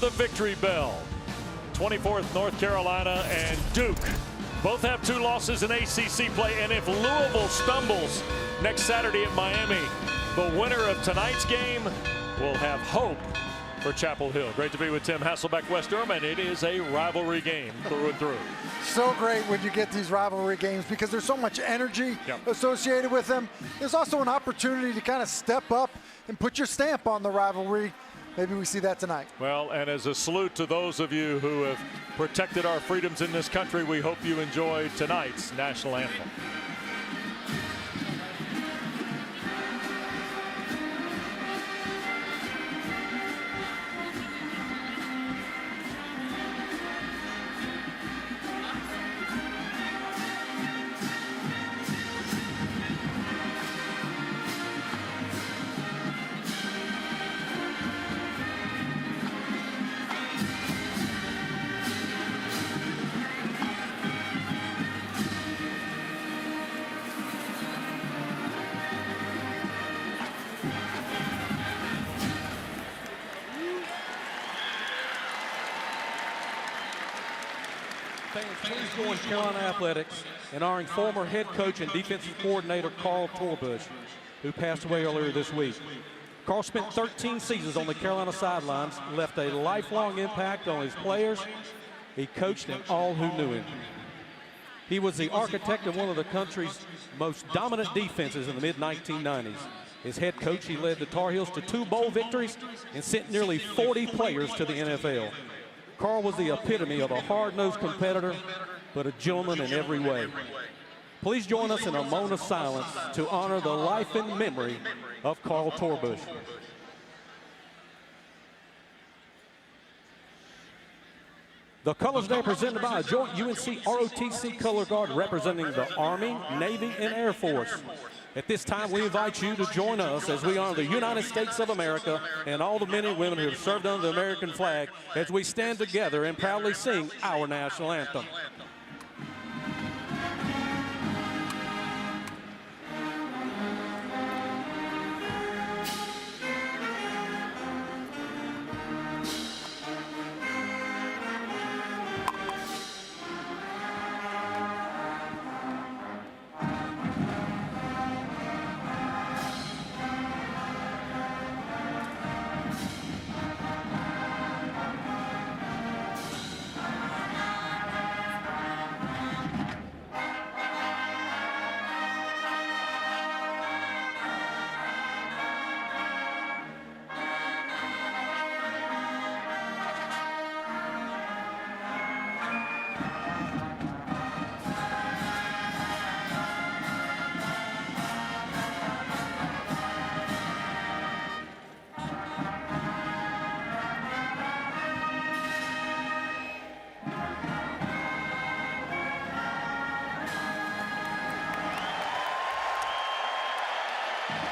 the victory bell. 24th North Carolina and Duke both have 2 losses in ACC play, and if Louisville stumbles next Saturday at Miami, the winner of tonight's game will have hope for Chapel Hill. Great to be with Tim Hasselbeck, West Durham, and it is a rivalry game through and through. So great when you get these rivalry games because there's so much energy associated with them. There's also an opportunity to kind of step up and put your stamp on the rivalry. Maybe we see that tonight. Well, and as a salute to those of you who have protected our freedoms in this country, we hope you enjoy tonight's national anthem. Please join Carolina Athletics in honoring former head coach and defensive coordinator Carl Torbush, who passed away earlier this week. Carl spent 13 seasons on the Carolina sidelines, left a lifelong impact on his players. He coached and all who knew him. He was the architect of one of the country's most dominant defenses in the mid-1990s. As head coach, he led the Tar Heels to 2 bowl victories and sent nearly 40 players to the NFL. Carl was the epitome of a hard-nosed competitor, but a gentleman in every way. Please join us in a moment of silence to honor the life and memory of Carl Torbush. The colors today presented by a joint UNC ROTC color guard representing the Army, Navy, and Air Force. At this time, we invite you to join us as we honor the United States of America and all the men and women who have served under the American flag as we stand together and proudly sing our national anthem.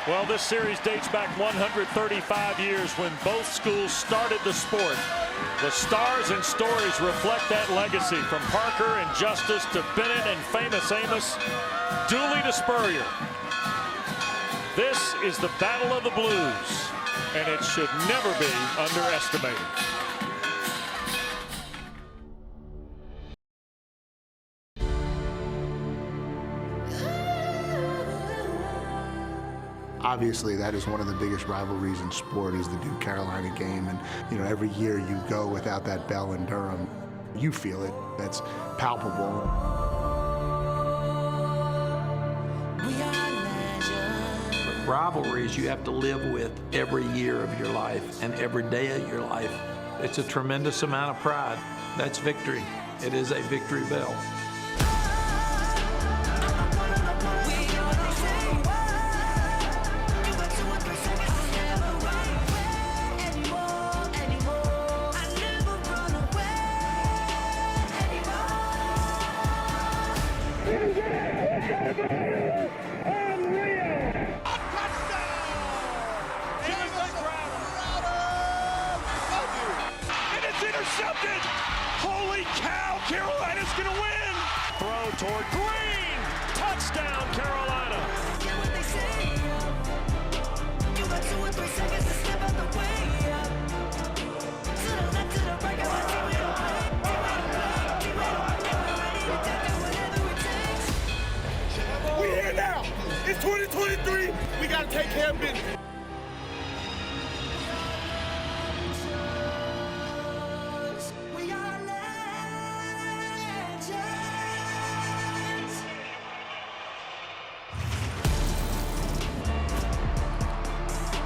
Well, this series dates back 135 years when both schools started the sport. The stars and stories reflect that legacy, from Parker and Justice to Bennett and famous Amos, Dooley to Spurrier. This is the Battle of the Blues, and it should never be underestimated. Obviously, that is one of the biggest rivalries in sport, is the Duke-Carolina game. And, you know, every year you go without that bell in Durham, you feel it. That's palpable. Rivalries you have to live with every year of your life and every day of your life. It's a tremendous amount of pride. That's victory. It is a victory bell. Intercepted! Holy cow, Carolina's gonna win! Throw toward Green! Touchdown, Carolina! You got 2 or 3 seconds to step out the way. To the left, 23, we got to take care of business.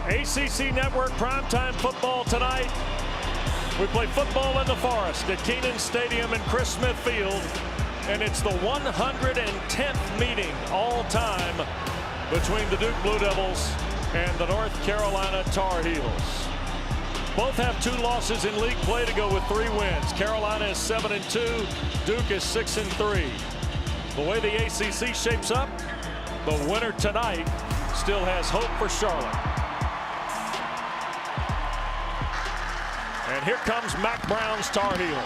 ACC Network primetime football tonight. We play football in the Forest at Kenan Stadium and Chris Smith Field, and it's the 110th meeting all time between the Duke Blue Devils and the North Carolina Tar Heels. Both have 2 losses in league play to go with 3 wins. Carolina is 7-2, Duke is 6-3. The way the ACC shapes up, the winner tonight still has hope for Charlotte. And here comes Mack Brown's Tar Heels.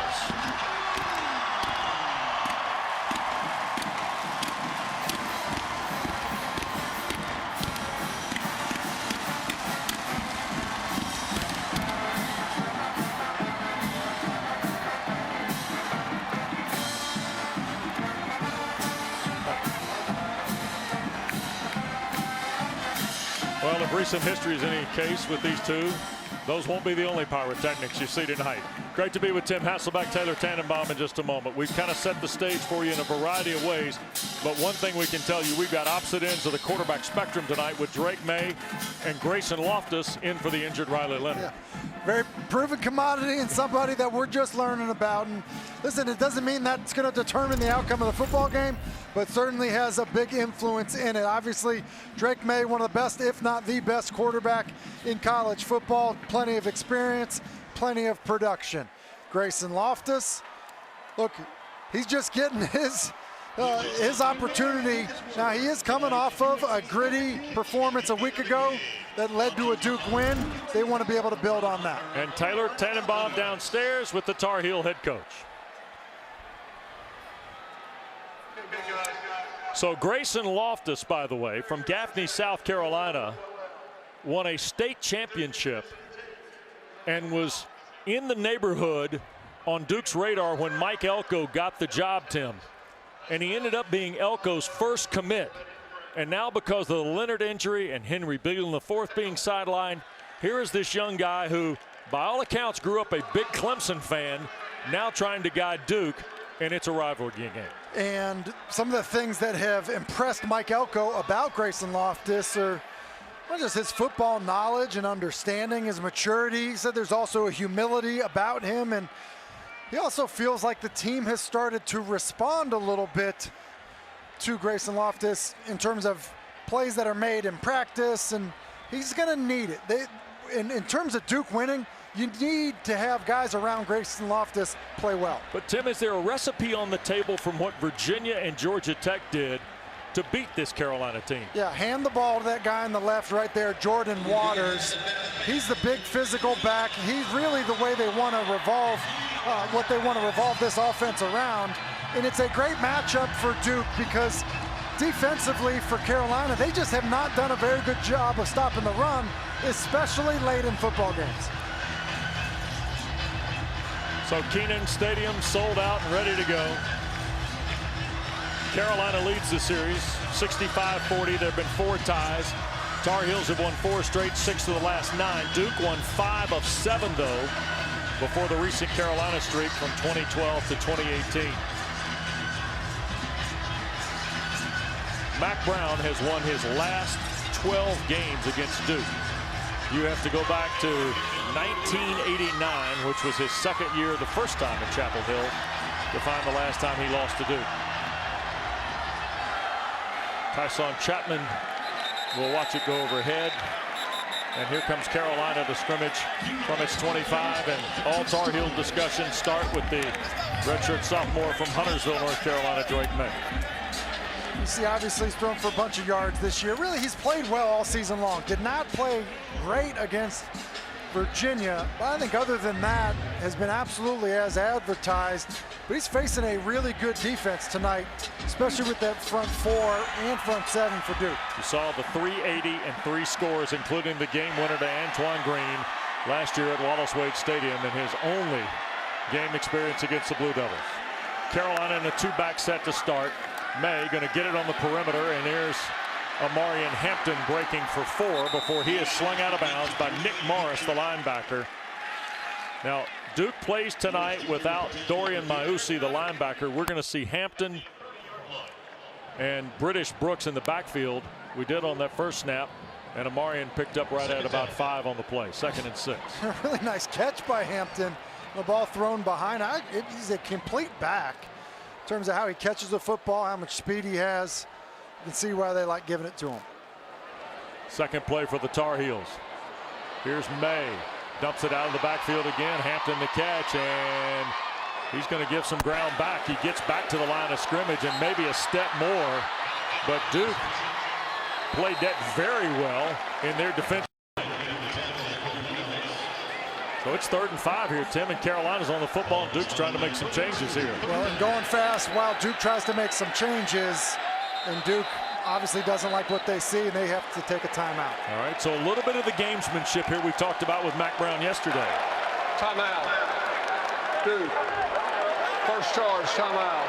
Well, if recent history is any case with these two, those won't be the only pyrotechnics you see tonight. Great to be with Tim Hasselbeck, Taylor Tannenbaum in just a moment. We've kind of set the stage for you in a variety of ways, but one thing we can tell you, we've got opposite ends of the quarterback spectrum tonight with Drake Maye and Grayson Loftus in for the injured Riley Leonard. Yeah. Very proven commodity and somebody that we're just learning about. And listen, it doesn't mean that's going to determine the outcome of the football game, but certainly has a big influence in it. Obviously, Drake Maye, one of the best, if not the best quarterback in college football. Plenty of experience, plenty of production. Grayson Loftus, look, he's just getting his opportunity. Now, he is coming off of a gritty performance a week ago that led to a Duke win. They want to be able to build on that. And Taylor Tannenbaum downstairs with the Tar Heel head coach. So Grayson Loftus, by the way, from Gaffney, South Carolina, won a state championship and was in the neighborhood on Duke's radar when Mike Elko got the job, Tim. And he ended up being Elko's first commit. And now, because of the Leonard injury and Henry Beagle IV being sidelined, here is this young guy who, by all accounts, grew up a big Clemson fan, now trying to guide Duke, and it's a rivalry game. And some of the things that have impressed Mike Elko about Grayson Loftus are not just his football knowledge and understanding, his maturity. He said there's also a humility about him, and he also feels like the team has started to respond a little bit to Grayson Loftus in terms of plays that are made in practice, and he's going to need it. In terms of Duke winning, you need to have guys around Grayson Loftus play well. But, Tim, is there a recipe on the table from what Virginia and Georgia Tech did to beat this Carolina team? Yeah, hand the ball to that guy on the left right there, Jordan Waters. He's the big physical back. He's really the way they want to revolve, what they want to revolve this offense around. And it's a great matchup for Duke because defensively for Carolina, they just have not done a very good job of stopping the run, especially late in football games. So Kenan Stadium sold out and ready to go. Carolina leads the series 65-40. There have been 4 ties. Tar Heels have won 4 straight, 6 of the last 9. Duke won 5 of 7, though, before the recent Carolina streak from 2012 to 2018. Mack Brown has won his last 12 games against Duke. You have to go back to 1989, which was his second year, the first time at Chapel Hill, to find the last time he lost to Duke. Tyson Chapman will watch it go overhead. And here comes Carolina to scrimmage from its 25. And all Tar Heel discussions start with the redshirt sophomore from Huntersville, North Carolina, Drake Maye. You see, obviously, he's thrown for a bunch of yards this year. Really, he's played well all season long. Did not play great against Virginia, but I think other than that, has been absolutely as advertised. But he's facing a really good defense tonight, especially with that front 4 and front 7 for Duke. You saw the 380 and 3 scores, including the game winner to Antoine Green last year at Wallace Wade Stadium in his only game experience against the Blue Devils. Carolina in a 2-back set to start. Maye going to get it on the perimeter, and there's Amarian Hampton breaking for 4 before he is slung out of bounds by Nick Morris, the linebacker. Now, Duke plays tonight without Dorian Mausi, the linebacker. We're going to see Hampton and British Brooks in the backfield. We did on that first snap, and Amarian picked up right at about 5 on the play, 2nd and 6. A really nice catch by Hampton. The ball thrown behind. He's a complete back in terms of how he catches the football, how much speed he has. You can see why they like giving it to him. Second play for the Tar Heels. Here's Maye. Dumps it out of the backfield again. Hampton the catch, and he's going to give some ground back. He gets back to the line of scrimmage and maybe a step more, but Duke played that very well in their defense. So it's 3rd and 5 here, Tim, and Carolina's on the football, and Duke's trying to make some changes here. Well, and going fast while Duke tries to make some changes, and Duke obviously doesn't like what they see, and they have to take a timeout. All right, so a little bit of the gamesmanship here we talked about with Mac Brown yesterday. Timeout. Duke. First charge, timeout.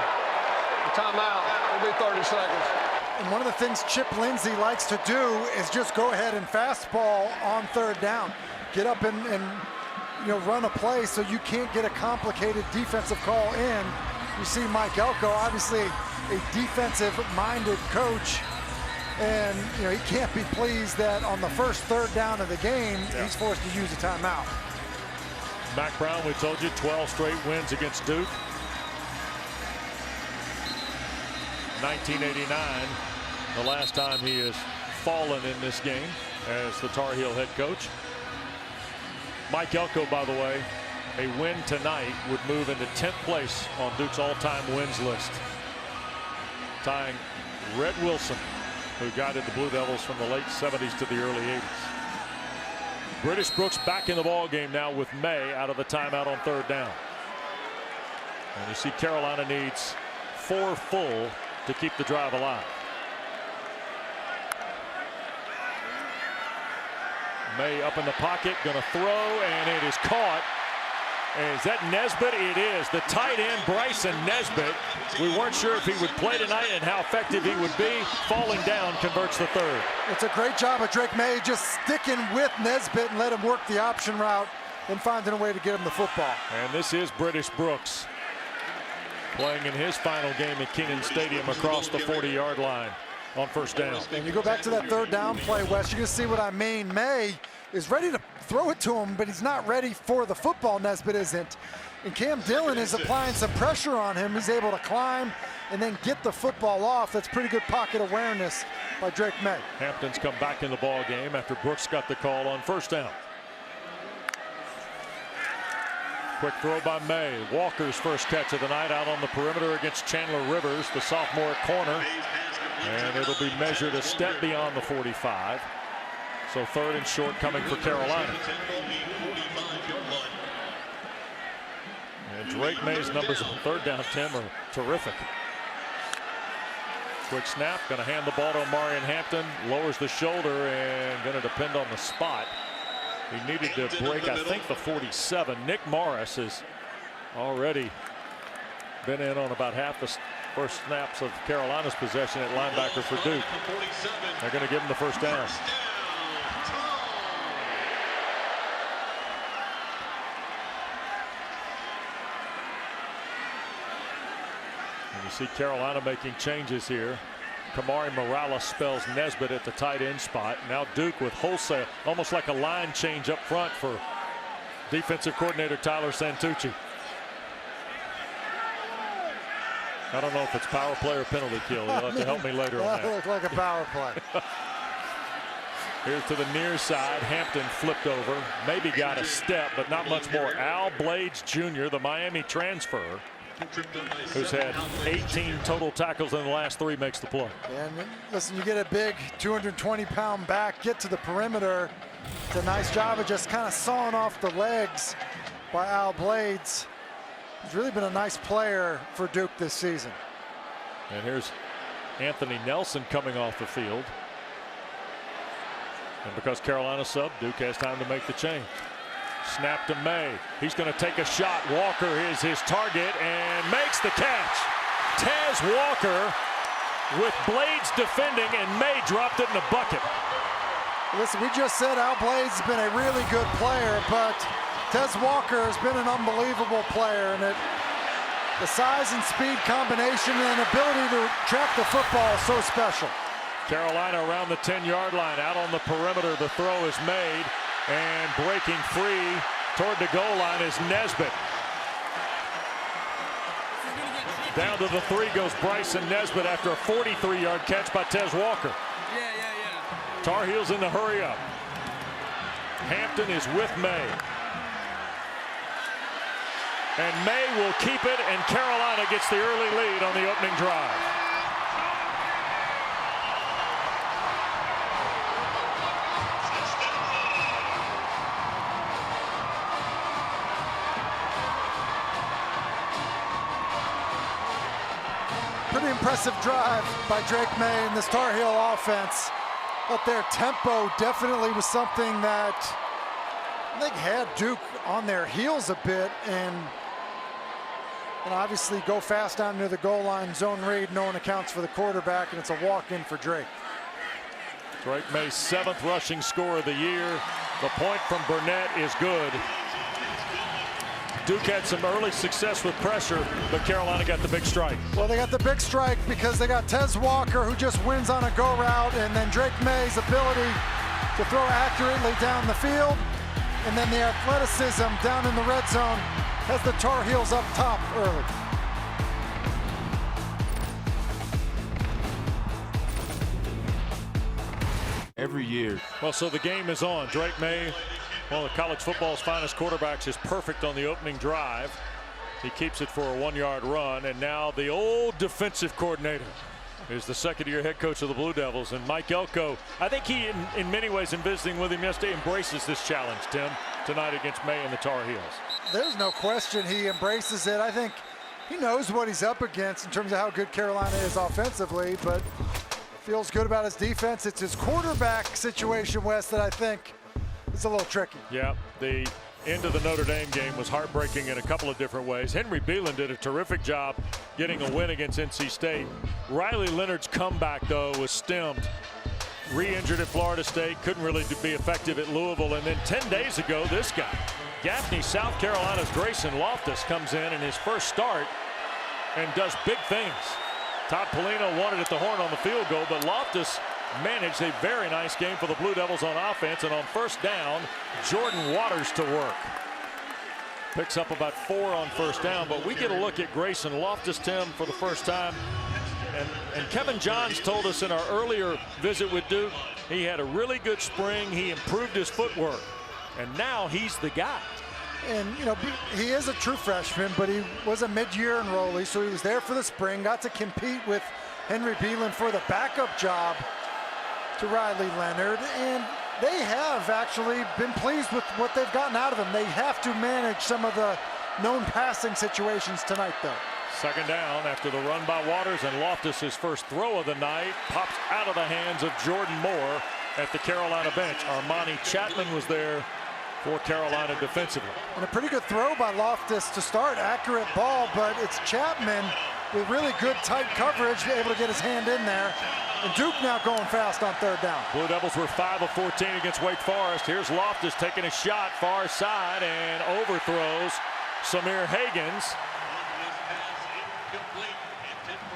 The timeout will be 30 seconds. And one of the things Chip Lindsey likes to do is just go ahead and fastball on 3rd down. Get up and run a play so you can't get a complicated defensive call in. You see Mike Elko, obviously a defensive-minded coach, and he can't be pleased that on the first 3rd down of the game, he's forced to use a timeout. Mac Brown, we told you, 12 straight wins against Duke. 1989, the last time he has fallen in this game as the Tar Heel head coach. Mike Elko, by the way, a win tonight would move into 10th place on Duke's all-time wins list, tying Red Wilson, who guided the Blue Devils from the late 70s to the early 80s. British Brooks back in the ball game now with Maye out of the timeout on 3rd down. And you see Carolina needs 4 full to keep the drive alive. Maye up in the pocket, going to throw, and it is caught. And is that Nesbitt? It is. The tight end, Bryson Nesbitt. We weren't sure if he would play tonight and how effective he would be. Falling down, converts the 3rd. It's a great job of Drake Maye just sticking with Nesbitt and let him work the option route and finding a way to get him the football. And this is British Brooks playing in his final game at Kenan Stadium across the 40-yard line on 1st down. And you go back to that 3rd down play, Wes, you're going to see what I mean. Maye is ready to throw it to him, but he's not ready for the football. Nesbitt isn't. And Cam Dillon is applying some pressure on him. He's able to climb and then get the football off. That's pretty good pocket awareness by Drake Maye. Hampton's come back in the ball game after Brooks got the call on 1st down. Quick throw by Maye. Walker's first catch of the night out on the perimeter against Chandler Rivers, the sophomore at corner. And it'll be measured a step beyond the 45. So 3rd and short coming for Carolina. And Drake Maye's numbers on 3rd down, Tim, are terrific. Quick snap, going to hand the ball to Amarian Hampton. Lowers the shoulder and going to depend on the spot. He needed to break, I think, the 47. Nick Morris has already been in on about half the first snaps of Carolina's possession at linebacker for Duke. They're going to give him the 1st down. And you see Carolina making changes here. Kamari Morales spells Nesbitt at the tight end spot. Now Duke with wholesale, almost like a line change up front for defensive coordinator Tyler Santucci. I don't know if it's power play or penalty kill. You'll have to help me later on that. That looked like a power play. Here's to the near side. Hampton flipped over. Maybe got a step, but not much more. Al Blades Jr., the Miami transfer, who's had 18 total tackles in the last 3, makes the play. And listen, you get a big 220-pound back, get to the perimeter. It's a nice job of just kind of sawing off the legs by Al Blades. He's really been a nice player for Duke this season. And here's Anthony Nelson coming off the field. And because Carolina subbed, Duke has time to make the change. Snap to Maye. He's going to take a shot. Walker is his target and makes the catch. Tez Walker with Blades defending, and Maye dropped it in the bucket. Listen, we just said Al Blades has been a really good player, but Tez Walker has been an unbelievable player, and the size and speed combination and ability to track the football is so special. Carolina around the 10-yard line, out on the perimeter. The throw is made, and breaking free toward the goal line is Nesbitt. Down to the 3 goes Bryson Nesbitt after a 43-yard catch by Tez Walker. Tar Heels in the hurry up. Hampton is with Maye. And Maye will keep it, and Carolina gets the early lead on the opening drive. Pretty impressive drive by Drake Maye and this Tar Heel offense. But their tempo definitely was something that I think had Duke on their heels a bit, and obviously go fast down near the goal line, zone read, no one accounts for the quarterback, and it's a walk-in for Drake. Drake Maye's 7th rushing score of the year. The point from Burnett is good. Duke had some early success with pressure, but Carolina got the big strike. Well, they got the big strike because they got Tez Walker, who just wins on a go route, and then Drake Maye's ability to throw accurately down the field, and then the athleticism down in the red zone has the Tar Heels up top early. Every year. Well, so the game is on. Drake Maye, one of college football's finest quarterbacks, is perfect on the opening drive. He keeps it for a 1-yard run, and now the old defensive coordinator is the second-year head coach of the Blue Devils, and Mike Elko. I think he, in many ways, in visiting with him yesterday, embraces this challenge, Tim, tonight against Maye and the Tar Heels. There's no question he embraces it. I think he knows what he's up against in terms of how good Carolina is offensively, but feels good about his defense. It's his quarterback situation, Wes, that I think is a little tricky. Yeah, the end of the Notre Dame game was heartbreaking in a couple of different ways. Henry Beelan did a terrific job getting a win against NC State. Riley Leonard's comeback, though, was stemmed. Re-injured at Florida State, couldn't really be effective at Louisville. And then 10 days ago, this guy, Gaffney, South Carolina's Grayson Loftus, comes in his first start and does big things. Todd Polino wanted at the horn on the field goal, but Loftus managed a very nice game for the Blue Devils on offense, and on first down, Jordan Waters to work. Picks up about 4 on first down, but we get a look at Grayson Loftus, Tim, for the first time. And Kevin Johns told us in our earlier visit with Duke, he had a really good spring. He improved his footwork, and now he's the guy. And, you know, he is a true freshman, but he was a mid-year enrollee, so he was there for the spring, got to compete with Henry Beelan for the backup job to Riley Leonard, and they have actually been pleased with what they've gotten out of him. They have to manage some of the known passing situations tonight, though. Second down after the run by Waters, and Loftus, his first throw of the night, pops out of the hands of Jordan Moore at the Carolina bench. Armani Chapman was there for Carolina defensively. And a pretty good throw by Loftus to start, accurate ball, but it's Chapman with really good tight coverage, able to get his hand in there. And Duke now going fast on third down. Blue Devils were 5 of 14 against Wake Forest. Here's Loftus taking a shot far side and overthrows Samir Hagans.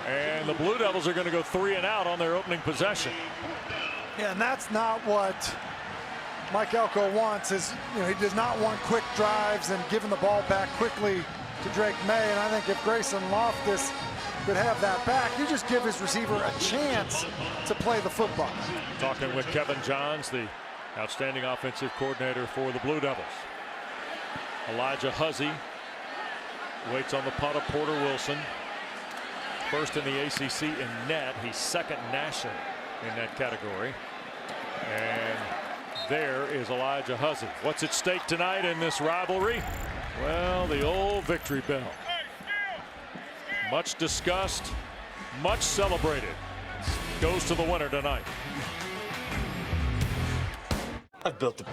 And the Blue Devils are going to go 3 and out on their opening possession. Yeah, and that's not what Mike Elko wants. Is, you know, he does not want quick drives and giving the ball back quickly to Drake Maye. And I think if Grayson Loftus could have that back, you just give his receiver a chance to play the football. Talking with Kevin Johns, the outstanding offensive coordinator for the Blue Devils. Elijah Huzzy waits on the punt of Porter Wilson. First in the ACC in net. He's second national in that category. And there is Elijah Huzzy. What's at stake tonight in this rivalry? Well, the old victory bell. Much discussed, much celebrated. Goes to the winner tonight. I've built it.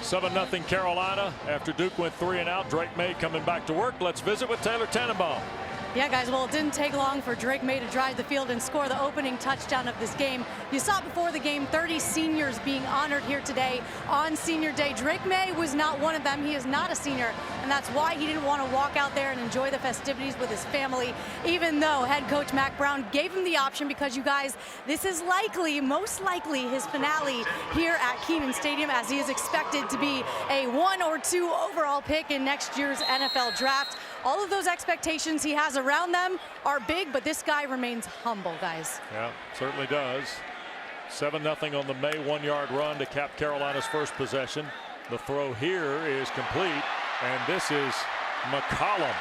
7-0 Carolina after Duke went 3 and out. Drake Maye coming back to work. Let's visit with Taylor Tannenbaum. Yeah, guys, well, it didn't take long for Drake Maye to drive the field and score the opening touchdown of this game. You saw before the game 30 seniors being honored here today on Senior Day. Drake Maye was not one of them. He is not a senior, and that's why he didn't want to walk out there and enjoy the festivities with his family, even though head coach Mack Brown gave him the option, because you guys, this is likely, most likely, his finale here at Kenan Stadium, as he is expected to be a 1 or 2 overall pick in next year's NFL draft. All of those expectations he has around them are big, but this guy remains humble, guys. Yeah, certainly does. 7-0 on the Maye 1-yard run to cap Carolina's first possession. The throw here is complete, and this is McCollum.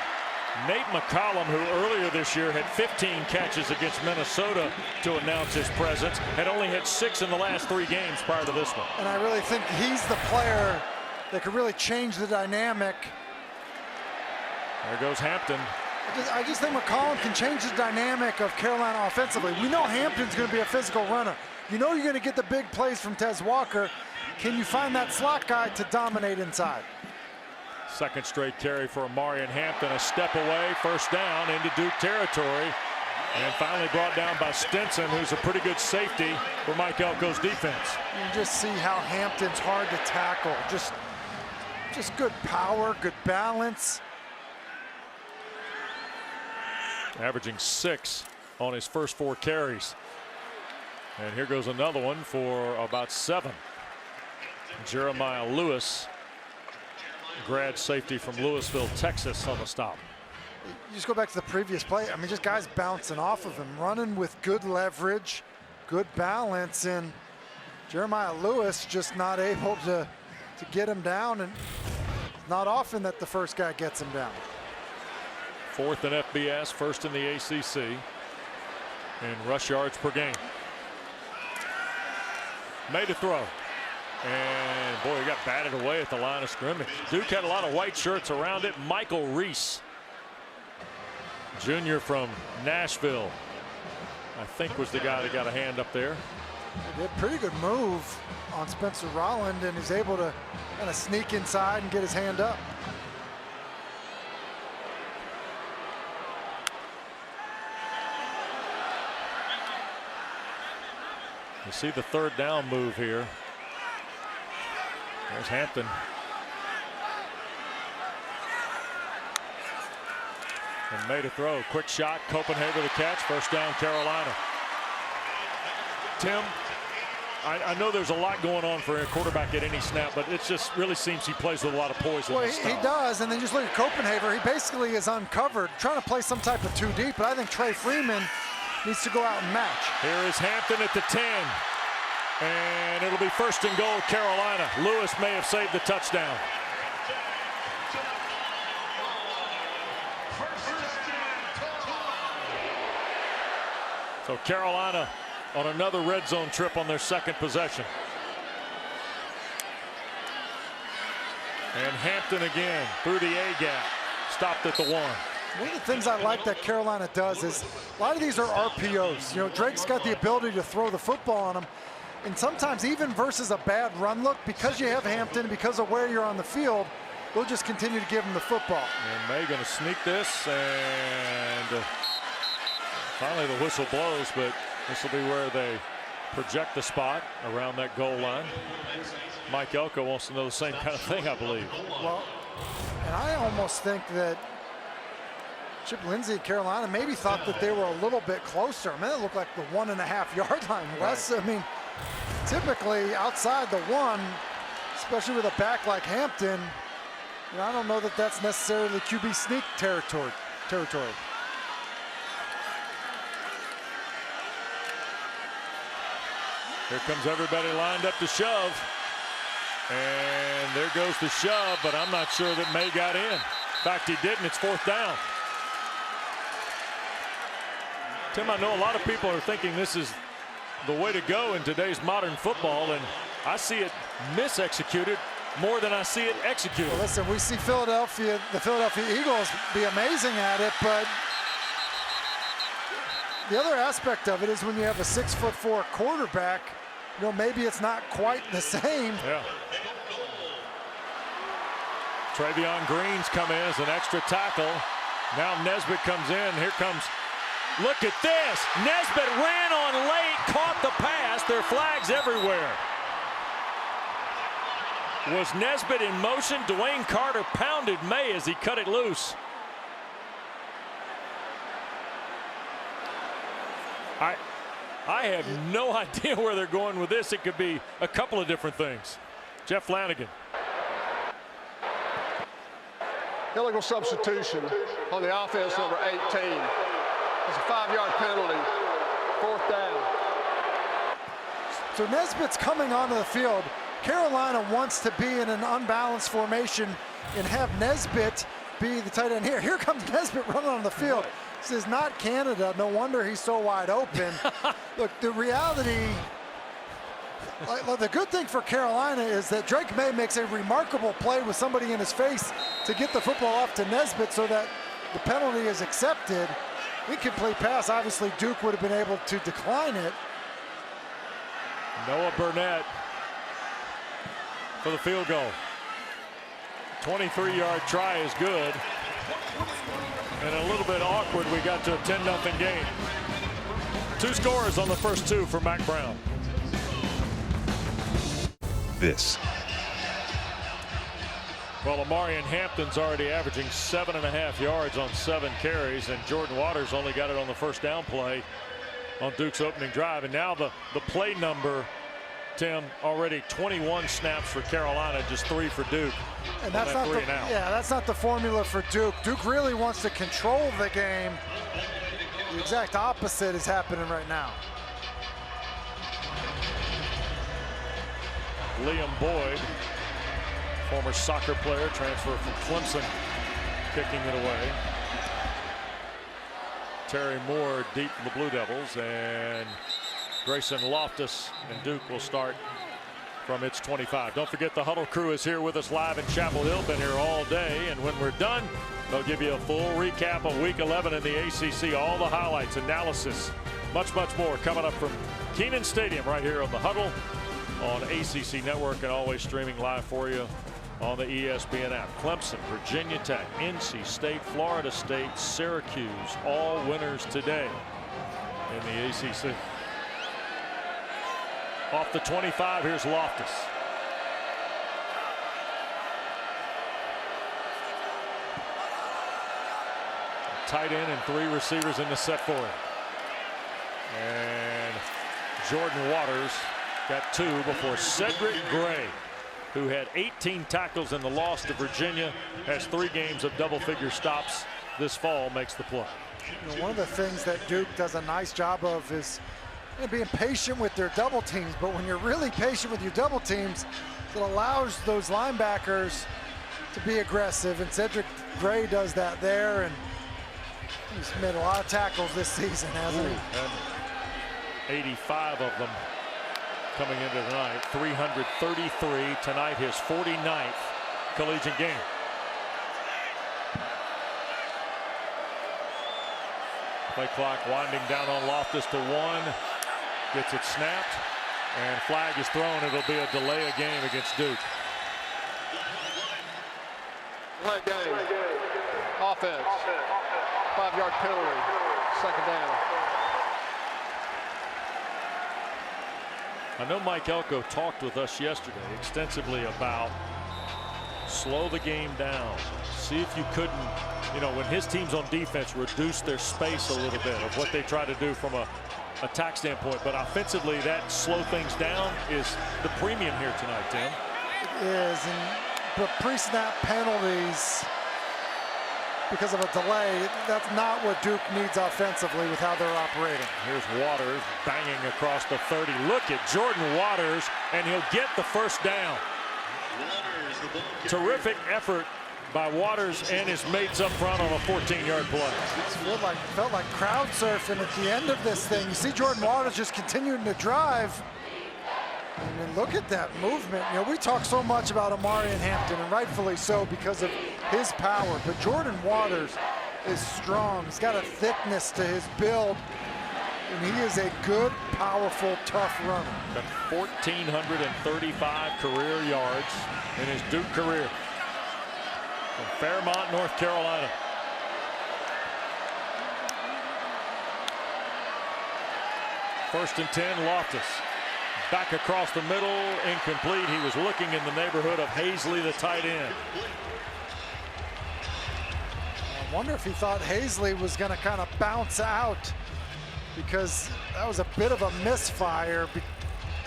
Nate McCollum, who earlier this year had 15 catches against Minnesota to announce his presence, had only had 6 in the last 3 games prior to this one. And I really think he's the player that could really change the dynamic. There goes Hampton. I just think McCollum can change the dynamic of Carolina offensively. We know Hampton's going to be a physical runner. You know you're going to get the big plays from Tez Walker. Can you find that slot guy to dominate inside? Second straight carry for Amari and Hampton. A step away, first down into Duke territory. And finally brought down by Stinson, who's a pretty good safety for Mike Elko's defense. You just see how Hampton's hard to tackle. Just good power, good balance. Averaging 6 on his first 4 carries. And here goes another one for about 7. Jeremiah Lewis, grad safety from Louisville, Texas, on the stop. You just go back to the previous play. I mean, just guys bouncing off of him, running with good leverage, good balance, and Jeremiah Lewis just not able to get him down, and not often that the first guy gets him down. 4th in FBS, 1st in the ACC in rush yards per game. Made a throw. And boy, he got batted away at the line of scrimmage. Duke had a lot of white shirts around it. Michael Reese, junior from Nashville, I think was the guy that got a hand up there. He did a pretty good move on Spencer Rolland, and he's able to kind of sneak inside and get his hand up. You see the 3rd down move here. There's Hampton. And made a throw. Quick shot. Copenhagen the catch. First down, Carolina. Tim, I know there's a lot going on for a quarterback at any snap, but it just really seems he plays with a lot of poise. Well, he does, and then just look at Copenhagen. He basically is uncovered, trying to play some type of 2 deep, but I think Trey Freeman needs to go out and match. Here is Hampton at the 10. And it'll be 1st and goal, Carolina. Lewis may have saved the touchdown. So Carolina on another red zone trip on their 2nd possession. And Hampton again through the A gap. Stopped at the 1. One of the things I like that Carolina does is a lot of these are RPOs. You know, Drake's got the ability to throw the football on him. And sometimes even versus a bad run look, because you have Hampton, because of where you're on the field, they'll just continue to give him the football. And Maye going to sneak this, and finally the whistle blows, but this will be where they project the spot around that goal line. Mike Elko wants to know the same kind of thing, I believe. Well, and I almost think that Chip Lindsey and Carolina maybe thought that they were a little bit closer. I mean, it looked like the 1.5-yard line, Wes. Right. I mean, typically outside the 1, especially with a back like Hampton, you know, I don't know that that's necessarily QB sneak territory. Here comes everybody lined up to shove. And there goes the shove, but I'm not sure that Maye got in. In fact, he didn't. It's 4th down. Tim, I know a lot of people are thinking this is the way to go in today's modern football, and I see it misexecuted more than I see it executed. Well, listen, we see the Philadelphia Eagles be amazing at it, but the other aspect of it is when you have a 6'4" quarterback, you know, maybe it's not quite the same. Yeah. Travion Green's come in as an extra tackle. Now Nesbitt comes in. Here comes, look at this. Nesbitt ran on late, caught the pass. There are flags everywhere. Was Nesbitt in motion? Dwayne Carter pounded Maye as he cut it loose. I have no idea where they're going with this. It could be a couple of different things. Jeff Flanagan. Illegal substitution on the offense, number 18. It's a 5-yard penalty. 4th down. So Nesbitt's coming onto the field. Carolina wants to be in an unbalanced formation and have Nesbitt be the tight end here. Here comes Nesbitt running on the field. This is not Canada. No wonder he's so wide open. Look, the reality, the good thing for Carolina is that Drake Maye makes a remarkable play with somebody in his face to get the football off to Nesbitt so that the penalty is accepted. Incomplete pass. Obviously, Duke would have been able to decline it. Noah Burnett for the field goal. 23-yard try is good. And a little bit awkward, we got to a 10-0 game. 2 scores on the first 2 for Mac Brown. This. Well, Amarian Hampton's already averaging 7.5 yards on 7 carries, and Jordan Waters only got it on the first down play on Duke's opening drive. And now the play number, Tim, already 21 snaps for Carolina, just 3 for Duke. And that's not the, that's not the formula for Duke. Duke really wants to control the game. The exact opposite is happening right now. Liam Boyd, former soccer player, transfer from Clemson, kicking it away. Terry Moore deep for the Blue Devils, and Grayson Loftus and Duke will start from its 25. Don't forget the Huddle crew is here with us live in Chapel Hill. Been here all day, and when we're done, they'll give you a full recap of Week 11 in the ACC, all the highlights, analysis, much more coming up from Kenan Stadium right here on the Huddle on ACC Network, and always streaming live for you on the ESPN app. Clemson, Virginia Tech, NC State, Florida State, Syracuse, all winners today in the ACC. Off the 25, here's Loftus. Tight end and 3 receivers in the set for him. And Jordan Waters got 2 before Cedric Gray, who had 18 tackles in the loss to Virginia, has 3 games of double-figure stops this fall, makes the play. You know, one of the things that Duke does a nice job of is being patient with their double teams, but when you're really patient with your double teams, it allows those linebackers to be aggressive, and Cedric Gray does that there, and he's made a lot of tackles this season, hasn't he? And 85 of them coming into tonight. 333 tonight, his 49th collegiate game. Play clock winding down on Loftus to 1. Gets it snapped, and flag is thrown. It'll be a delay of game against Duke. Play game. Offense. 5-yard penalty. 2nd down. I know Mike Elko talked with us yesterday extensively about slow the game down. See if you couldn't, you know, when his team's on defense, reduce their space a little bit of what they try to do from a attack standpoint. But offensively, that slow things down is the premium here tonight, Tim. It is, but pre-snap penalties because of a delay, that's not what Duke needs offensively with how they're operating. Here's Waters banging across the 30. Look at Jordan Waters, and he'll get the first down. Terrific effort by Waters and his mates up front on a 14-yard play. It felt like crowd surfing at the end of this thing. You see Jordan Waters just continuing to drive. And then look at that movement. You know, we talk so much about Amarian Hampton, and rightfully so because of his power. But Jordan Waters is strong. He's got a thickness to his build. And he is a good, powerful, tough runner. Got 1,435 career yards in his Duke career. From Fairmont, North Carolina. First and 10, Loftus. Back across the middle, incomplete. He was looking in the neighborhood of Hazley, the tight end. I wonder if he thought Hazley was going to kind of bounce out, because that was a bit of a misfire.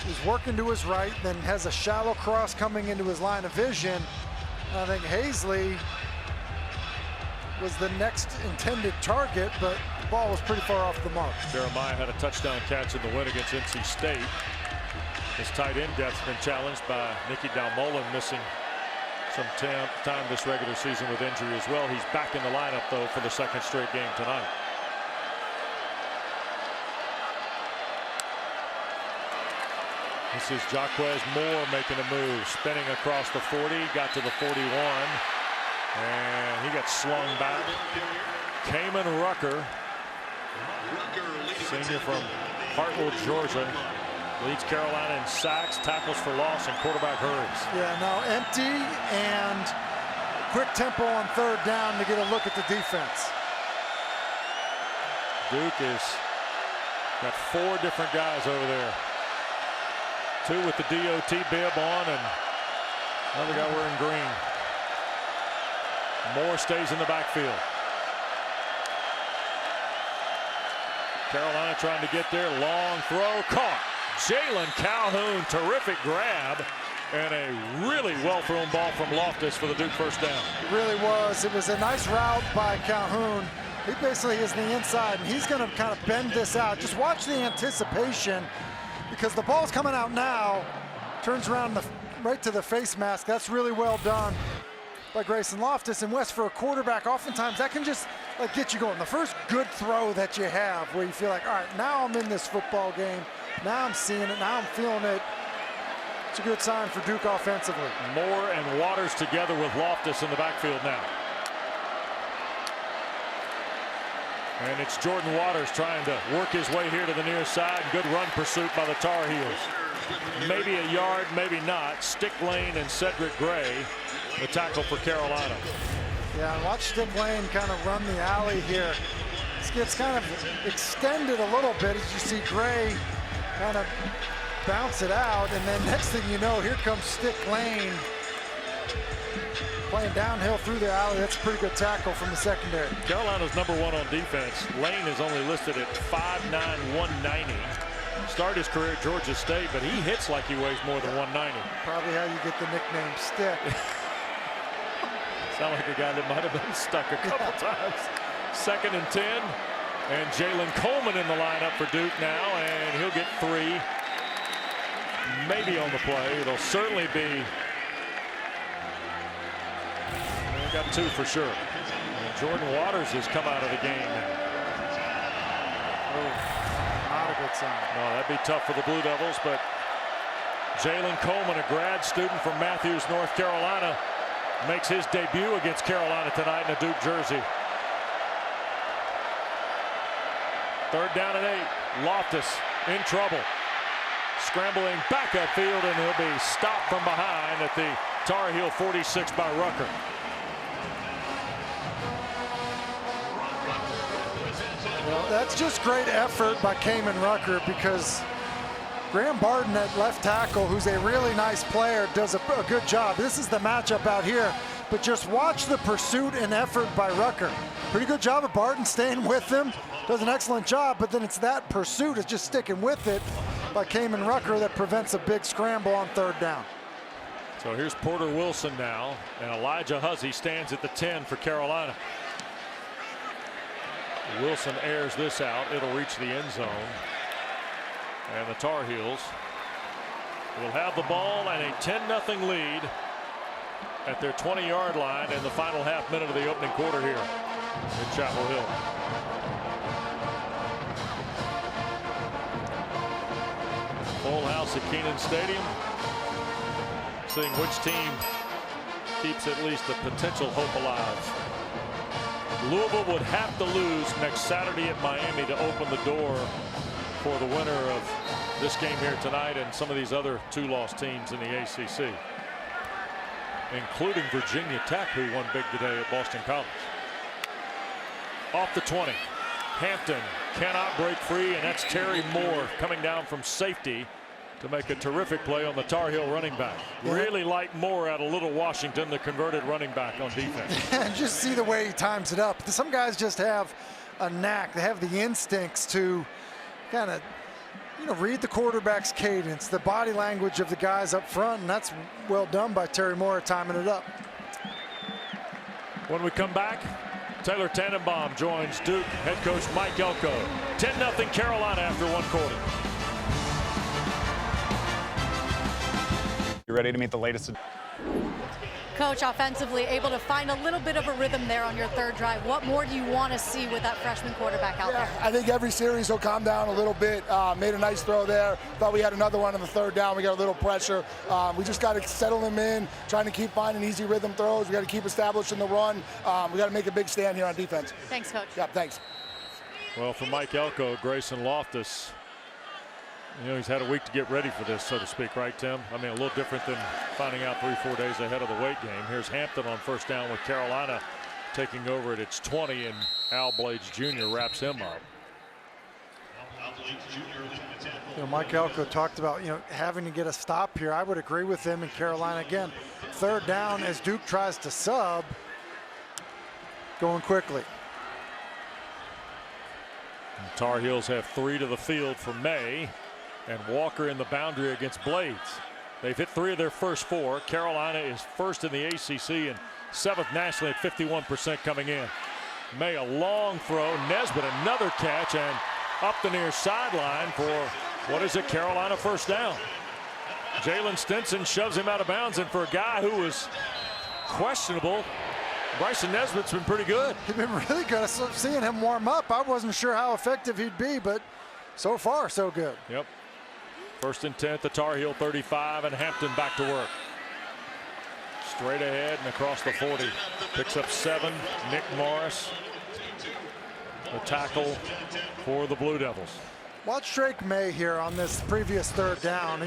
He's working to his right, then has a shallow cross coming into his line of vision. I think Hazley was the next intended target, but the ball was pretty far off the mark. Jeremiah had a touchdown catch in the win against NC State. His tight end depth's been challenged by Nicky Dalmolin, missing some time this regular season with injury as well. He's back in the lineup, though, for the second straight game tonight. This is Jaquez Moore making a move, spinning across the 40, got to the 41, and he got slung back. Kamen Rucker, senior from Hartwell, Georgia, leads Carolina in sacks, tackles for loss, and quarterback hurries. Yeah, now empty and quick tempo on third down to get a look at the defense. Duke has got 4 different guys over there. 2 with the DOT bib on, and another guy wearing green. Moore stays in the backfield. Carolina trying to get there. Long throw, caught. Jalen Calhoun, terrific grab, and a really well-thrown ball from Loftus for the Duke first down. It really was. It was a nice route by Calhoun. He basically is the inside, and he's going to kind of bend this out. Just watch the anticipation, because the ball's coming out now. Turns around right to the face mask. That's really well done by Grayson Loftus. And West, for a quarterback, oftentimes that can just like get you going. The first good throw that you have, where you feel like, all right, now I'm in this football game. Now I'm seeing it. Now I'm feeling it. It's a good sign for Duke offensively. Moore and Waters together with Loftus in the backfield now. And it's Jordan Waters trying to work his way here to the near side. Good run pursuit by the Tar Heels. Maybe a yard, maybe not. Stick Lane and Cedric Gray, the tackle for Carolina. Yeah, and watch Stick Lane kind of run the alley here. This gets kind of extended a little bit as you see Gray kind of bounce it out, and then next thing you know, here comes Stick Lane playing downhill through the alley. That's a pretty good tackle from the secondary. Carolina's #1 on defense. Lane is only listed at 5'9", 190. Started his career at Georgia State, but he hits like he weighs more than 190. Probably how you get the nickname Stick. Sound like a guy that might have been stuck a couple times. 2nd and 10, and Jalen Coleman in the lineup for Duke now, and he'll get 3. Maybe on the play. It'll certainly be. We got 2 for sure. And Jordan Waters has come out of the game. Not a good sign. No, that'd be tough for the Blue Devils, but Jalen Coleman, a grad student from Matthews, North Carolina, makes his debut against Carolina tonight in a Duke jersey. 3rd down and 8. Loftus in trouble. Scrambling back upfield, and he'll be stopped from behind at the Tar Heel 46 by Rucker. Well, that's just great effort by Kamen Rucker, because Graham Barton at left tackle, who's a really nice player, does a good job. This is the matchup out here, but just watch the pursuit and effort by Rucker. Pretty good job of Barton staying with him. Does an excellent job, but then it's that pursuit, it's just sticking with it by Kamen Rucker that prevents a big scramble on 3rd down. So here's Porter Wilson now, and Elijah Huzzy stands at the 10 for Carolina. Wilson airs this out. It'll reach the end zone. And the Tar Heels will have the ball and a 10-0 lead at their 20-yard line in the final half minute of the opening quarter here in Chapel Hill. Full house at Kenan Stadium. Seeing which team keeps at least a potential hope alive. Louisville would have to lose next Saturday at Miami to open the door for the winner of this game here tonight and some of these other 2-loss teams in the ACC, including Virginia Tech, who won big today at Boston College. Off the 20. Hampton cannot break free, and that's Terry Moore coming down from safety to make a terrific play on the Tar Heel running back. Really like Moore out of Little Washington, the converted running back on defense. And just see the way he times it up. Some guys just have a knack. They have the instincts to kind of, read the quarterback's cadence, the body language of the guys up front, and that's well done by Terry Moore timing it up. When we come back, Taylor Tannenbaum joins Duke head coach Mike Elko. 10-0 Carolina after one quarter. You ready to meet the latest? Coach, offensively able to find a little bit of a rhythm there on your third drive. What more do you want to see with that freshman quarterback out there? I think every series he'll calm down a little bit. Made a nice throw there. Thought we had another one on the third down. We got a little pressure. We just got to settle him in, trying to keep finding easy rhythm throws. We got to keep establishing the run. We got to make a big stand here on defense. Thanks, Coach. Yeah, thanks. Well, for Mike Elko, Grayson Loftus, he's had a week to get ready for this, so to speak, right, Tim? I mean, a little different than finding out 3-4 days ahead of the weight game. Here's Hampton on first down with Carolina taking over at its 20, and Al Blades Jr. wraps him up. Mike Elko talked about, having to get a stop here. I would agree with him in Carolina again. Third down as Duke tries to sub, going quickly. And Tar Heels have 3 to the field for Maye. And Walker in the boundary against Blades. They've hit 3 of their first 4. Carolina is first in the ACC and 7th nationally at 51% coming in. Maye a long throw. Nesbitt another catch and up the near sideline for what is a Carolina first down. Jalen Stinson shoves him out of bounds, and for a guy who was questionable, Bryson Nesbitt's been pretty good. He's been really good. Seeing him warm up, I wasn't sure how effective he'd be, but so far so good. Yep. First and 10 at the Tar Heel 35, and Hampton back to work. Straight ahead and across the 40. Picks up 7. Nick Morris, the tackle for the Blue Devils. Watch Drake Maye here on this previous third down.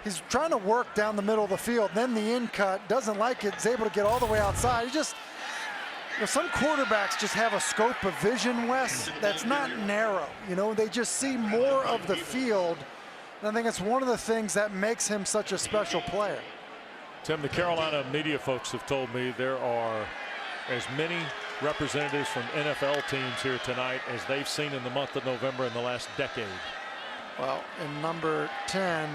He's trying to work down the middle of the field. Then the in cut, doesn't like it, is able to get all the way outside. Some quarterbacks just have a scope of vision, Wes, that's not narrow. They just see more of the field. And I think it's one of the things that makes him such a special player. Tim, the Carolina media folks have told me there are as many representatives from NFL teams here tonight as they've seen in the month of November in the last decade. Well, and number 10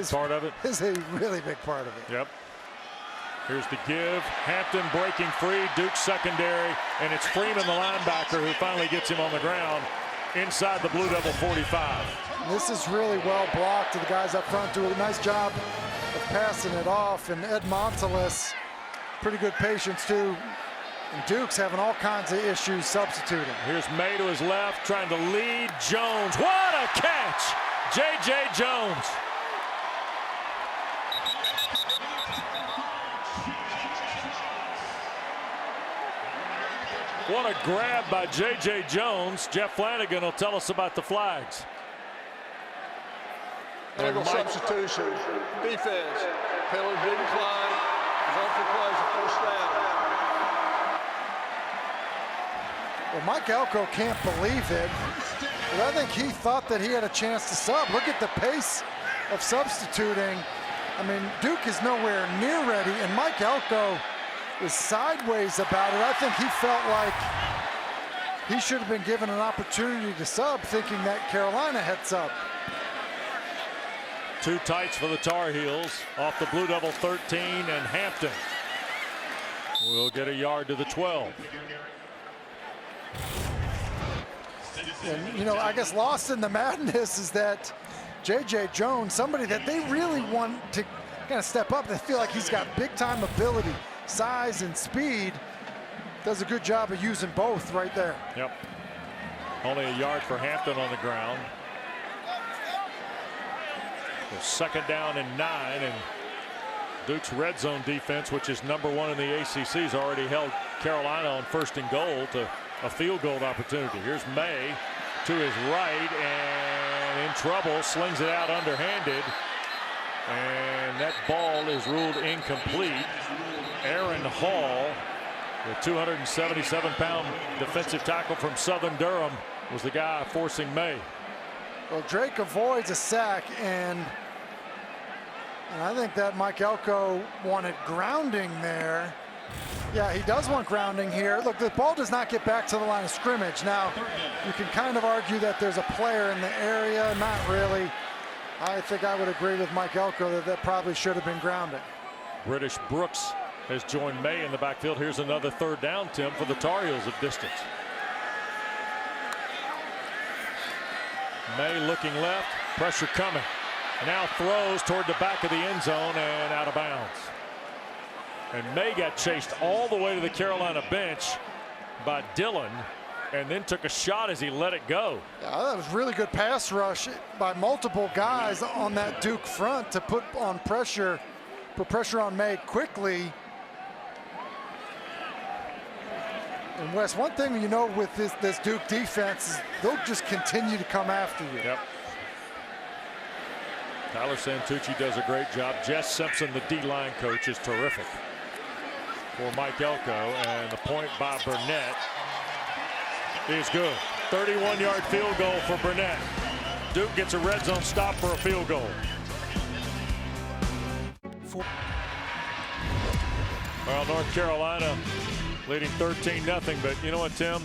part of it is a really big part of it. Yep. Here's the give. Hampton breaking free. Duke's secondary, and it's Freeman, the linebacker, who finally gets him on the ground inside the Blue Devil 45. This is really well blocked. The guys up front do a nice job of passing it off, and Ed Montelis, pretty good patience too. And Duke's having all kinds of issues substituting. Here's Maye to his left, trying to lead Jones. What a catch! J.J. Jones. What a grab by J.J. Jones. Jeff Flanagan will tell us about the flags. Legal substitution. Defense. Penalty didn't decline. Resulting plays a first down. Well, Mike Elko can't believe it. But I think he thought that he had a chance to sub. Look at the pace of substituting. I mean, Duke is nowhere near ready, and Mike Elko is sideways about it. I think he felt like he should have been given an opportunity to sub, thinking that Carolina had subbed. 2 tights for the Tar Heels off the Blue Devil 13, and Hampton will get a yard to the 12. And I guess lost in the madness is that J.J. Jones, somebody that they really want to kind of step up. They feel like he's got big time ability, size and speed. Does a good job of using both right there. Yep. Only a yard for Hampton on the ground. The second down and 9, and Duke's red zone defense, which is #1 in the ACC, has already held Carolina on 1st and goal to a field goal opportunity. Here's Maye to his right and in trouble, slings it out underhanded, and that ball is ruled incomplete. Aaron Hall The 277-pound defensive tackle from Southern Durham was the guy forcing Maye. Well, Drake avoids a sack, and I think that Mike Elko wanted grounding there. Yeah, he does want grounding here. Look, the ball does not get back to the line of scrimmage. Now, you can kind of argue that there's a player in the area. Not really. I think I would agree with Mike Elko that that probably should have been grounding. British Brooks has joined Maye in the backfield. Here's another third down, Tim, for the Tar Heels of distance. Maye looking left, pressure coming. Now throws toward the back of the end zone and out of bounds. And Maye got chased all the way to the Carolina bench by Dillon, and then took a shot as he let it go. Yeah, that was really good pass rush by multiple guys on that Duke front to put pressure on Maye quickly. And Wes, one thing you know with this Duke defense is they'll just continue to come after you. Yep. Tyler Santucci does a great job. Jess Simpson, the D-line coach, is terrific for Mike Elko, and the point by Burnett is good. 31-yard field goal for Burnett. Duke gets a red zone stop for a field goal. Well, North Carolina leading 13-0, but you know what, Tim?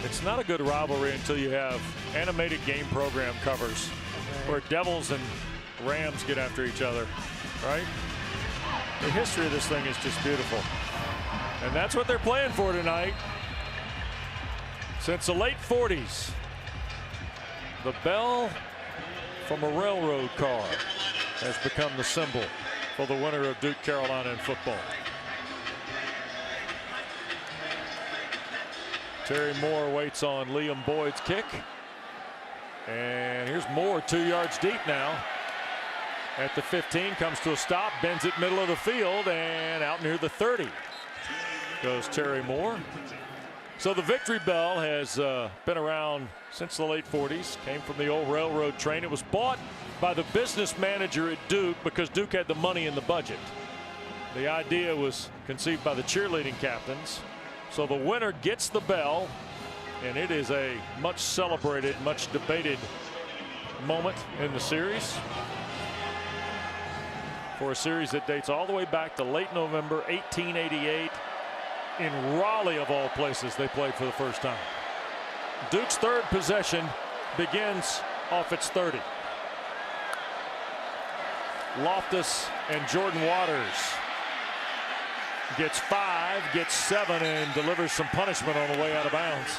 It's not a good rivalry until you have animated game program covers where Devils and Rams get after each other, right? The history of this thing is just beautiful. And that's what they're playing for tonight. Since the late 40s, the bell from a railroad car has become the symbol for the winner of Duke Carolina in football. Terry Moore waits on Liam Boyd's kick. And here's Moore 2 yards deep now. At the 15, comes to a stop, bends it middle of the field, and out near the 30 goes Terry Moore. So the victory bell has been around since the late 40s. Came from the old railroad train. It was bought by the business manager at Duke because Duke had the money in the budget. The idea was conceived by the cheerleading captains. So the winner gets the bell, and it is a much celebrated, much debated moment in the series. For a series that dates all the way back to late November 1888. In Raleigh, of all places, they played for the first time. Duke's third possession begins off its 30. Loftus and Jordan Waters gets 5, gets 7, and delivers some punishment on the way out of bounds.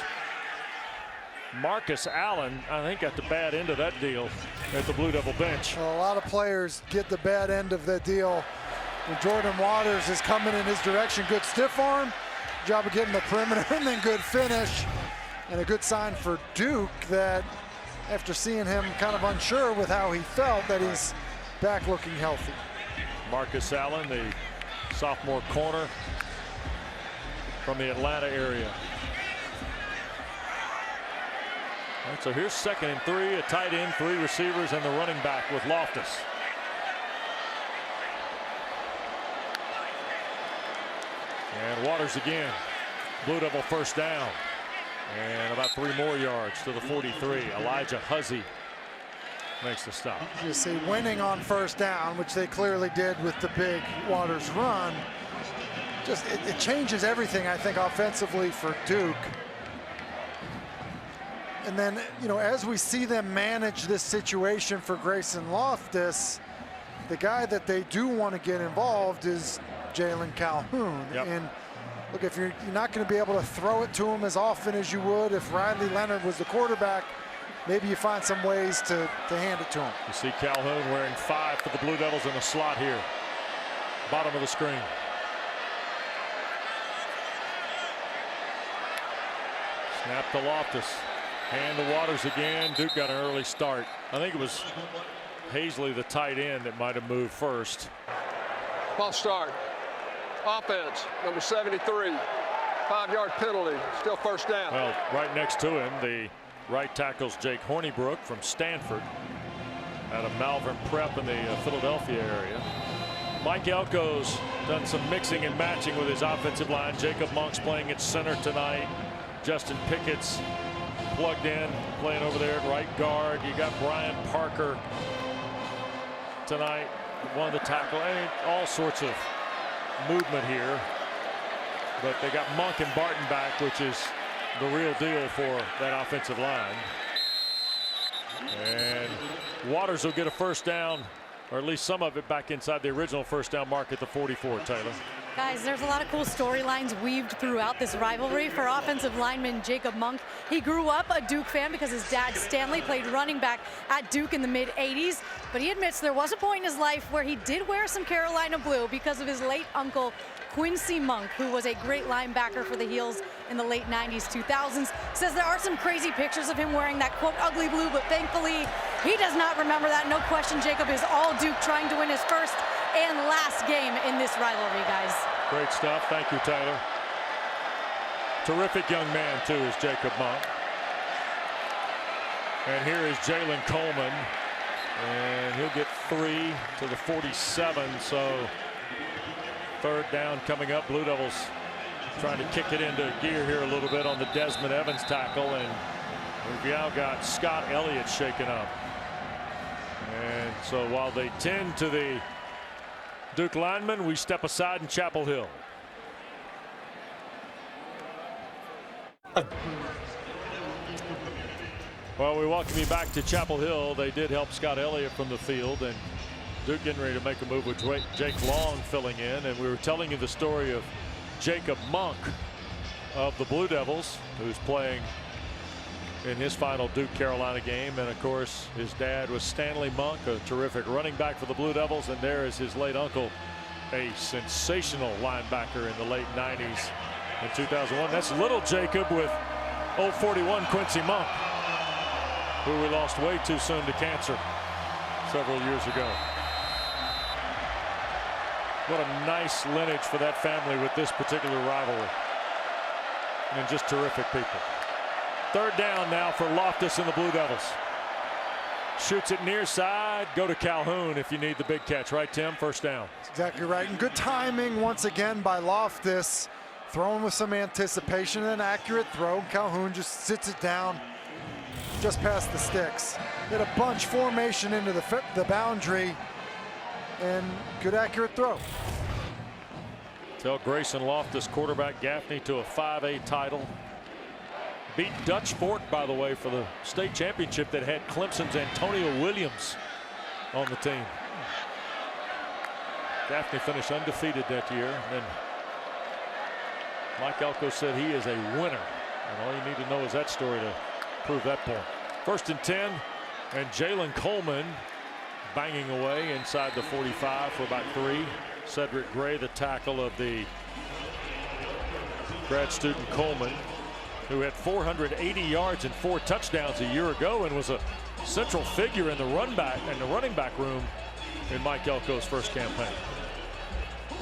Marcus Allen, I think, got the bad end of that deal at the Blue Devil bench. Well, a lot of players get the bad end of the deal when Jordan Waters is coming in his direction. Good stiff arm, job of getting the perimeter, and then good finish. And a good sign for Duke that after seeing him kind of unsure with how he felt, that he's back looking healthy. Marcus Allen, the sophomore corner from the Atlanta area. All right, so here's 2nd and 3, a tight end, 3 receivers, and the running back with Loftus. And Waters again. Blue Devil first down. And about 3 more yards to the 43. Elijah Huzzy makes the stop. You see, winning on first down, which they clearly did with the big Waters run, just it changes everything, I think, offensively for Duke. And then, you know, as we see them manage this situation for Grayson Loftus, the guy that they do want to get involved is Jalen Calhoun. Yep. And look, if you're not going to be able to throw it to him as often as you would if Riley Leonard was the quarterback, maybe you find some ways to hand it to him. You see Calhoun wearing 5 for the Blue Devils in the slot here. Bottom of the screen. Snap to Loftus. Hand to Waters again. Duke got an early start. I think it was Hazley, the tight end, that might have moved first. False start. Offense, number 73. 5-yard penalty. Still first down. Well, right next to him, the right tackle's Jake Hornibrook from Stanford, out of Malvern Prep in the Philadelphia area. Mike Elko's done some mixing and matching with his offensive line. Jacob Monk's playing at center tonight. Justin Pickett's plugged in, playing over there at right guard. You got Brian Parker tonight, one of the tackle. All sorts of movement here. But they got Monk and Barton back, which is the real deal for that offensive line. And Waters will get a first down, or at least some of it back inside the original first down mark at the 44, Taylor. Guys, there's a lot of cool storylines weaved throughout this rivalry. For offensive lineman Jacob Monk, he grew up a Duke fan because his dad Stanley played running back at Duke in the mid-'80s. But he admits there was a point in his life where he did wear some Carolina blue because of his late uncle Quincy Monk, who was a great linebacker for the Heels in the late 90s, 2000s. Says there are some crazy pictures of him wearing that, quote, ugly blue, but thankfully he does not remember that. No question, Jacob is all Duke, trying to win his first and last game in this rivalry, guys. Great stuff. Thank you, Taylor. Terrific young man, too, is Jacob Monk. And here is Jalen Coleman. And he'll get 3 to the 47. So third down coming up. Blue Devils trying to kick it into gear here a little bit on the Desmond Evans tackle. And we've now got Scott Elliott shaken up. And so while they tend to the Duke lineman, we step aside in Chapel Hill. Well, we welcome you back to Chapel Hill. They did help Scott Elliott from the field, and Duke getting ready to make a move with Jake Long filling in. And we were telling you the story of Jacob Monk of the Blue Devils, who's playing in his final Duke Carolina game. And of course his dad was Stanley Monk, a terrific running back for the Blue Devils, and there is his late uncle, a sensational linebacker in the late 90s in 2001. That's little Jacob with old 41 Quincy Monk, who we lost way too soon to cancer several years ago. What a nice lineage for that family with this particular rivalry, and just terrific people. Third down now for Loftus and the Blue Devils. Shoots it near side. Go to Calhoun if you need the big catch. Right, Tim? First down. That's exactly right. And good timing once again by Loftus. Throwing with some anticipation and an accurate throw. Calhoun just sits it down just past the sticks. Hit a bunch formation into the boundary. And good accurate throw. Tell Grayson Loftus, quarterback Gaffney, to a 5A title. Beat Dutch Fork, by the way, for the state championship that had Clemson's Antonio Williams on the team. Gaffney finished undefeated that year. And then Mike Elko said he is a winner. And all you need to know is that story to prove that point. First and 10, and Jalen Coleman banging away inside the 45 for about 3. Cedric Gray, the tackle of the grad student Coleman, who had 480 yards and 4 touchdowns a year ago and was a central figure in the running back room in Mike Elko's first campaign.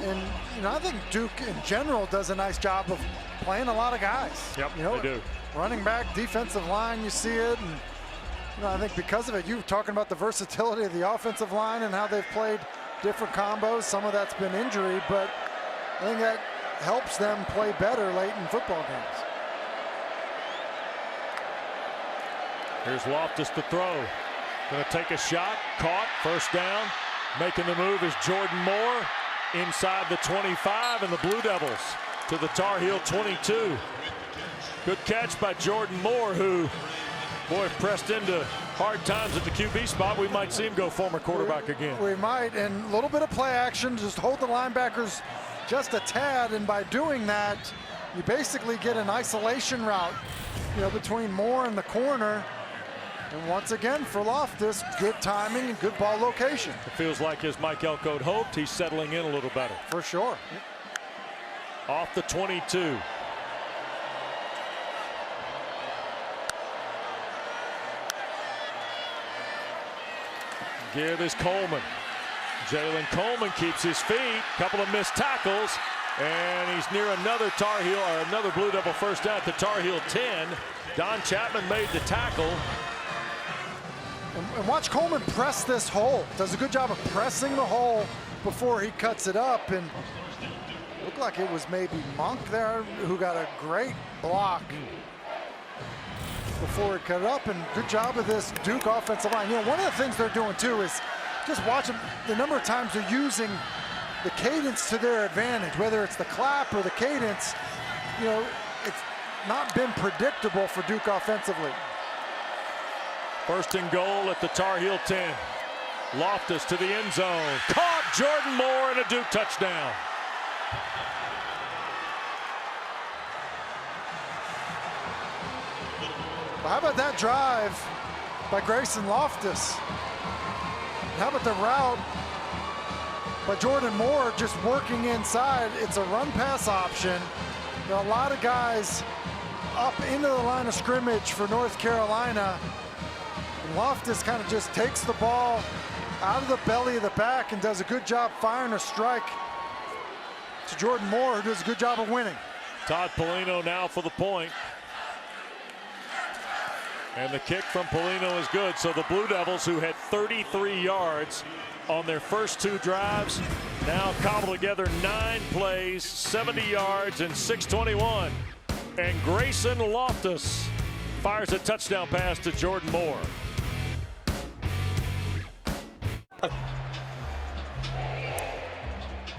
And I think Duke in general does a nice job of playing a lot of guys. Yep, they do. Running back, defensive line, you see it. And I think because of it, you were talking about the versatility of the offensive line and how they've played different combos. Some of that's been injury, but I think that helps them play better late in football games. Here's Loftus to throw. Going to take a shot. Caught. First down. Making the move is Jordan Moore inside the 25, and the Blue Devils to the Tar Heel 22. Good catch by Jordan Moore, who, boy, pressed into hard times at the QB spot. We might see him go former quarterback again. We might, and a little bit of play action. Just hold the linebackers just a tad, and by doing that, you basically get an isolation route, between Moore and the corner. And once again, for Loftus, good timing and good ball location. It feels like, as Mike Elko hoped, he's settling in a little better. For sure. Off the 22. Give is Coleman. Jalen Coleman keeps his feet. Couple of missed tackles. And he's near another Tar Heel, or another Blue Devil first down at the Tar Heel 10. Don Chapman made the tackle. And watch Coleman press this hole. Does a good job of pressing the hole before he cuts it up, and looked like it was maybe Monk there who got a great block before he cut it up, and good job of this Duke offensive line. You know, one of the things they're doing too is just watching the number of times they're using the cadence to their advantage, whether it's the clap or the cadence. You know, it's not been predictable for Duke offensively. First and goal at the Tar Heel 10. Loftus to the end zone. Caught Jordan Moore, and a Duke touchdown. Well, how about that drive by Grayson Loftus? How about the route by Jordan Moore just working inside? It's a run pass option. There are a lot of guys up into the line of scrimmage for North Carolina. And Loftus kind of just takes the ball out of the belly of the back and does a good job firing a strike to Jordan Moore, who does a good job of winning. Todd Polino now for the point. And the kick from Polino is good. So the Blue Devils, who had 33 yards on their first 2 drives, now cobble together 9 plays, 70 yards, and 621. And Grayson Loftus fires a touchdown pass to Jordan Moore.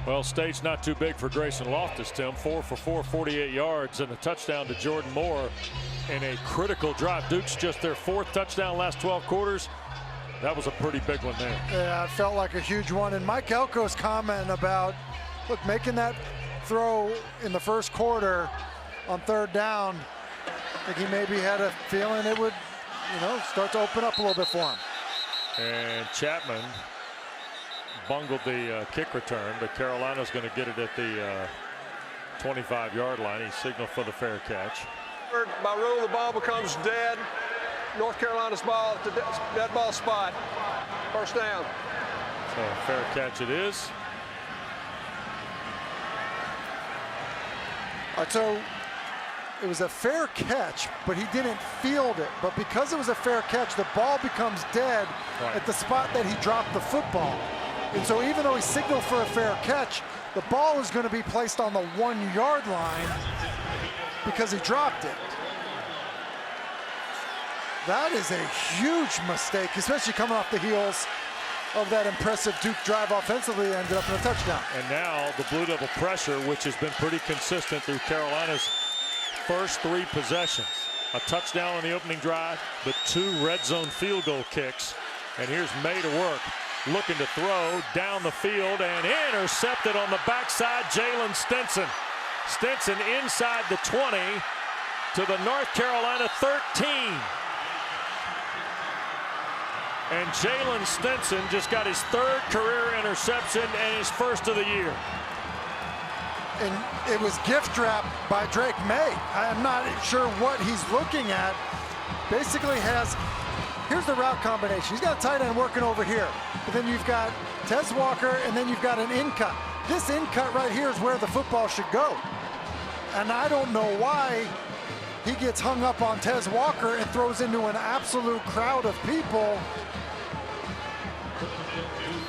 Well, stage not too big for Grayson Loftus, Tim. 4 for 4, 48 yards, and a touchdown to Jordan Moore in a critical drive. Duke's just their 4th touchdown last 12 quarters. That was a pretty big one there. Yeah, it felt like a huge one. And Mike Elko's comment about, look, making that throw in the first quarter on 3rd down, I think he maybe had a feeling it would, you know, start to open up a little bit for him. And Chapman bungled the kick return, but Carolina's going to get it at the 25-yard line. He signaled for the fair catch. By rule, the ball becomes dead. North Carolina's ball at the dead ball spot. First down. So fair catch it is. All right, so it was a fair catch, but he didn't field it. But because it was a fair catch, the ball becomes dead at the spot that he dropped the football. And so even though he signaled for a fair catch, the ball is going to be placed on the 1-yard line because he dropped it. That is a huge mistake, especially coming off the heels of that impressive Duke drive offensively, ended up in a touchdown. And now the Blue Devil pressure, which has been pretty consistent through Carolina's first 3 possessions. A touchdown on the opening drive, the 2 red zone field goal kicks. And here's Maye to work, looking to throw down the field and intercepted on the backside. Jalen Stinson. Stinson inside the 20 to the North Carolina 13. And Jalen Stinson just got his 3rd career interception and his 1st of the year. And it was gift wrapped by Drake Maye. I'm not sure what he's looking at. Basically here's the route combination. He's got a tight end working over here. But then you've got Tez Walker, and then you've got an in cut. This in cut right here is where the football should go. And I don't know why he gets hung up on Tez Walker and throws into an absolute crowd of people.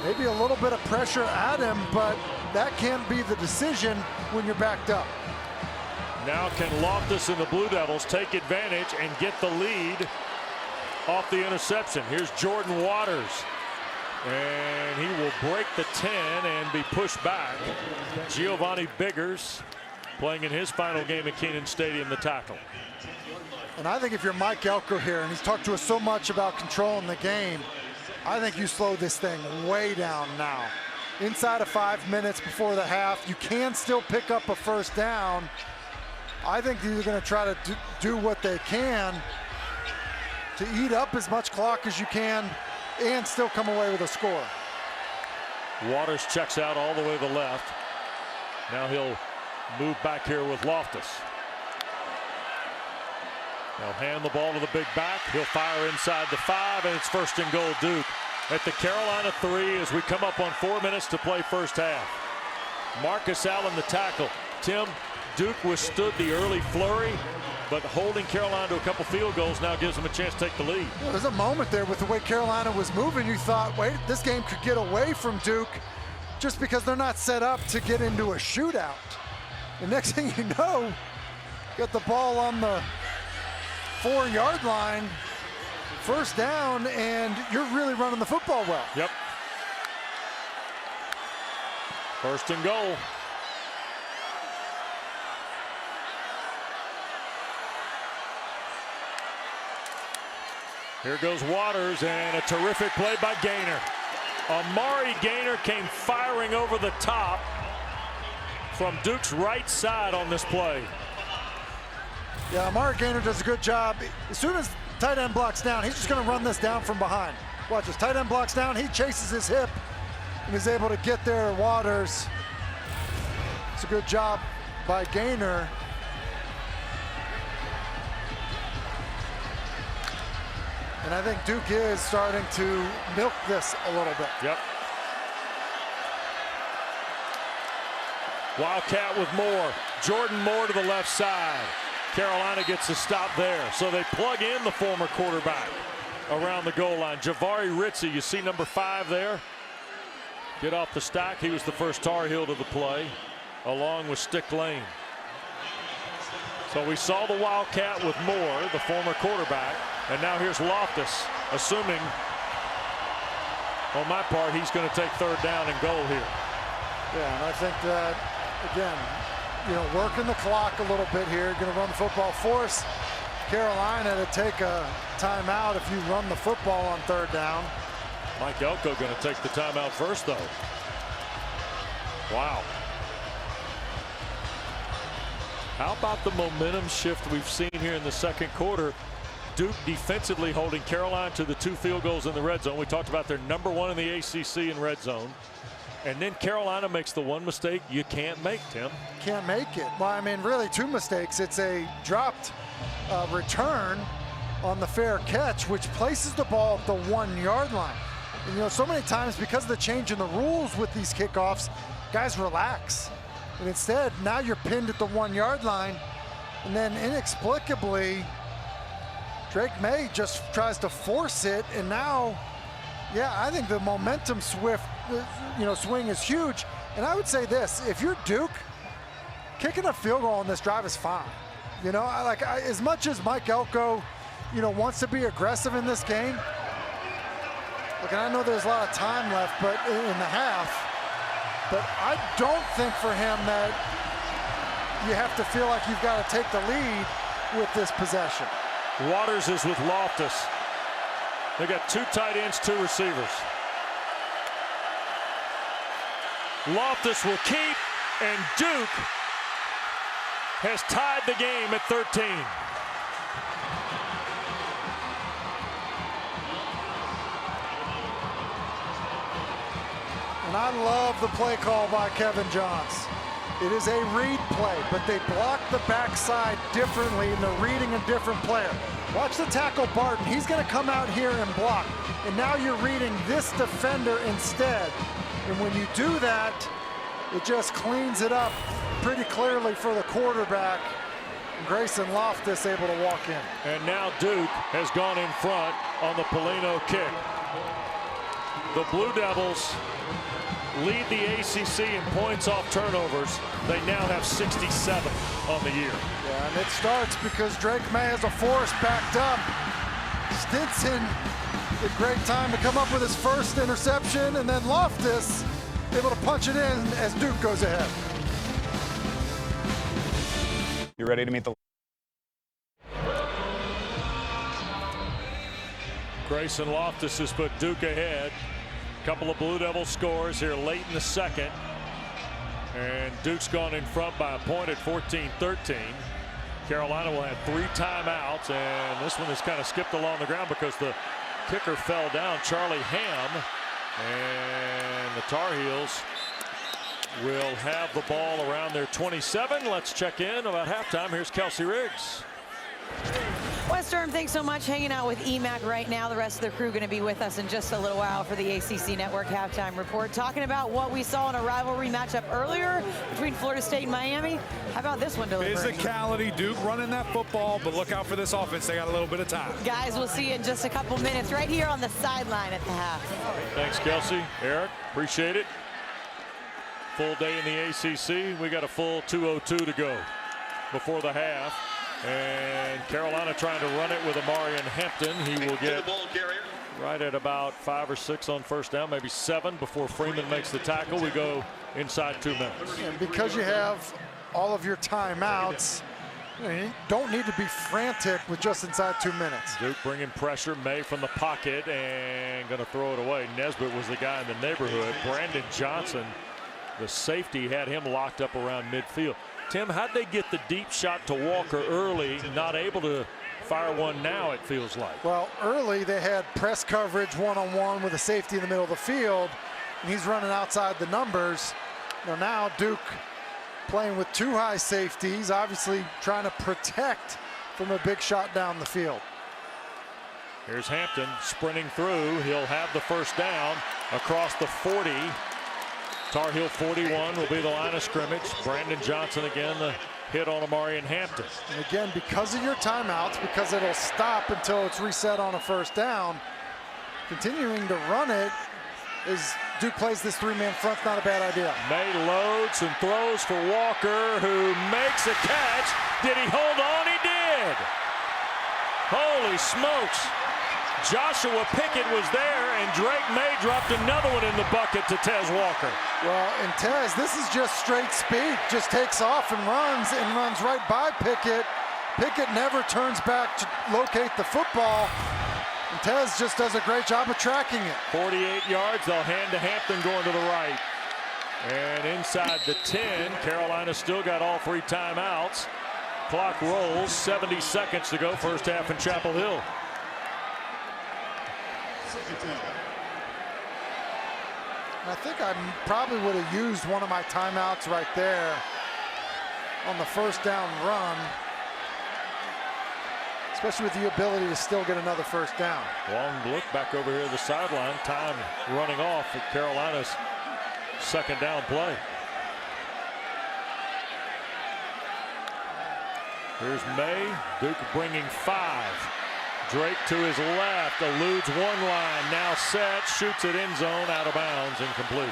Maybe a little bit of pressure at him, but that can't be the decision when you're backed up. Now can Loftus and the Blue Devils take advantage and get the lead off the interception? Here's Jordan Waters, and he will break the 10 and be pushed back. Giovanni Biggers, playing in his final game at Kenan Stadium, the tackle. And I think if you're Mike Elko here, and he's talked to us so much about controlling the game, I think you slow this thing way down now. Inside of 5 minutes before the half, you can still pick up a first down. I think they're going to try to do what they can to eat up as much clock as you can and still come away with a score. Waters checks out all the way to the left. Now he'll move back here with Loftus. They'll hand the ball to the big back. He'll fire inside the 5, and it's 1st and goal Duke at the Carolina 3 as we come up on 4 minutes to play first half. Marcus Allen the tackle. Tim, Duke withstood the early flurry, but holding Carolina to a couple field goals now gives them a chance to take the lead. Well, there's a moment there with the way Carolina was moving. You thought, wait, this game could get away from Duke. just because they're not set up to get into a shootout. The next thing you know, get the ball on the 4-yard line, first down, and you're really running the football well. Yep. First and goal. Here goes Waters, and a terrific play by Gaynor. Amari Gaynor came firing over the top from Duke's right side on this play. Yeah, Amari Gaynor does a good job. As soon as tight end blocks down, he's just going to run this down from behind. Watch this, tight end blocks down, he chases his hip and is able to get there. Waters. It's a good job by Gaynor. And I think Duke is starting to milk this a little bit. Yep. Wildcat with Moore. Jordan Moore to the left side. Carolina gets a stop there. So they plug in the former quarterback around the goal line. Javari Ritzie, you see number 5 there. Get off the stack. He was the first Tar Heel to the play, along with Stick Lane. So we saw the Wildcat with Moore, the former quarterback. And now here's Loftus, assuming, on my part, he's going to take third down and goal here. Yeah, and I think that, again, you know, working the clock a little bit here, going to run the football, force Carolina to take a timeout if you run the football on third down. Mike Elko going to take the timeout first, though. Wow. How about the momentum shift we've seen here in the second quarter? Duke defensively holding Carolina to the 2 field goals in the red zone. We talked about their number 1 in the ACC in red zone. And then Carolina makes the one mistake you can't make, Tim. Can't make it. Well, I mean, really 2 mistakes. It's a dropped return on the fair catch, which places the ball at the 1-yard line. And, you know, so many times because of the change in the rules with these kickoffs, guys relax. And instead, now you're pinned at the 1-yard line. And then inexplicably, Drake Maye just tries to force it, and now, yeah, I think the momentum swing is huge. And I would say this: if you're Duke, kicking a field goal on this drive is fine. You know, as much as Mike Elko, you know, wants to be aggressive in this game. Look, and I know there's a lot of time left, but in the half. But I don't think for him that you have to feel like you've got to take the lead with this possession. Waters is with Loftus. They got 2 tight ends, 2 receivers. Loftus will keep, and Duke has tied the game at 13. And I love the play call by Kevin Johns. It is a read play, but they block the backside differently, and they're reading a different player. Watch the tackle Barton. He's going to come out here and block. And now you're reading this defender instead. And when you do that, it just cleans it up pretty clearly for the quarterback. And Grayson Loftus able to walk in. And now Duke has gone in front on the Polino kick. The Blue Devils lead the ACC in points off turnovers. They now have 67 on the year. Yeah, and it starts because Drake Maye has a force backed up. Stinson did great time to come up with his first interception, and then Loftus able to punch it in as Duke goes ahead. You ready to meet the... Grayson Loftus has put Duke ahead. Couple of Blue Devil scores here late in the second. And Duke's gone in front by a point at 14-13. Carolina will have 3 timeouts, and this one has kind of skipped along the ground because the kicker fell down, Charlie Ham. And the Tar Heels will have the ball around their 27. Let's check in about halftime. Here's Kelsey Riggs. Wes Durham, thanks so much. Hanging out with EMAC right now. The rest of the crew going to be with us in just a little while for the ACC Network halftime report. Talking about what we saw in a rivalry matchup earlier between Florida State and Miami. How about this one delivering? Physicality, Duke running that football, but look out for this offense. They got a little bit of time. Guys, we'll see you in just a couple minutes right here on the sideline at the half. Thanks, Kelsey. Eric, appreciate it. Full day in the ACC. We got a full 2:02 to go before the half. And Carolina trying to run it with Amarian Hampton. He will get right at about 5 or 6 on first down, maybe 7 before Freeman makes the tackle. We go inside 2 minutes. And because you have all of your timeouts, you don't need to be frantic with just inside 2 minutes. Duke bringing pressure. Maye from the pocket and going to throw it away. Nesbitt was the guy in the neighborhood. Brandon Johnson, the safety, had him locked up around midfield. Tim, how'd they get the deep shot to Walker early, not able to fire one now, it feels like? Well, early they had press coverage one-on-one with a safety in the middle of the field, and he's running outside the numbers. Now Duke playing with 2 high safeties, obviously trying to protect from a big shot down the field. Here's Hampton sprinting through. He'll have the first down across the 40. Tar Heel 41 will be the line of scrimmage. Brandon Johnson again, the hit on Amarian Hampton. And again, because of your timeouts, because it'll stop until it's reset on a first down, continuing to run it is Duke plays this 3-man front, not a bad idea. Maye loads and throws for Walker, who makes a catch. Did he hold on? He did. Holy smokes. Joshua Pickett was there, and Drake Maye dropped another one in the bucket to Tez Walker. Well, and Tez, this is just straight speed. Just takes off and runs right by Pickett. Pickett never turns back to locate the football. And Tez just does a great job of tracking it. 48 yards, they'll hand to Hampton going to the right. And inside the 10, Carolina still got all 3 timeouts. Clock rolls, 70 seconds to go, first half in Chapel Hill. I think I probably would have used one of my timeouts right there on the first down run, especially with the ability to still get another first down. Long look back over here to the sideline. Time running off for Carolina's second down play. Here's Maye. Duke bringing 5. Drake to his left, eludes one line, now set, shoots it end zone, out of bounds, incomplete.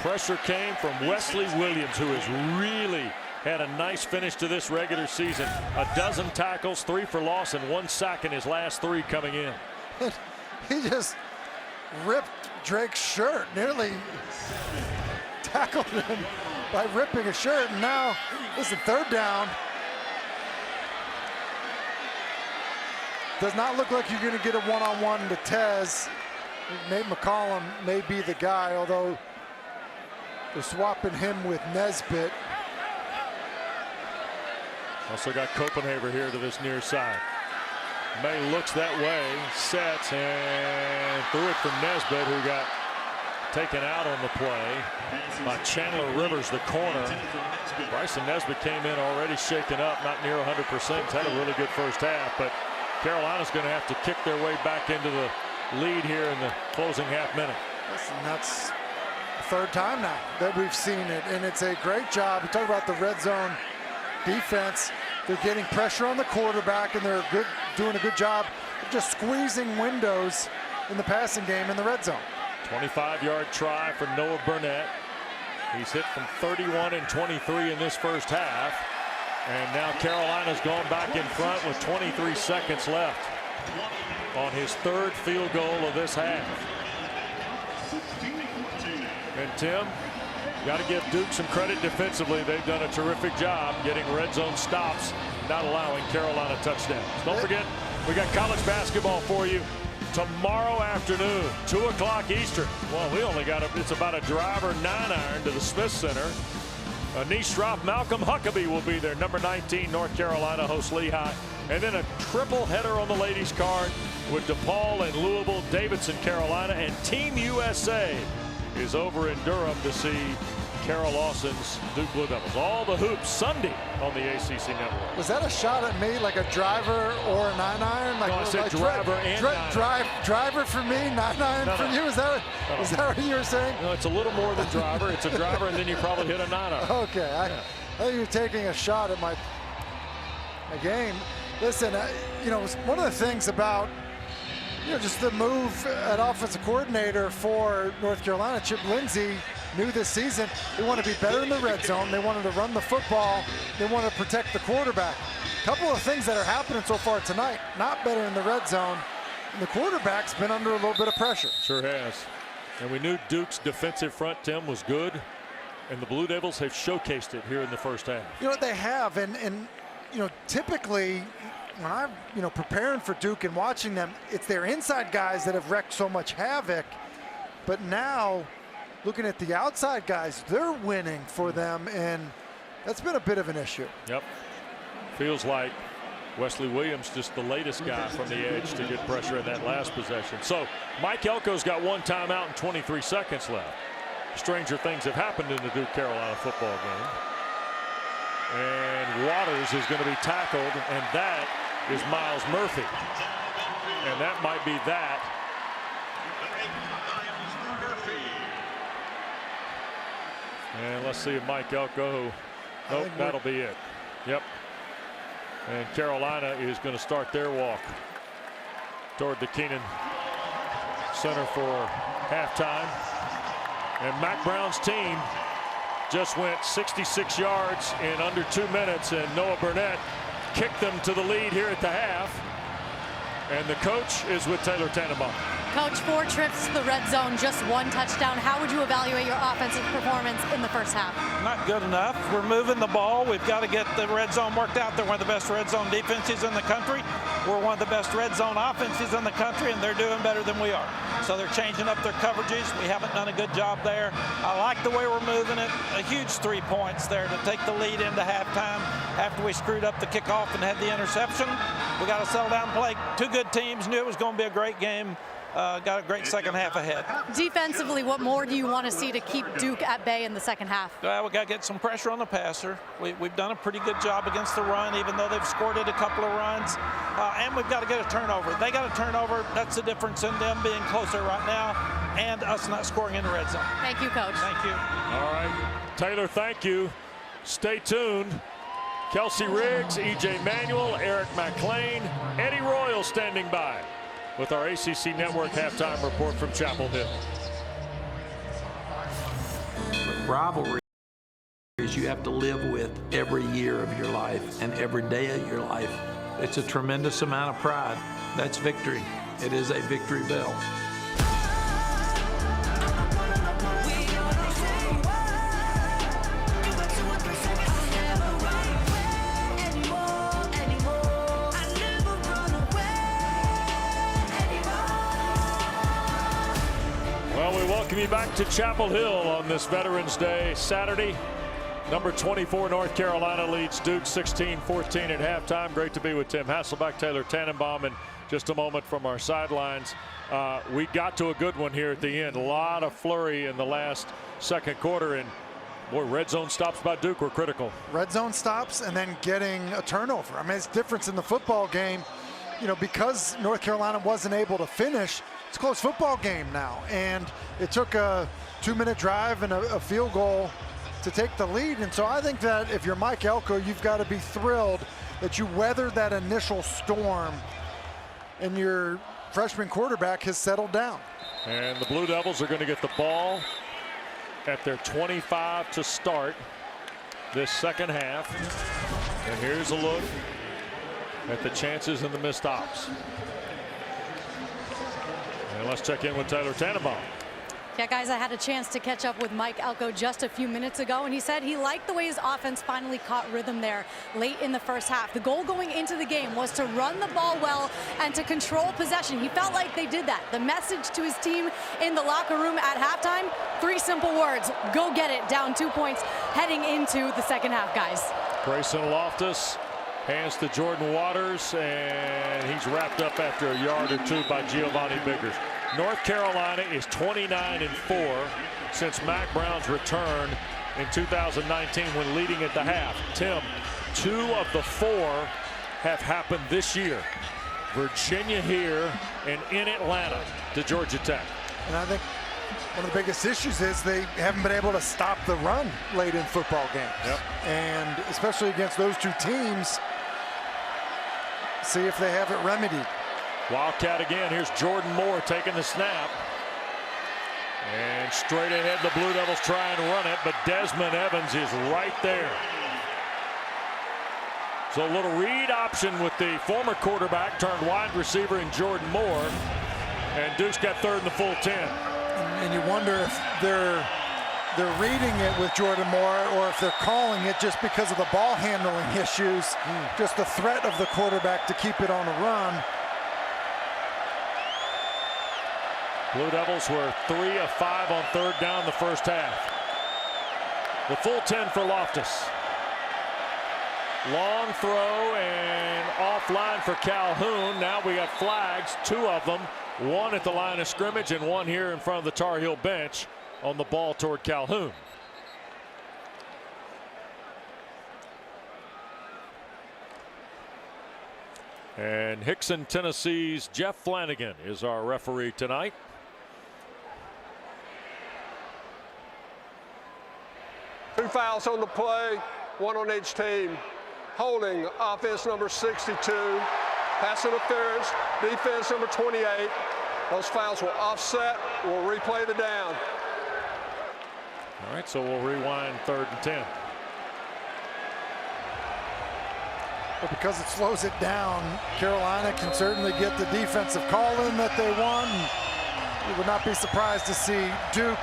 Pressure came from Wesley Williams, who has really had a nice finish to this regular season. 12 tackles, 3 for loss, and 1 sack in his last 3 coming in. He just ripped Drake's shirt, nearly tackled him by ripping his shirt, and now, listen, third down. Does not look like you're going to get a one-on-one to Tez. Nate McCollum may be the guy, although they're swapping him with Nesbitt. Also got Copenhaver here to this near side. Maye looks that way, sets, and threw it from Nesbitt, who got taken out on the play by Chandler Rivers, the corner. Bryson Nesbitt came in already shaken up, not near 100%. He's had a really good first half, but Carolina's going to have to kick their way back into the lead here in the closing half minute. Listen, that's the 3rd time now that we've seen it, and it's a great job. We talk about the red zone defense. They're getting pressure on the quarterback, and they're doing a good job of just squeezing windows in the passing game in the red zone. 25-yard try for Noah Burnett. He's hit from 31 and 23 in this first half. And now Carolina's gone back in front with 23 seconds left on his 3rd field goal of this half. And Tim, got to give Duke some credit defensively. They've done a terrific job getting red zone stops, not allowing Carolina touchdowns. Don't forget, we got college basketball for you tomorrow afternoon, 2 o'clock Eastern. Well, we only got it's about a driver 9-iron to the Smith Center. Anish Shroff, Malcolm Huckabee will be there. Number 19, North Carolina hosts Lehigh. And then a triple header on the ladies' card with DePaul and Louisville, Davidson, Carolina, and Team USA is over in Durham to see Carol Lawson's Duke Blue Devils. All the hoops Sunday on the ACC Network. Was that a shot at me, like a driver or a 9-iron? Like, no, I said like driver and 9-iron. Driver for me, 9-iron for you? Is that what you were saying? No, it's a little more than driver. It's a driver, and then you probably hit a 9-iron. Okay, I thought you were taking a shot at my game. Listen, you know, one of the things about just the move at offensive coordinator for North Carolina, Chip Lindsey, new this season. They want to be better in the red zone. They wanted to run the football. They want to protect the quarterback. A couple of things that are happening so far tonight. Not better in the red zone. And the quarterback's been under a little bit of pressure. Sure has. And we knew Duke's defensive front, Tim, was good. And the Blue Devils have showcased it here in the first half. You know what they have, and you know, typically when I'm preparing for Duke and watching them, it's their inside guys that have wreaked so much havoc. But now, looking at the outside guys, they're winning for them, and that's been a bit of an issue. Yep. Feels like Wesley Williams just the latest guy from the edge to get pressure in that last possession. So Mike Elko's got one timeout and 23 seconds left. Stranger things have happened in the Duke Carolina football game. And Waters is going to be tackled, and that is Miles Murphy. And that might be that. And let's see if Mike Elko. Nope, that'll be it. Yep. And Carolina is going to start their walk toward the Keenan Center for halftime. And Mac Brown's team just went 66 yards in under 2 minutes, and Noah Burnett kicked them to the lead here at the half. And the coach is with Taylor Tannenbaum. Coach, 4 trips to the red zone, just 1 touchdown. How would you evaluate your offensive performance in the first half? Not good enough. We're moving the ball. We've got to get the red zone worked out. They're one of the best red zone defenses in the country. We're one of the best red zone offenses in the country, and they're doing better than we are. So they're changing up their coverages. We haven't done a good job there. I like the way we're moving it. A huge 3 points there to take the lead into halftime after we screwed up the kickoff and had the interception. We got to settle down and play. 2 good teams. Knew it was going to be a great game. Got a great second half ahead. Defensively, what more do you want to see to keep Duke at bay in the second half? Well, we got to get some pressure on the passer. We've done a pretty good job against the run, even though they've scored a couple of runs. And we've got to get a turnover. They got a turnover. That's the difference in them being closer right now and us not scoring in the red zone. Thank you, Coach. Thank you. All right. Taylor, thank you. Stay tuned. Kelsey Riggs, E.J. Manuel, Eric McLean, Eddie Royal standing by with our ACC Network halftime report from Chapel Hill. Rivalry is you have to live with every year of your life and every day of your life. It's a tremendous amount of pride. That's victory. It is a victory bell. Welcome you back to Chapel Hill on this Veterans Day Saturday. Number 24 North Carolina leads Duke 16-14 at halftime. Great to be with Tim Hasselbeck, Taylor Tannenbaum, and just a moment from our sidelines. We got to a good one here at the end. A lot of flurry in the last second quarter, and boy, red zone stops by Duke were critical. Red zone stops and then getting a turnover. I mean, it's difference in the football game. You know, because North Carolina wasn't able to finish, it's a close football game now. And it took a 2-minute drive and a field goal to take the lead. And so I think that if you're Mike Elko, you've got to be thrilled that you weathered that initial storm and your freshman quarterback has settled down. And the Blue Devils are going to get the ball at their 25 to start this second half. And here's a look at the chances and the missed stops. And let's check in with Taylor Tannenbaum. Yeah, guys, I had a chance to catch up with Mike Elko just a few minutes ago, and he said he liked the way his offense finally caught rhythm there late in the first half. The goal going into the game was to run the ball well and to control possession. He felt like they did that. The message to his team in the locker room at halftime, 3 simple words: go get it, down 2 points heading into the second half, guys. Grayson Loftus hands to Jordan Waters, and he's wrapped up after a yard or 2 by Giovanni Biggers. North Carolina is 29-4 since Mac Brown's return in 2019 when leading at the half. Tim, 2 of the 4 have happened this year. Virginia here and in Atlanta to Georgia Tech. And I think one of the biggest issues is they haven't been able to stop the run late in football games. Yep. And especially against those 2 teams, see if they have it remedied. Wildcat again. Here's Jordan Moore taking the snap. And straight ahead, the Blue Devils try and run it, but Desmond Evans is right there. So a little read option with the former quarterback turned wide receiver in Jordan Moore. And Duke's got third and the full 10. And you wonder if they're reading it with Jordan Moore or if they're calling it just because of the ball handling issues, just the threat of the quarterback to keep it on the run. Blue Devils were 3 of 5 on third down the first half. The full 10 for Loftus. Long throw and offline for Calhoun. Now we got flags, 2 of them. 1 at the line of scrimmage and 1 here in front of the Tar Heel bench on the ball toward Calhoun. And Hickson, Tennessee's Jeff Flanagan is our referee tonight. Two fouls on the play, 1 on each team. Holding, offense number 62. Pass interference, defense number 28. Those fouls will offset. We'll replay the down. All right, so we'll rewind third and 10. But because it slows it down, Carolina can certainly get the defensive call in that they want. You would not be surprised to see Duke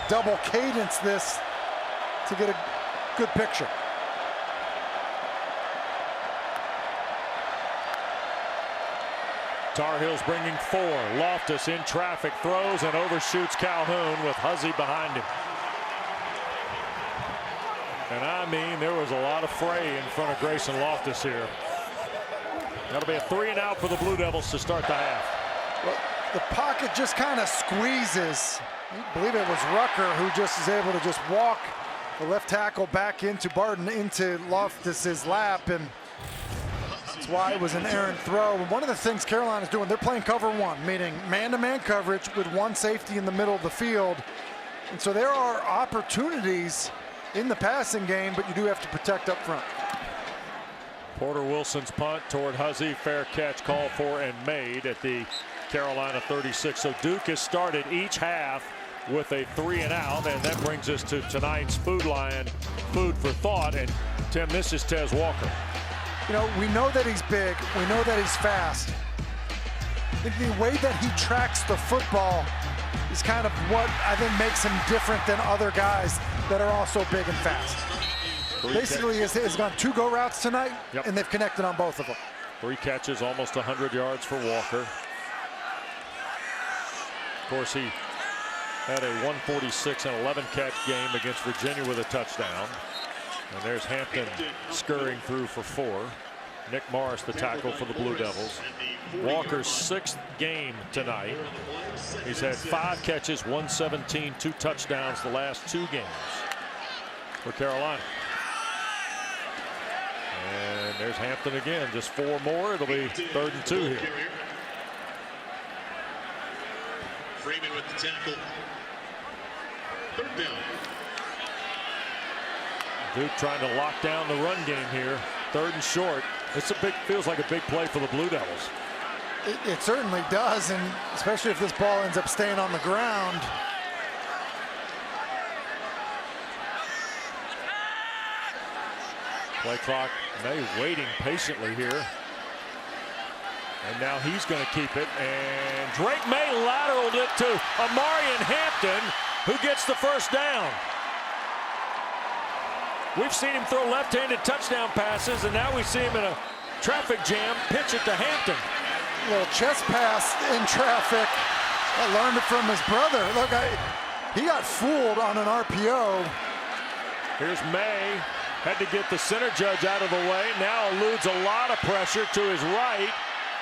double cadence this to get a good picture. Tar Heels bringing 4. Loftus in traffic, throws and overshoots Calhoun with Huzzy behind him. And I mean, there was a lot of fray in front of Grayson Loftus here. That'll be a 3 and out for the Blue Devils to start the half. Well, the pocket just kind of squeezes. I believe it was Rucker who just is able to just walk the left tackle back into Barton, into Loftus's lap, and that's why it was an errant throw. And one of the things Carolina's doing, they're playing cover 1, meaning man-to-man coverage with 1 safety in the middle of the field. And so there are opportunities in the passing game, but you do have to protect up front. Porter Wilson's punt toward Huzzy, fair catch called for and made at the Carolina 36. So Duke has started each half with a 3 and out, and that brings us to tonight's Food Lion, food for thought. And Tim, this is Tez Walker. You know, we know that he's big, we know that he's fast. I think the way that he tracks the football is kind of what I think makes him different than other guys that are also big and fast. Basically, he's gone 2 go routes tonight, and they've connected on both of them. 3 catches, almost 100 yards for Walker. Of course, he had a 146 and 11 catch game against Virginia with a touchdown. And there's Hampton scurrying through for 4. Nick Morris, the tackle for the Blue Devils. Walker's 6th game tonight. He's had 5 catches, 117, 2 touchdowns the last 2 games for Carolina. And there's Hampton again, just 4 more. It'll be 3rd and 2 here. Freeman with the tackle. 3rd down. Duke trying to lock down the run game here. 3rd and short. It's a big, feels like a big play for the Blue Devils. It certainly does, and especially if this ball ends up staying on the ground. Play clock. Maye waiting patiently here. And now he's going to keep it. And Drake Maye lateraled it to Amarian Hampton, who gets the 1st down. We've seen him throw left-handed touchdown passes, and now we see him in a traffic jam, pitch it to Hampton. A little chest pass in traffic. I learned it from his brother. Look, he got fooled on an RPO. Here's Maye. Had to get the center judge out of the way. Now eludes a lot of pressure to his right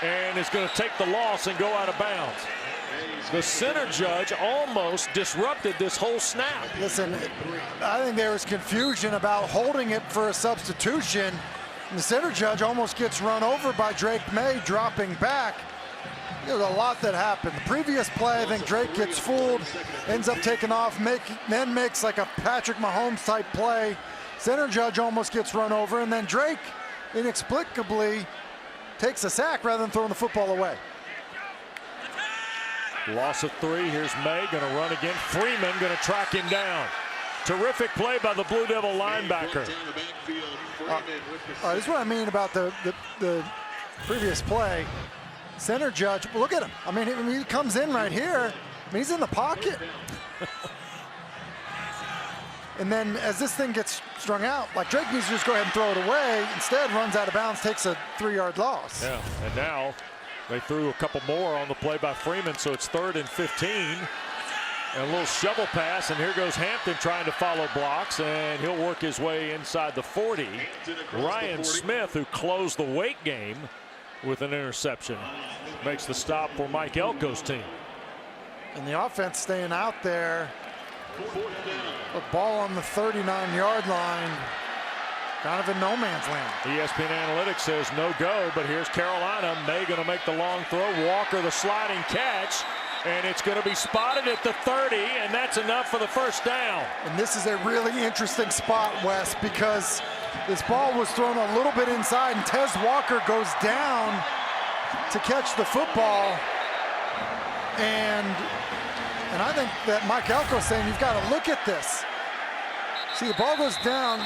and is going to take the loss and go out of bounds. The center judge almost disrupted this whole snap. Listen, I think there was confusion about holding it for a substitution. And the center judge almost gets run over by Drake Maye dropping back. There's a lot that happened. The previous play, I think Drake gets fooled, ends up taking off, then makes like a Patrick Mahomes type play. Center judge almost gets run over, and then Drake inexplicably takes a sack rather than throwing the football away. Loss of 3. Here's Maye, going to run again. Freeman going to track him down. Terrific play by the Blue Devil linebacker. This is what I mean about the previous play. Center judge, look at him. I mean, he comes in right here. I mean, he's in the pocket. And then as this thing gets strung out, like Drake needs to just go ahead and throw it away. Instead, runs out of bounds, takes a 3-yard loss. Yeah, and now they threw a couple more on the play by Freeman, so it's 3rd and 15. And a little shovel pass, and here goes Hampton trying to follow blocks, and he'll work his way inside the 40. Ryan Smith, who closed the weight game with an interception, makes the stop for Mike Elko's team. And the offense staying out there. The ball on the 39-yard line, kind of in no man's land. ESPN Analytics says no go, but here's Carolina. Maye going to make the long throw. Walker the sliding catch, and it's going to be spotted at the 30, and that's enough for the first down. And this is a really interesting spot, Wes, because this ball was thrown a little bit inside, and Tez Walker goes down to catch the football. And I think that Mike Elko's saying you've got to look at this. See, the ball goes down.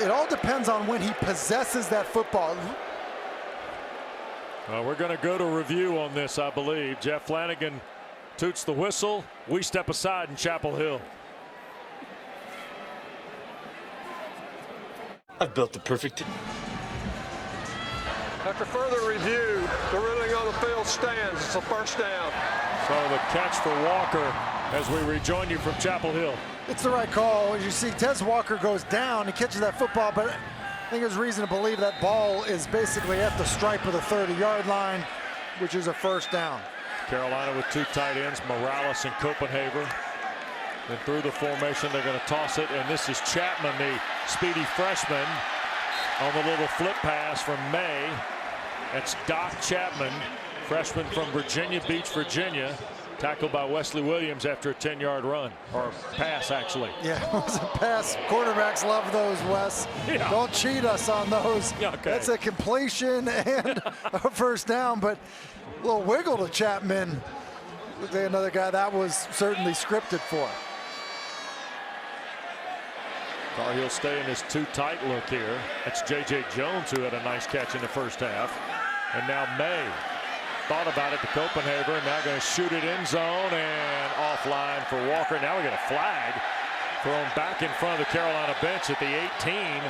It all depends on when he possesses that football. We're going to go to review on this, I believe. Jeff Flanagan toots the whistle. We step aside in Chapel Hill. I've built the perfect team. After further review, the ruling on the field stands. It's a first down. So the catch for Walker as we rejoin you from Chapel Hill. It's the right call. As you see, Tez Walker goes down. He catches that football, but I think there's reason to believe that ball is basically at the stripe of the 30-yard line, which is a first down. Carolina with 2 tight ends, Morales and Copenhagen. Then through the formation, they're going to toss it, and this is Chapman, the speedy freshman, on the little flip pass from Maye. That's Doc Chapman, freshman from Virginia Beach, Virginia, tackled by Wesley Williams after a 10-yard run, or pass, actually. Yeah, it was a pass. Quarterbacks love those, Wes. Yeah. Don't cheat us on those. Yeah, okay. That's a completion and a first down, but a little wiggle to Chapman. Another guy that was certainly scripted for. Tar Heels stay in his 2 tight look here. That's J.J. Jones, who had a nice catch in the first half. And now Maye thought about it to Copenhagen. Now going to shoot it in zone and offline for Walker. Now we get a flag thrown back in front of the Carolina bench at the 18.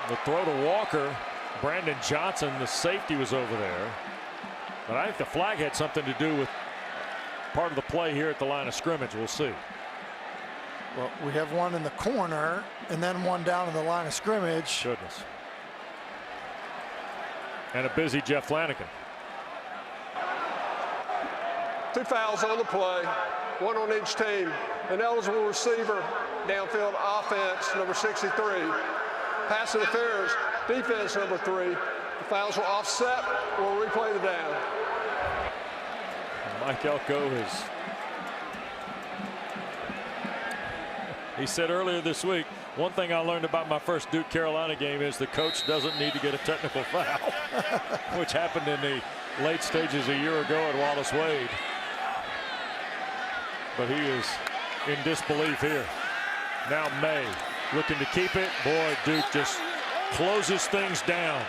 The throw to Walker. Brandon Johnson, the safety, was over there. But I think the flag had something to do with part of the play here at the line of scrimmage. We'll see. Well, we have one in the corner and then one down in the line of scrimmage. Goodness. And a busy Jeff Flanagan. 2 fouls on the play, 1 on each team. An eligible receiver, downfield offense, number 63. Pass interference, defense, number 3. The fouls will offset. We'll replay the down. Mike Elko is. He said earlier this week, one thing I learned about my first Duke Carolina game is the coach doesn't need to get a technical foul, which happened in the late stages a year ago at Wallace Wade. But he is in disbelief here. Now Maye looking to keep it. Boy, Duke just closes things down.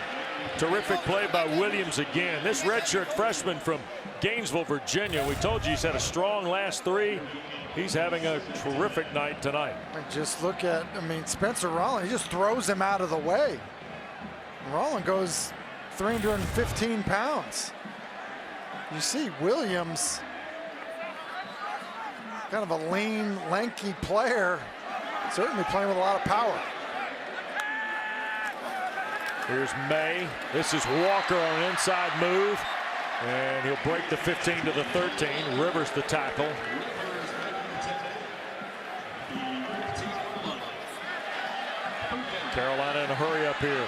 Terrific play by Williams again. This redshirt freshman from Gainesville, Virginia. We told you he's had a strong last 3. He's having a terrific night tonight. And just look at, I mean, Spencer Rollins, he just throws him out of the way. Rollins goes 315 pounds. You see Williams, kind of a lean, lanky player, certainly playing with a lot of power. Here's Maye. This is Walker on an inside move, and he'll break the 15 to the 13. Rivers the tackle. Carolina in a hurry up here.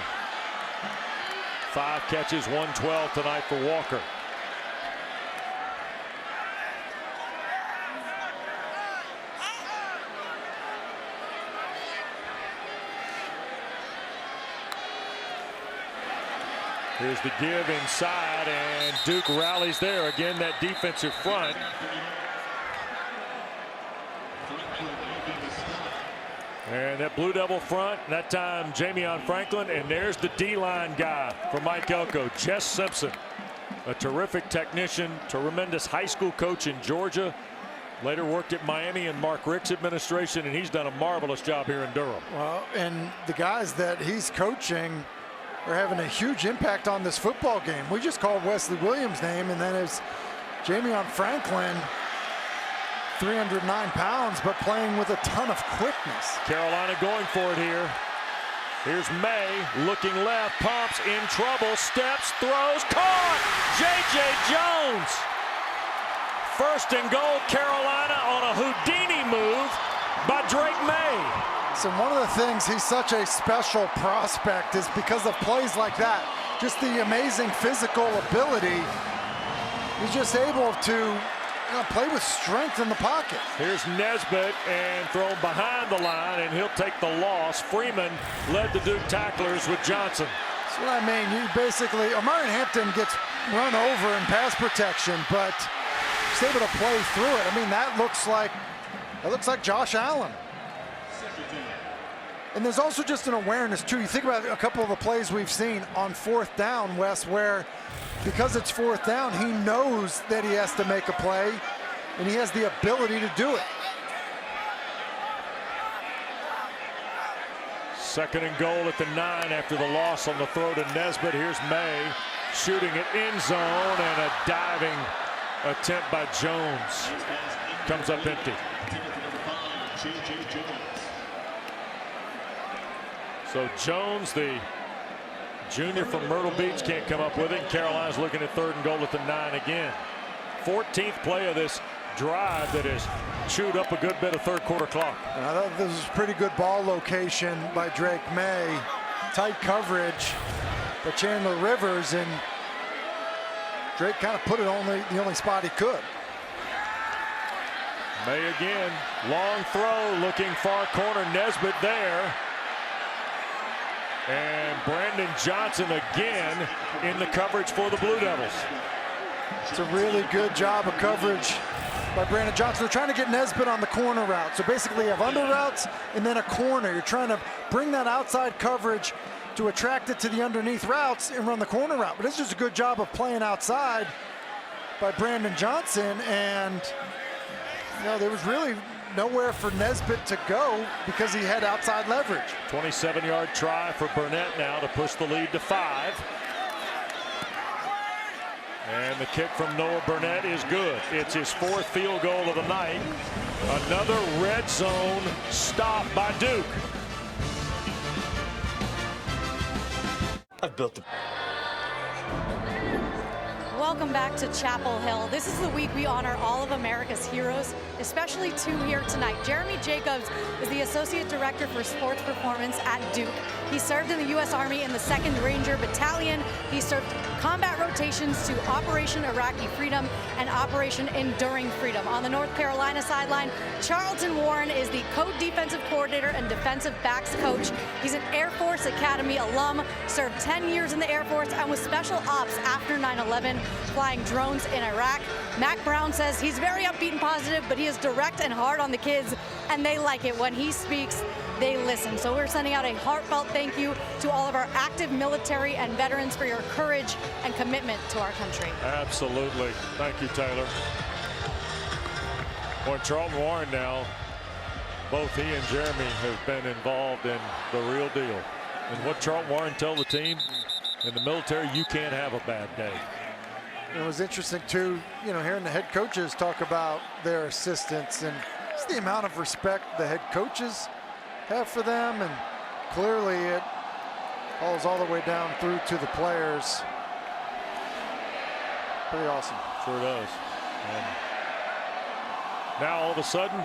5 catches, 112 tonight for Walker. Here's the give inside, and Duke rallies there. Again, that defensive front. And that Blue Devil front, that time Jamion Franklin, and there's the D-line guy for Mike Elko, Jess Simpson. A terrific technician, tremendous high school coach in Georgia. Later worked at Miami in Mark Richt's administration, and he's done a marvelous job here in Durham. Well, and the guys that he's coaching are having a huge impact on this football game. We just called Wesley Williams' name, and then it's Jamion Franklin, 309 pounds, but playing with a ton of quickness. Carolina going for it here. Here's Maye looking left, pumps, in trouble, steps, throws, caught! J.J. Jones. First and goal, Carolina on a Houdini move by Drake Maye. So one of the things he's such a special prospect is because of plays like that, just the amazing physical ability. He's just able to play with strength in the pocket. Here's Nesbitt and thrown behind the line, and he'll take the loss. Freeman led the Duke tacklers with Johnson. That's what I mean. You basically, Omarion Hampton gets run over in pass protection, but he's able to play through it. I mean, that looks like Josh Allen. And there's also just an awareness too. You think about a couple of the plays we've seen on fourth down, Wes, where because it's fourth down, he knows that he has to make a play, and he has the ability to do it. Second and goal at the 9 after the loss on the throw to Nesbitt. Here's Maye shooting it end zone, and a diving attempt by Jones. Comes up empty. So Jones, the junior from Myrtle Beach, can't come up with it. Carolina's looking at third and goal at the 9 again. 14th play of this drive that has chewed up a good bit of third quarter clock. And I thought this was pretty good ball location by Drake Maye. Tight coverage by Chandler Rivers, and Drake kind of put it the only spot he could. Maye again, long throw, looking far corner, Nesbitt there. And Brandon Johnson again in the coverage for the Blue Devils. It's a really good job of coverage by Brandon Johnson. They're trying to get Nesbitt on the corner route. So basically you have under routes and then a corner. You're trying to bring that outside coverage to attract it to the underneath routes and run the corner route. But it's just a good job of playing outside by Brandon Johnson. And there was really nowhere for Nesbitt to go because he had outside leverage. 27-yard try for Burnett now to push the lead to 5. And the kick from Noah Burnett is good. It's his 4th field goal of the night. Another red zone stop by Duke. I've built the... Welcome back to Chapel Hill. This is the week we honor all of America's heroes, especially 2 here tonight. Jeremy Jacobs is the Associate Director for Sports Performance at Duke. He served in the U.S. Army in the 2nd Ranger Battalion. He served combat rotations to Operation Iraqi Freedom and Operation Enduring Freedom. On the North Carolina sideline, Charlton Warren is the co-defensive coordinator and defensive backs coach. He's an Air Force Academy alum, served 10 years in the Air Force, and was special ops after 9/11, flying drones in Iraq. Mac Brown says he's very upbeat and positive, but he is direct and hard on the kids, and they like it. When he speaks, they listen. So we're sending out a heartfelt thank you to all of our active military and veterans for your courage and commitment to our country. Absolutely. Thank you, Taylor. Boy, Charlton Warren now, both he and Jeremy have been involved in the real deal. And what Charlton Warren tell the team, in the military, you can't have a bad day. It was interesting too, hearing the head coaches talk about their assistants and just the amount of respect the head coaches have for them, and clearly it falls all the way down through to the players. Pretty awesome. Sure does. And now all of a sudden,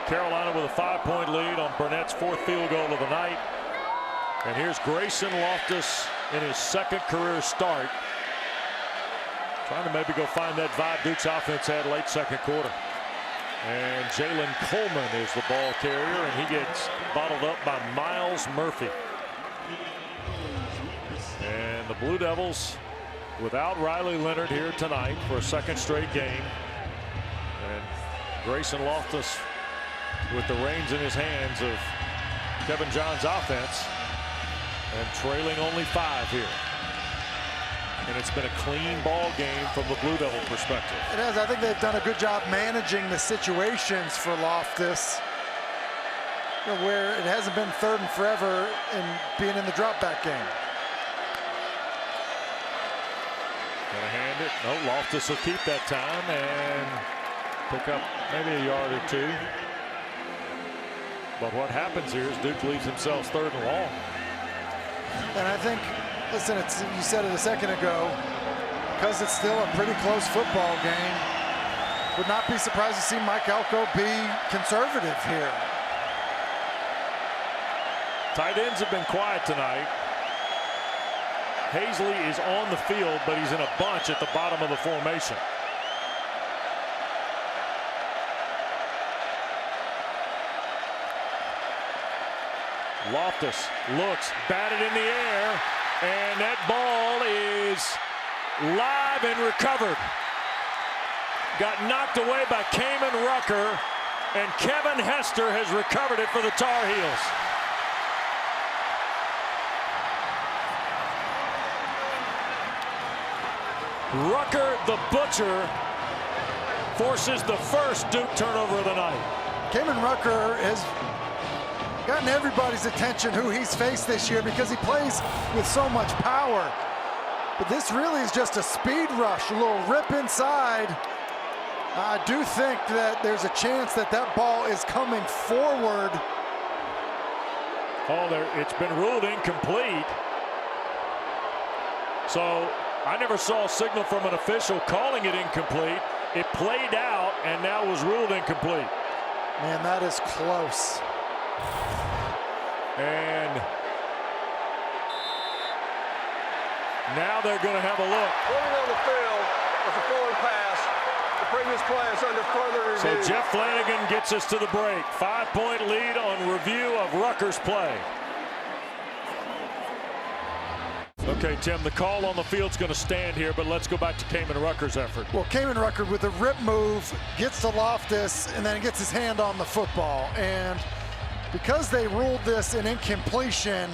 Carolina with a 5-point lead on Burnett's 4th field goal of the night. And here's Grayson Loftus in his 2nd career start, trying to maybe go find that vibe Duke's offense had late 2nd quarter. And Jalen Coleman is the ball carrier, and he gets bottled up by Miles Murphy. And the Blue Devils without Riley Leonard here tonight for a second straight game. And Grayson Loftus with the reins in his hands of Kevin John's offense and trailing only 5 here. And it's been a clean ball game from the Blue Devil perspective. It has. I think they've done a good job managing the situations for Loftus, you know, where it hasn't been 3rd and forever and being in the drop back game. Gonna hand it. No, Loftus will keep that time and pick up maybe a yard or 2. But what happens here is Duke leaves themselves 3rd and long. And I think, listen, you said it a second ago, because it's still a pretty close football game, would not be surprised to see Mike Elko be conservative here. Tight ends have been quiet tonight. Hazley is on the field, but he's in a bunch at the bottom of the formation. Loftus looks, batted in the air, and that ball is live and recovered. Got knocked away by Kamen Rucker, and Kevin Hester has recovered it for the Tar Heels. Rucker, the butcher, forces the first Duke turnover of the night. Kamen Rucker has gotten everybody's attention who he's faced this year because he plays with so much power. But this really is just a speed rush, a little rip inside. I do think that there's a chance that that ball is coming forward. Oh, it's been ruled incomplete. So I never saw a signal from an official calling it incomplete. It played out and now was ruled incomplete. Man, that is close. And now they're going to have a look. Moving on the field with a forward pass. The previous play is under further review. So Jeff Flanagan gets us to the break. 5-point lead on review of Rucker's play. Okay, Tim, the call on the field's going to stand here, but let's go back to Kamen Rucker's effort. Well, Kamen Rucker with the rip move gets to Loftus and then gets his hand on the football. And because they ruled this an incompletion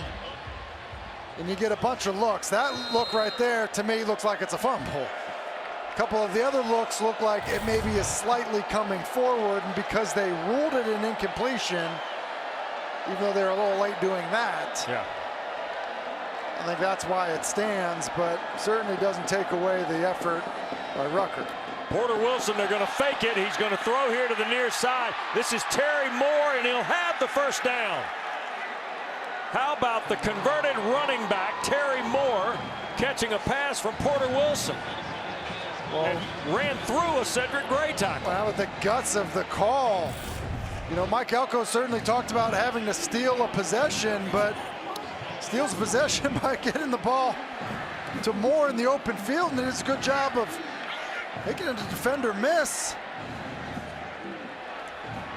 and you get a bunch of looks, that look right there to me looks like it's a fumble. A couple of the other looks look like it maybe is slightly coming forward, and because they ruled it an incompletion, even though they're a little late doing that, yeah, I think that's why it stands, but certainly doesn't take away the effort by Rucker. Porter Wilson, they're going to fake it. He's going to throw here to the near side. This is Terry Moore, and he'll have the first down. How about the converted running back, Terry Moore, catching a pass from Porter Wilson? And ran through a Cedric Gray tackle. Well, with the guts of the call. You know, Mike Elko certainly talked about having to steal a possession, but steals possession by getting the ball to Moore in the open field, and it's a good job of making a defender miss.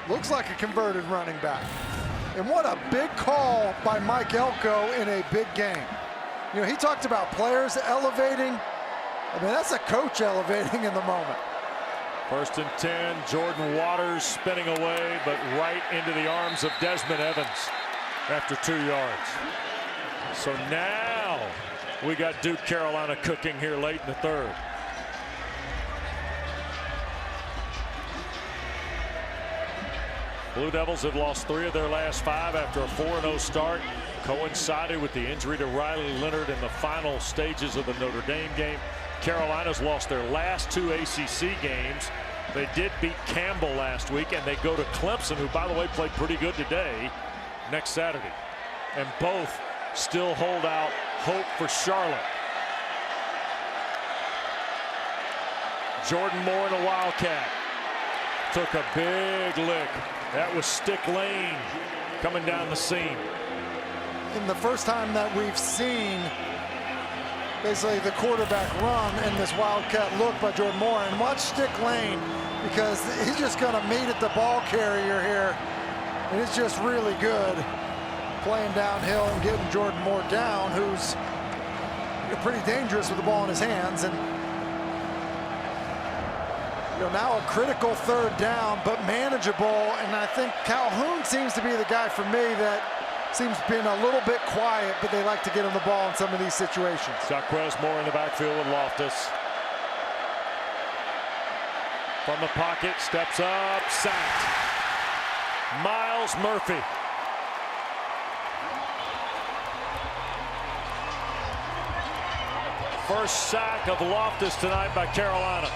Looks like a converted running back. And what a big call by Mike Elko in a big game. You know, he talked about players elevating. I mean, that's a coach elevating in the moment. 1st and 10, Jordan Waters spinning away, but right into the arms of Desmond Evans after 2 yards. So now we got Duke Carolina cooking here late in the 3rd. Blue Devils have lost 3 of their last 5 after a 4-0 start. Coincided with the injury to Riley Leonard in the final stages of the Notre Dame game. Carolina's lost their last 2 ACC games. They did beat Campbell last week, and they go to Clemson, who, by the way, played pretty good today, next Saturday. And both still hold out hope for Charlotte. Jordan Moore in a Wildcat. Took a big lick. That was Stick Lane coming down the seam. In the first time that we've seen basically the quarterback run in this Wildcat look by Jordan Moore, and watch Stick Lane, because he's just going to meet at the ball carrier here, and it's just really good playing downhill and getting Jordan Moore down, who's pretty dangerous with the ball in his hands. And now a critical third down, but manageable. And I think Calhoun seems to be the guy for me that seems been a little bit quiet, but they like to get him the ball in some of these situations. Jaquez Moore in the backfield with Loftus. From the pocket, steps up, sacked. Miles Murphy. First sack of Loftus tonight by Carolina.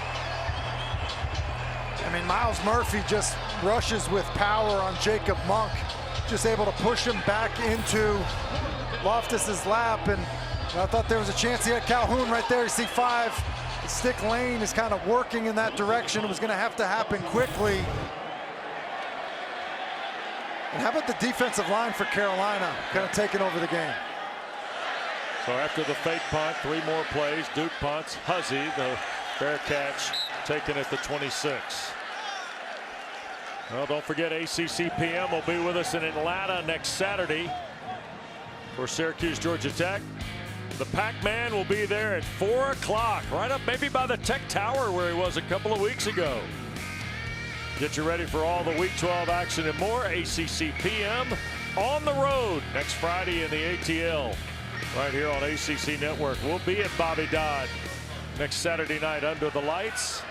I mean, Miles Murphy just rushes with power on Jacob Monk, just able to push him back into Loftus's lap. And I thought there was a chance he had Calhoun right there. You see 5. The stick lane is kind of working in that direction. It was going to have to happen quickly. And how about the defensive line for Carolina kind of taking over the game? So after the fake punt, 3 more plays. Duke punts. Huzzy, the fair catch, taken at the 26. Well, don't forget ACC PM will be with us in Atlanta next Saturday for Syracuse, Georgia Tech. The Pac-Man will be there at 4 o'clock, right up maybe by the Tech Tower where he was a couple of weeks ago. Get you ready for all the Week 12 action and more. ACC PM on the road next Friday in the ATL. Right here on ACC Network. We'll be at Bobby Dodd next Saturday night under the lights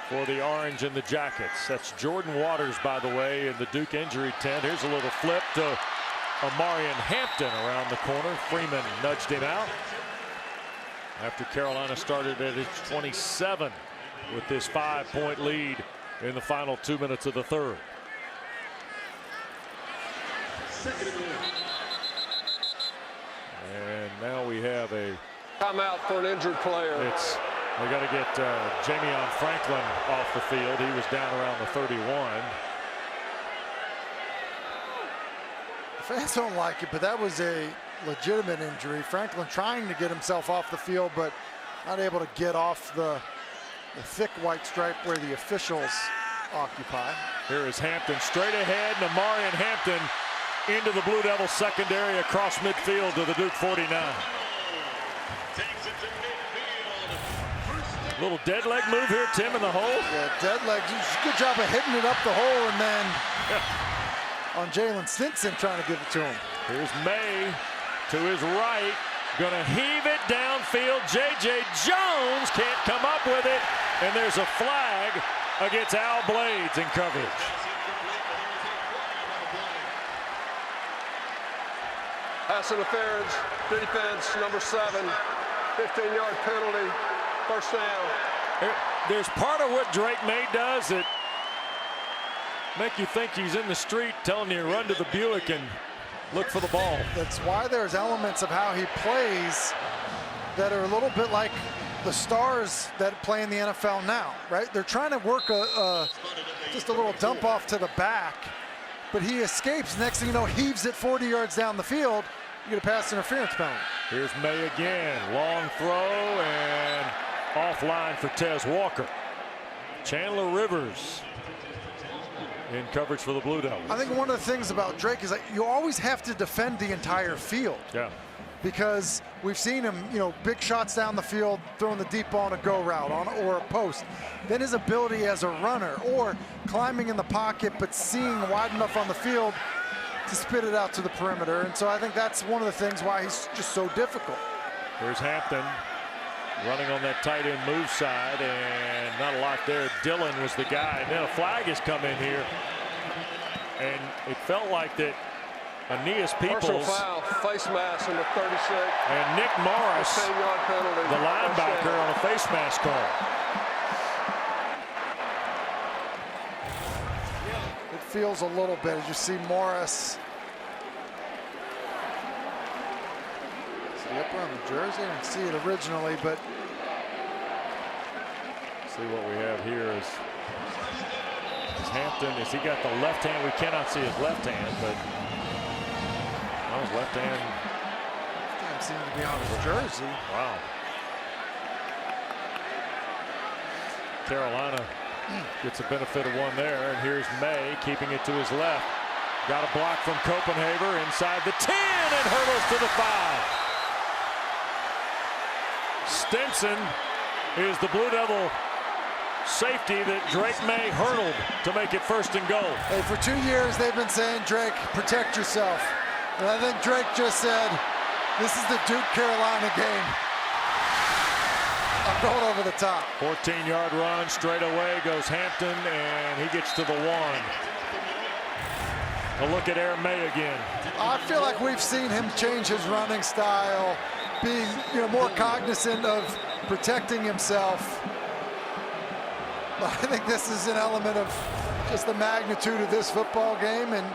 for the orange and the jackets. That's Jordan Waters, by the way, in the Duke injury tent. Here's a little flip to Amarian Hampton around the corner. Freeman nudged him out after Carolina started at its 27 with this 5-point lead in the final 2 minutes of the third. And now we have a timeout for an injured player. We got to get Jamion Franklin off the field. He was down around the 31. Fans don't like it, but that was a legitimate injury. Franklin trying to get himself off the field, but not able to get off the thick white stripe where the officials occupy. Here is Hampton straight ahead, and Amarian Hampton into the Blue Devils secondary across midfield to the Duke 49. Little dead leg move here, Tim, in the hole. Yeah, dead leg. Good job of hitting it up the hole, and then on Jalen Stinson trying to give it to him. Here's Maye to his right, gonna heave it downfield. J.J. Jones can't come up with it, and there's a flag against Al Blades in coverage. Pass interference, defense, number 7, 15-yard penalty, first down. There's part of what Drake Maye does that make you think he's in the street telling you to run to the Buick and look for the ball. That's why there's elements of how he plays that are a little bit like the stars that play in the NFL now, right? They're trying to work just a little dump off to the back, but he escapes. Next thing you know, heaves it 40 yards down the field. You get a pass interference penalty. Here's Maye again. Long throw and offline for Tez Walker. Chandler Rivers in coverage for the Blue Devils. I think one of the things about Drake is that you always have to defend the entire field. Yeah. Because we've seen him, big shots down the field, throwing the deep ball on a go route or a post. Then his ability as a runner or climbing in the pocket but seeing wide enough on the field to spit it out to the perimeter. And so I think that's one of the things why he's just so difficult. Here's Hampton running on that tight end move side, and not a lot there. Dillon was the guy, and then a flag has come in here, and it felt like that Aeneas Peoples, personal foul, face mask number 36, and Nick Morris, 15-yard penalty, the linebacker, on a face mask call. It feels a little bit as you see Morris. See up on the jersey, I didn't see it originally, but see what we have here is Hampton. Has he got the left hand? We cannot see his left hand, but his left hand seems to be on his jersey. Wow. Carolina gets the benefit of one there, and here's Maye keeping it to his left. Got a block from Copenhagen inside the 10 and hurdles to the 5. Stinson is the Blue Devil safety that Drake Maye hurdled to make it 1st and goal. Hey, for 2 years they've been saying, Drake, protect yourself. And I think Drake just said, this is the Duke-Carolina game. I'm going over the top. 14-yard run straight away goes Hampton, and he gets to the 1. A look at Air Maye again. I feel like we've seen him change his running style, being more cognizant of protecting himself. But I think this is an element of just the magnitude of this football game and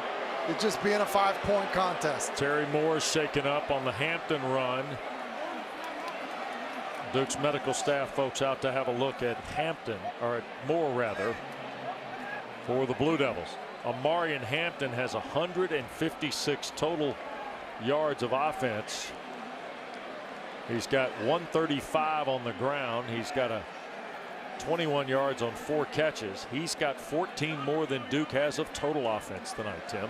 it just being a 5-point contest. Terry Moore's shaken up on the Hampton run. Duke's medical staff folks out to have a look at Hampton, or at Moore rather, for the Blue Devils. Amarian Hampton has 156 total yards of offense. He's got 135 on the ground. He's got 21 yards on 4 catches. He's got 14 more than Duke has of total offense tonight, Tim.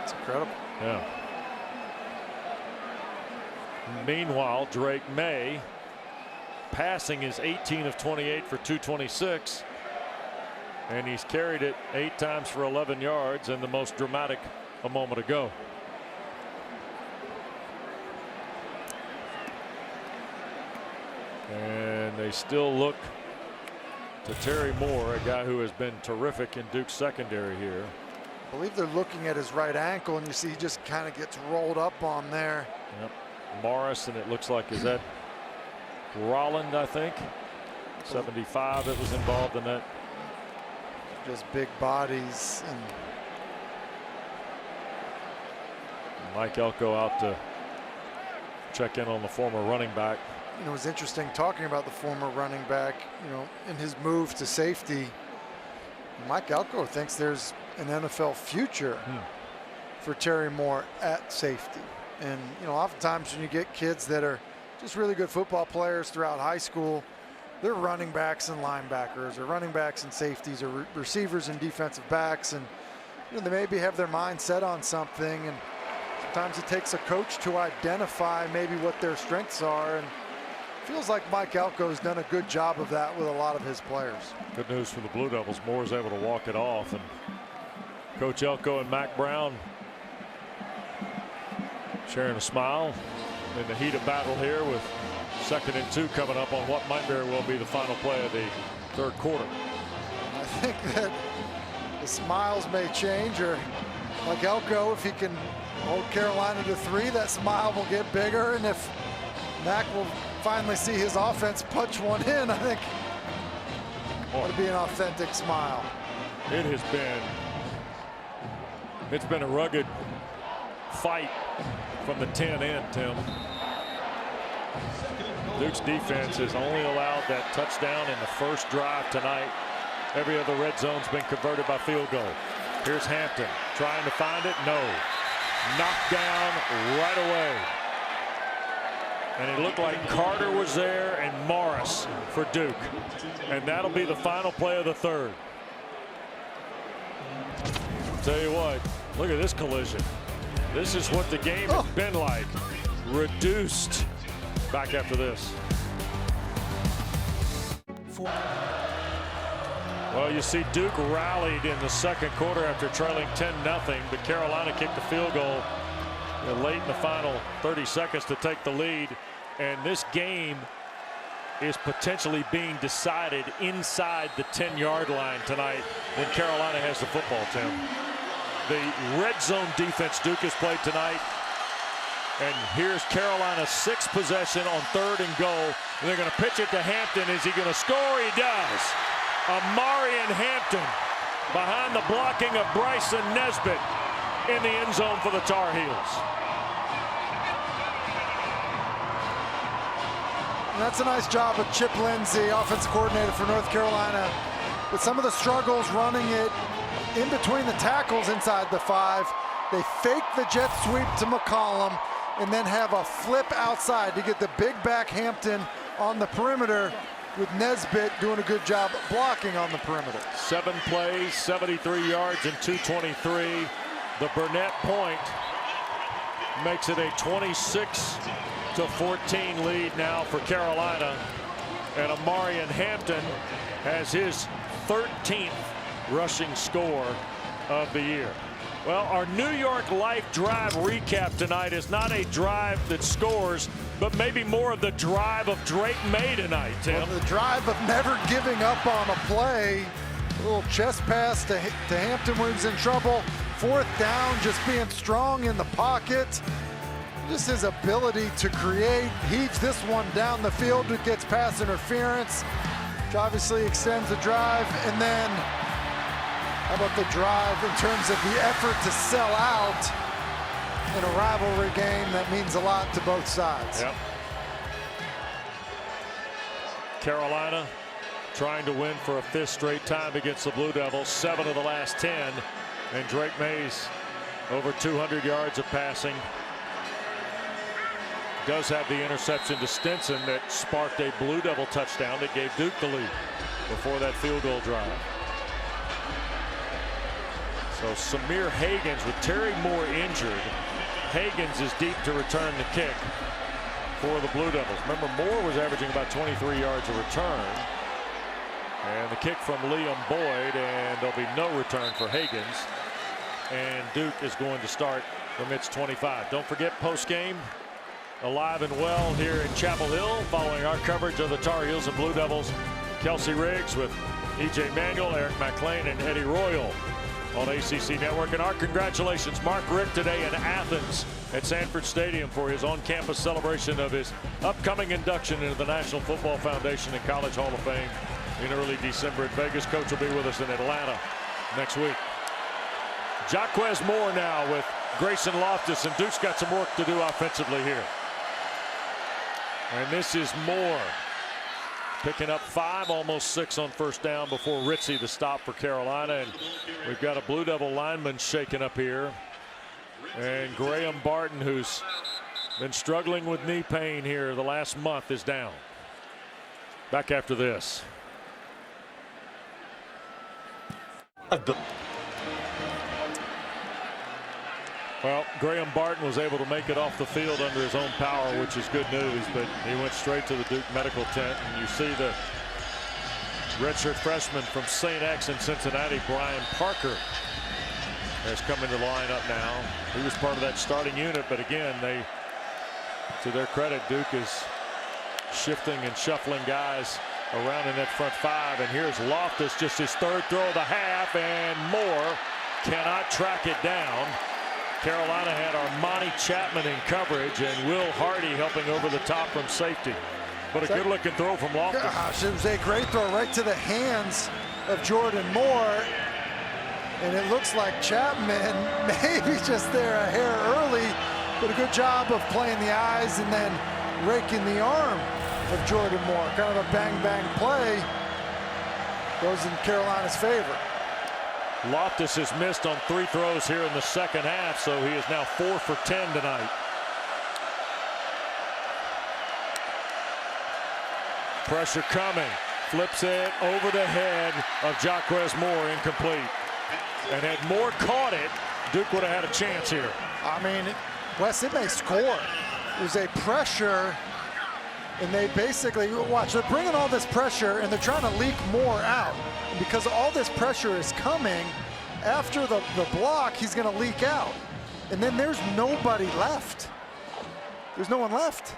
It's incredible. Yeah. Meanwhile, Drake Maye passing is 18 of 28 for 226. And he's carried it 8 times for 11 yards, and the most dramatic a moment ago. And they still look to Terry Moore, a guy who has been terrific in Duke's secondary here. I believe they're looking at his right ankle, and you see he just kind of gets rolled up on there. Yep. Morris, and it looks like, is that Rolland, I think? 75 that was involved in that. Just big bodies. And Mike Elko out to check in on the former running back. It was interesting talking about the former running back, in his move to safety. Mike Elko thinks there's an NFL future for Terry Moore at safety. And, oftentimes when you get kids that are just really good football players throughout high school, they're running backs and linebackers, or running backs and safeties, or receivers and defensive backs. And they maybe have their mind set on something. And sometimes it takes a coach to identify maybe what their strengths are. And it feels like Mike Elko's done a good job of that with a lot of his players. Good news for the Blue Devils. Moore's able to walk it off. And Coach Elko and Mac Brown sharing a smile in the heat of battle here with 2nd and 2 coming up on what might very well be the final play of the 3rd quarter. I think that the smiles may change, or like Elko, if he can hold Carolina to 3, that smile will get bigger. And if Mac will finally see his offense punch one in, I think it'll be an authentic smile. It has been a rugged fight from the 10 in, Tim. Duke's defense has only allowed that touchdown in the first drive tonight. Every other red zone's been converted by field goal. Here's Hampton trying to find it. No. Knocked down right away. And it looked like Carter was there and Morris for Duke. And that'll be the final play of the 3rd. Tell you what, look at this collision. This is what the game has been like. Reduced. Back after this. Well, you see Duke rallied in the 2nd quarter after trailing 10-0, but Carolina kicked the field goal late in the final 30 seconds to take the lead. And this game is potentially being decided inside the 10-yard line tonight when Carolina has the football, Tim. The red zone defense Duke has played tonight. And here's Carolina's 6th possession on 3rd and goal. And they're going to pitch it to Hampton. Is he going to score? He does. Amarian Hampton behind the blocking of Bryson Nesbitt in the end zone for the Tar Heels. And that's a nice job of Chip Lindsey, offensive coordinator for North Carolina, with some of the struggles running it in between the tackles inside the 5. They fake the jet sweep to McCollum and then have a flip outside to get the big back Hampton on the perimeter, with Nesbitt doing a good job blocking on the perimeter. 7 plays, 73 yards, and 223. The Burnett point makes it a 26 20-14 lead now for Carolina. And Amarian Hampton has his 13th rushing score of the year. Well, our New York Life drive recap tonight is not a drive that scores, but maybe more of the drive of Drake Maye tonight, Tim. Well, the drive of never giving up on a play. A little chest pass to Hampton when he's in trouble. 4th down, just being strong in the pocket. Just his ability to create. Heaves this one down the field, it gets pass interference, which obviously extends the drive. And then how about the drive in terms of the effort to sell out in a rivalry game that means a lot to both sides. Yep. Carolina trying to win for a 5th straight time against the Blue Devils, 7 of the last 10. And Drake Maye's over 200 yards of passing. Does have the interception to Stinson that sparked a Blue Devil touchdown that gave Duke the lead before that field goal drive. So Samir Hagans with Terry Moore injured. Hagans is deep to return the kick for the Blue Devils. Remember, Moore was averaging about 23 yards a return. And the kick from Liam Boyd, and there'll be no return for Hagans. And Duke is going to start from its 25. Don't forget, post-game, alive and well here in Chapel Hill, following our coverage of the Tar Heels and Blue Devils. Kelsey Riggs with E.J. Manuel, Eric McLean, and Eddie Royal on ACC Network. And our congratulations, Mark Richt, today in Athens at Sanford Stadium for his on-campus celebration of his upcoming induction into the National Football Foundation and College Hall of Fame in early December at Vegas. Coach will be with us in Atlanta next week. Jaquez Moore now with Grayson Loftus, and Duke's got some work to do offensively here. And this is Moore picking up 5, almost 6 on 1st down before Ritzie the stop for Carolina. And we've got a Blue Devil lineman shaken up here. And Graham Barton, who's been struggling with knee pain here the last month, is down. Back after this. Well, Graham Barton was able to make it off the field under his own power, which is good news, but he went straight to the Duke medical tent. And you see the redshirt freshman from St. X in Cincinnati, Brian Parker, has come into the lineup now. He was part of that starting unit, but again, to their credit, Duke is shifting and shuffling guys around in that front 5. And here's Loftus, just his 3rd throw of the half, and Moore cannot track it down. Carolina had Armani Chapman in coverage, and Will Hardy helping over the top from safety. But a good-looking throw from Loftus. Gosh, it was a great throw right to the hands of Jordan Moore. And it looks like Chapman maybe just there a hair early, but a good job of playing the eyes and then raking the arm of Jordan Moore. Kind of a bang-bang play. Goes in Carolina's favor. Loftus has missed on 3 throws here in the 2nd half, so he is now 4 for 10 tonight. Pressure coming. Flips it over the head of Jaquez Moore, incomplete. And had Moore caught it, Duke would have had a chance here. I mean, Wes, it may score. There's a pressure, and they basically, watch, they're bringing all this pressure, and they're trying to leak Moore out. And because all this pressure is coming, after the block, he's going to leak out. And then there's nobody left. There's no one left.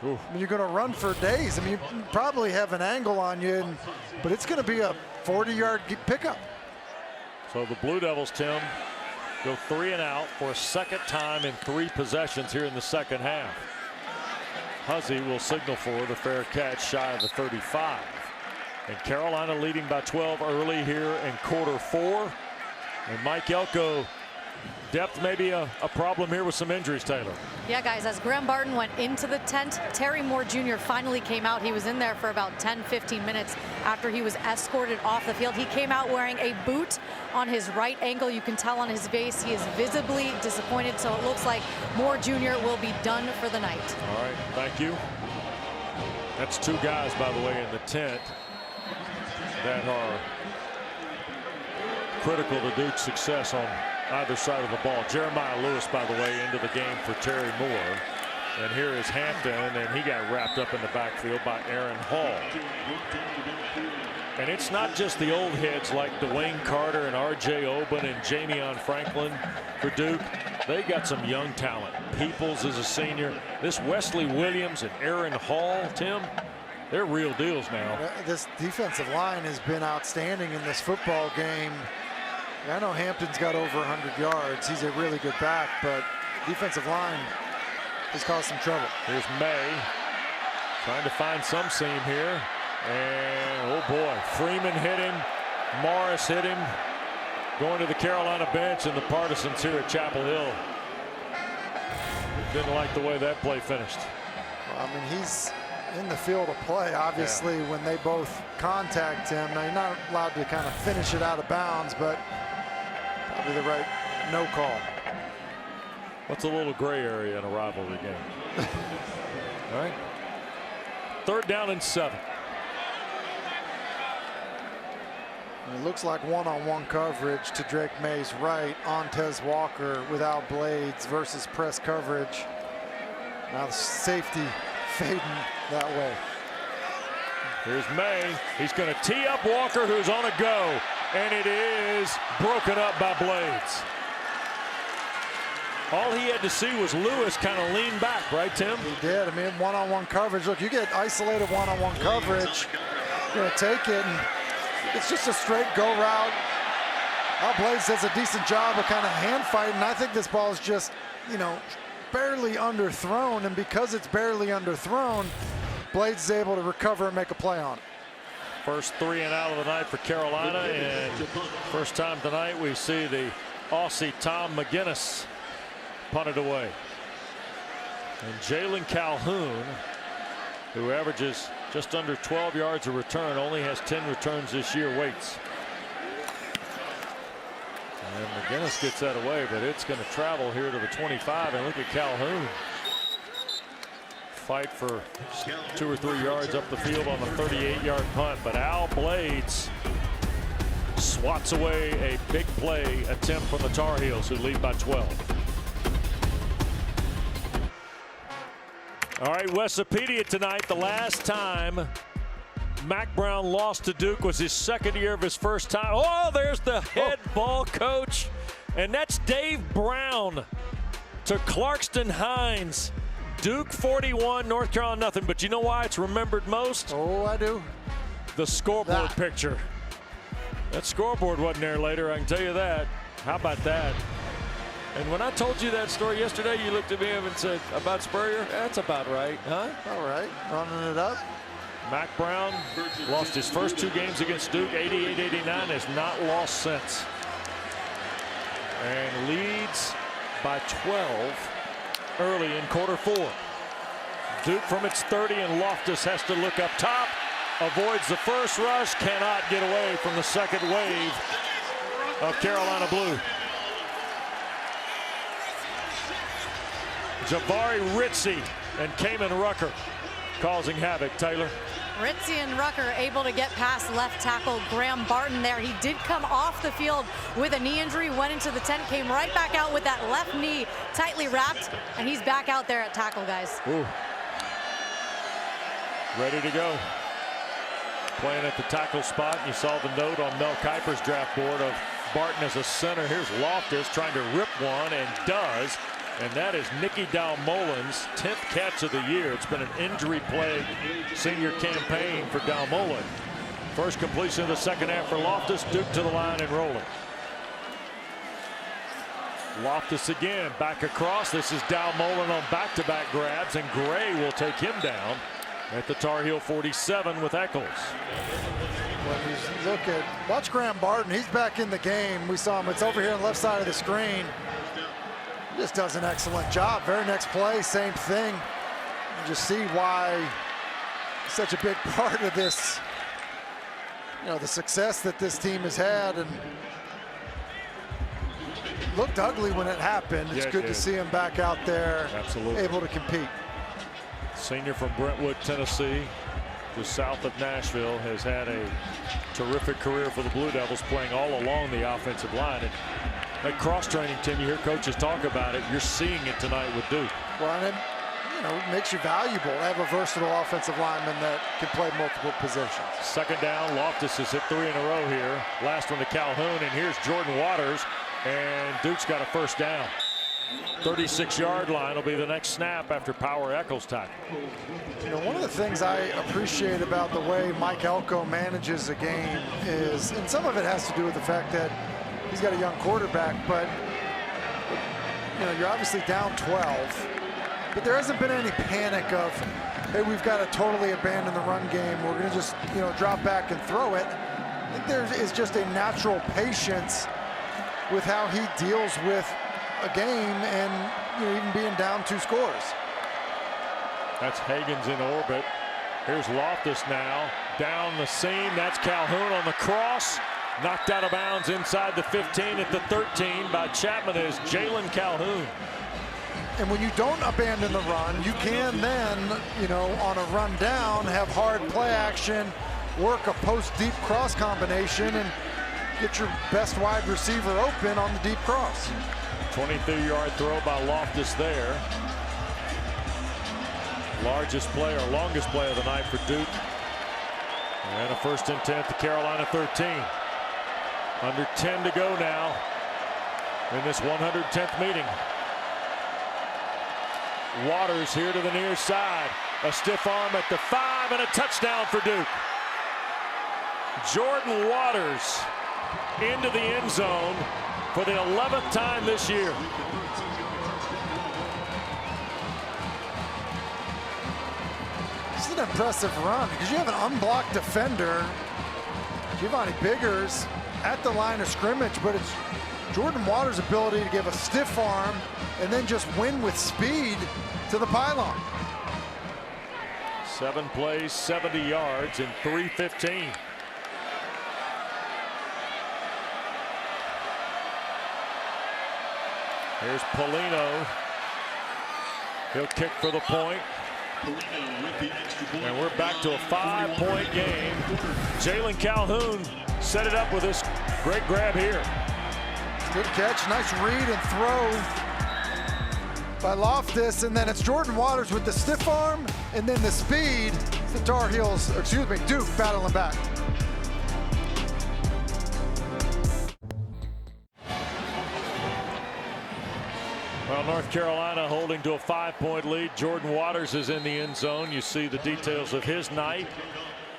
I mean, you're going to run for days. I mean, you probably have an angle on you, but it's going to be a 40-yard pickup. So the Blue Devils, Tim, go 3 and out for a 2nd time in 3 possessions here in the 2nd half. Huzzy will signal for the fair catch shy of the 35. And Carolina leading by 12 early here in quarter 4. And Mike Elko, depth may be a problem here with some injuries, Taylor. Yeah, guys, as Graham Barton went into the tent, Terry Moore Jr. finally came out. He was in there for about 10-15 minutes after he was escorted off the field. He came out wearing a boot on his right ankle. You can tell on his face he is visibly disappointed, so it looks like Moore Jr. will be done for the night. All right, thank you. That's 2 guys, by the way, in the tent that are critical to Duke's success on either side of the ball. Jeremiah Lewis, by the way, into the game for Terry Moore. And here is Hampton, and he got wrapped up in the backfield by Aaron Hall. And it's not just the old heads like Dwayne Carter and R.J. Oben and Jamion Franklin for Duke. They got some young talent. Peoples is a senior. This Wesley Williams and Aaron Hall, Tim, they're real deals now. This defensive line has been outstanding in this football game. I know Hampton's got over 100 yards. He's a really good back, but defensive line has caused some trouble. Here's Maye trying to find some seam here. And oh boy, Freeman hit him. Morris hit him. Going to the Carolina bench, and the partisans here at Chapel Hill didn't like the way that play finished. Well, I mean, he's in the field of play, obviously, when they both contact him. Now, you're not allowed to kind of finish it out of bounds, but probably the right no call. What's a little gray area in a rivalry game? All right. 3rd down and 7. It looks like one-on-one coverage to Drake Maye's right on Tez Walker without blades versus press coverage. Now the safety fading that way. Here's Maye. He's going to tee up Walker, who's on a go, and it is broken up by blades. All he had to see was Lewis kind of lean back, right, Tim? He did. I mean, one-on-one coverage. Look, you get isolated one-on-one coverage. You're going to take it, and it's just a straight go route. Blades does a decent job of kind of hand fighting. I think this ball is just, you know, barely underthrown, and because it's barely underthrown, Blades is able to recover and make a play on it. First 3 and out of the night for Carolina, and first time tonight we see the Aussie Tom McGinnis punted away. And Jalen Calhoun, who averages just under 12 yards a return, only has 10 returns this year, waits. And McGinnis gets that away, but it's going to travel here to the 25. And look at Calhoun fight for 2 or 3 yards up the field on the 38-yard punt. But Al Blades swats away a big play attempt from the Tar Heels, who lead by 12. All right, Westopedia tonight. The last time Mack Brown lost to Duke was his 2nd year of his first time. Oh, there's the head ball coach. And that's Dave Brown to Clarkston Hines. Duke 41, North Carolina nothing. But you know why it's remembered most? Oh, I do. The scoreboard picture. That scoreboard wasn't there later, I can tell you that. How about that? And when I told you that story yesterday, you looked at me and said, about Spurrier? That's about right, huh? All right, running it up. Mack Brown lost his first 2 games against Duke, 88-89, has not lost since. And leads by 12 early in quarter 4. Duke from its 30, and Loftus has to look up top. Avoids the first rush, cannot get away from the second wave of Carolina Blue. Jabari Ritzie and Kamen Rucker causing havoc. Taylor. Ritzie and Rucker able to get past left tackle Graham Barton there. He did come off the field with a knee injury, went into the tent, came right back out with that left knee tightly wrapped, and he's back out there at tackle, guys. Ooh. Ready to go. Playing at the tackle spot. You saw the note on Mel Kiper's draft board of Barton as a center. Here's Loftus trying to rip one, and does. And that is Nicky Dalmolin's 10th catch of the year. It's been an injury-plagued senior campaign for Dalmolin. First completion of the second half for Loftus. Duke to the line and rolling. Loftus again, back across. This is Dalmolin on back-to-back grabs, and Gray will take him down at the Tar Heel 47 with Eccles. Well, watch Graham Barton. He's back in the game. We saw him. It's over here on the left side of the screen. Just does an excellent job. Very next play, same thing. You just see why he's such a big part of this, you know, the success that this team has had. And looked ugly when it happened. It's good to see him back out there, able to compete. Senior from Brentwood, Tennessee, just south of Nashville, has had a terrific career for the Blue Devils, playing all along the offensive line. And that cross-training, Tim, you hear coaches talk about it. You're seeing it tonight with Duke. Well, and makes you valuable to have a versatile offensive lineman that can play multiple positions. Second down, Loftus has hit 3 in a row here. Last one to Calhoun, and here's Jordan Waters, and Duke's got a first down. 36-yard line will be the next snap after Power Echols tackle. One of the things I appreciate about the way Mike Elko manages a game is, and some of it has to do with the fact that he's got a young quarterback, but you're obviously down 12, but there hasn't been any panic of, hey, we've got to totally abandon the run game. We're going to just, drop back and throw it. I think there is just a natural patience with how he deals with a game and even being down 2 scores. That's Hagan's in orbit. Here's Loftus now down the seam. That's Calhoun on the cross, knocked out of bounds inside the 15 at the 13 by Chapman is Jalen Calhoun. And when you don't abandon the run, you can then, on a run down, have hard play action, work a post deep cross combination, and get your best wide receiver open on the deep cross. 23-yard throw by Loftus there. Longest play of the night for Duke. And a 1st and 10 at the Carolina 13. Under 10 to go now in this 110th meeting. Waters here to the near side. A stiff arm at the 5 and a touchdown for Duke. Jordan Waters into the end zone for the 11th time this year. This is an impressive run because you have an unblocked defender, Giovanni Biggers, at the line of scrimmage, but it's Jordan Waters' ability to give a stiff arm and then just win with speed to the pylon. 7 plays, 70 yards, and 3:15. Here's Polino. He'll kick for the point. And we're back to a 5-point game. Jalen Calhoun set it up with this great grab here. Good catch, nice read and throw by Loftus, and then it's Jordan Waters with the stiff arm and then the speed. The Tar Heels, Duke battling back. Well, North Carolina holding to a 5-point lead. Jordan Waters is in the end zone. You see the details of his night.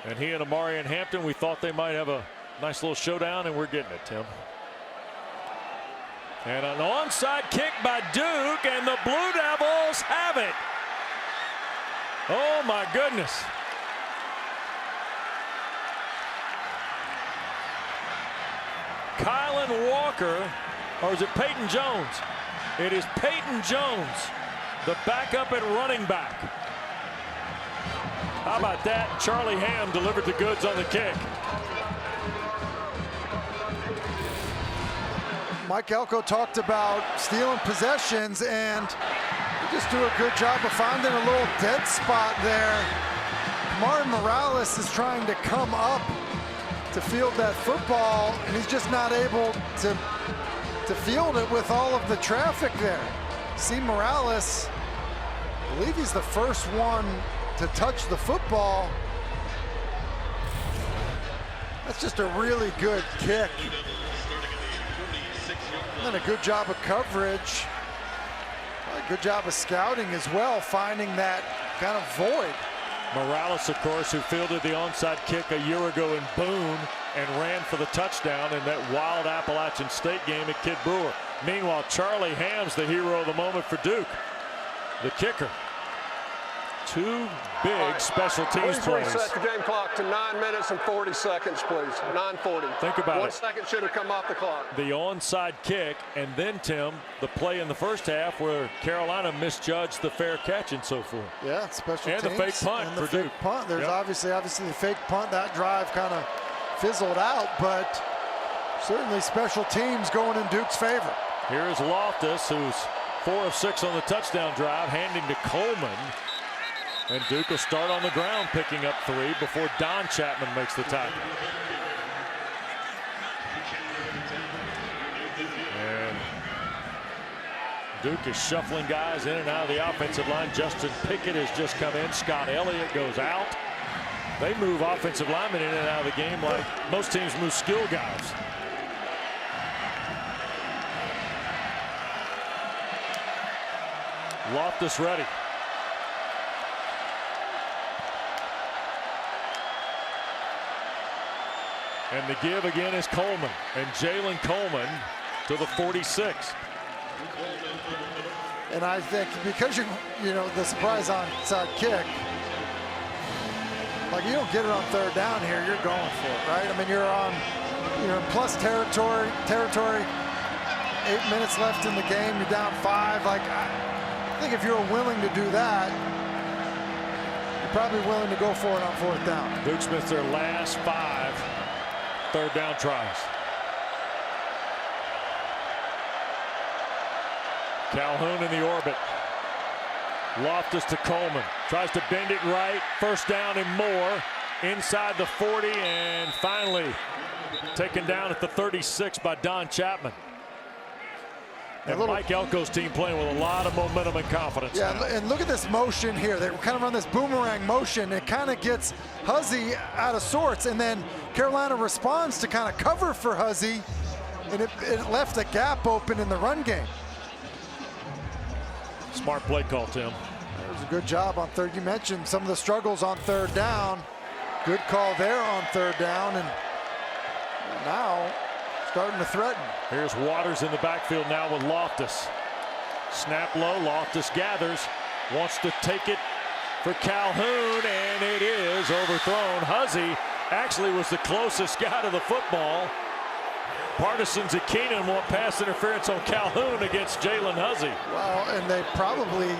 And he and Amari and Hampton, we thought they might have a nice little showdown, and we're getting it, Tim. And an onside kick by Duke, and the Blue Devils have it. Oh, my goodness. Kylan Walker, or is it Peyton Jones? It is Peyton Jones, the backup at running back. How about that? Charlie Ham delivered the goods on the kick. Mike Elko talked about stealing possessions, and they just do a good job of finding a little dead spot there. Martin Morales is trying to come up to field that football, and he's just not able to field it with all of the traffic there. See Morales, I believe he's the first one to touch the football. That's just a really good kick. And a good job of coverage. A good job of scouting as well, finding that kind of void. Morales, of course, who fielded the onside kick a year ago in Boone and ran for the touchdown in that wild Appalachian State game at Kid Brewer. Meanwhile, Charlie Ham's the hero of the moment for Duke, the kicker. 2 big special teams plays. Please reset the game clock to 9 minutes and 40 seconds, please. 9:40. Think about it. 1 second should have come off the clock. The onside kick, and then, Tim, the play in the first half where Carolina misjudged the fair catch and so forth. Yeah, special teams. And the fake punt and the for fake Duke. Punt. There's Yep. obviously the fake punt. That drive kind of fizzled out, but certainly special teams going in Duke's favor. Here is Loftus, who's 4 of 6 on the touchdown drive, handing to Coleman. And Duke will start on the ground, picking up 3 before Don Chapman makes the tackle. And Duke is shuffling guys in and out of the offensive line. Justin Pickett has just come in. Scott Elliott goes out. They move offensive linemen in and out of the game like most teams move skill guys. Loftus ready. And the give again is Coleman. And Jalen Coleman to the 46. And I think because you know, the surprise onside kick, like you don't get it on third down here, you're going for it, right? I mean, you're in plus territory. 8 minutes left in the game. You're down 5. Like, I think if you're willing to do that, you're probably willing to go for it on fourth down. Duke Smith, their last 5 third down tries. Calhoun in the orbit. Loftus to Coleman. Tries to bend it right. First down and more. Inside the 40 and finally taken down at the 36 by Don Chapman. And Mike Elko's team playing with a lot of momentum and confidence. Yeah, now. and look at this motion here. They kind of run this boomerang motion. It kind of gets Huzzy out of sorts, and then Carolina responds to kind of cover for Huzzy, and it left a gap open in the run game. Smart play call, Tim. It was a good job on third. You mentioned some of the struggles on third down. Good call there on third down, and now starting to threaten. Here's Waters in the backfield now with Loftus. Snap low, Loftus gathers, wants to take it for Calhoun, and it is overthrown. Huzzy actually was the closest guy to the football. Partisans at Keenan want pass interference on Calhoun against Jalen Huzzy. Well, and they probably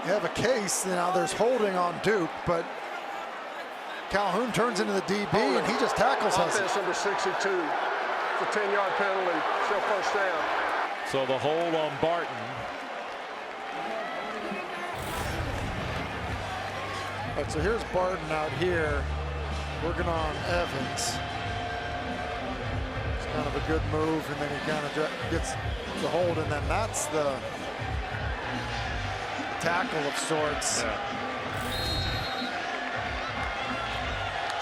have a case. Now there's holding on Duke, but Calhoun turns into the DB and he just tackles Huzzy. Offense number 62. It's a 10-yard penalty. Still first down. So the hold on Barton. All right, so here's Barton out here working on Evans. It's kind of a good move, and then he kind of gets the hold, and then that's the tackle of sorts. Yeah.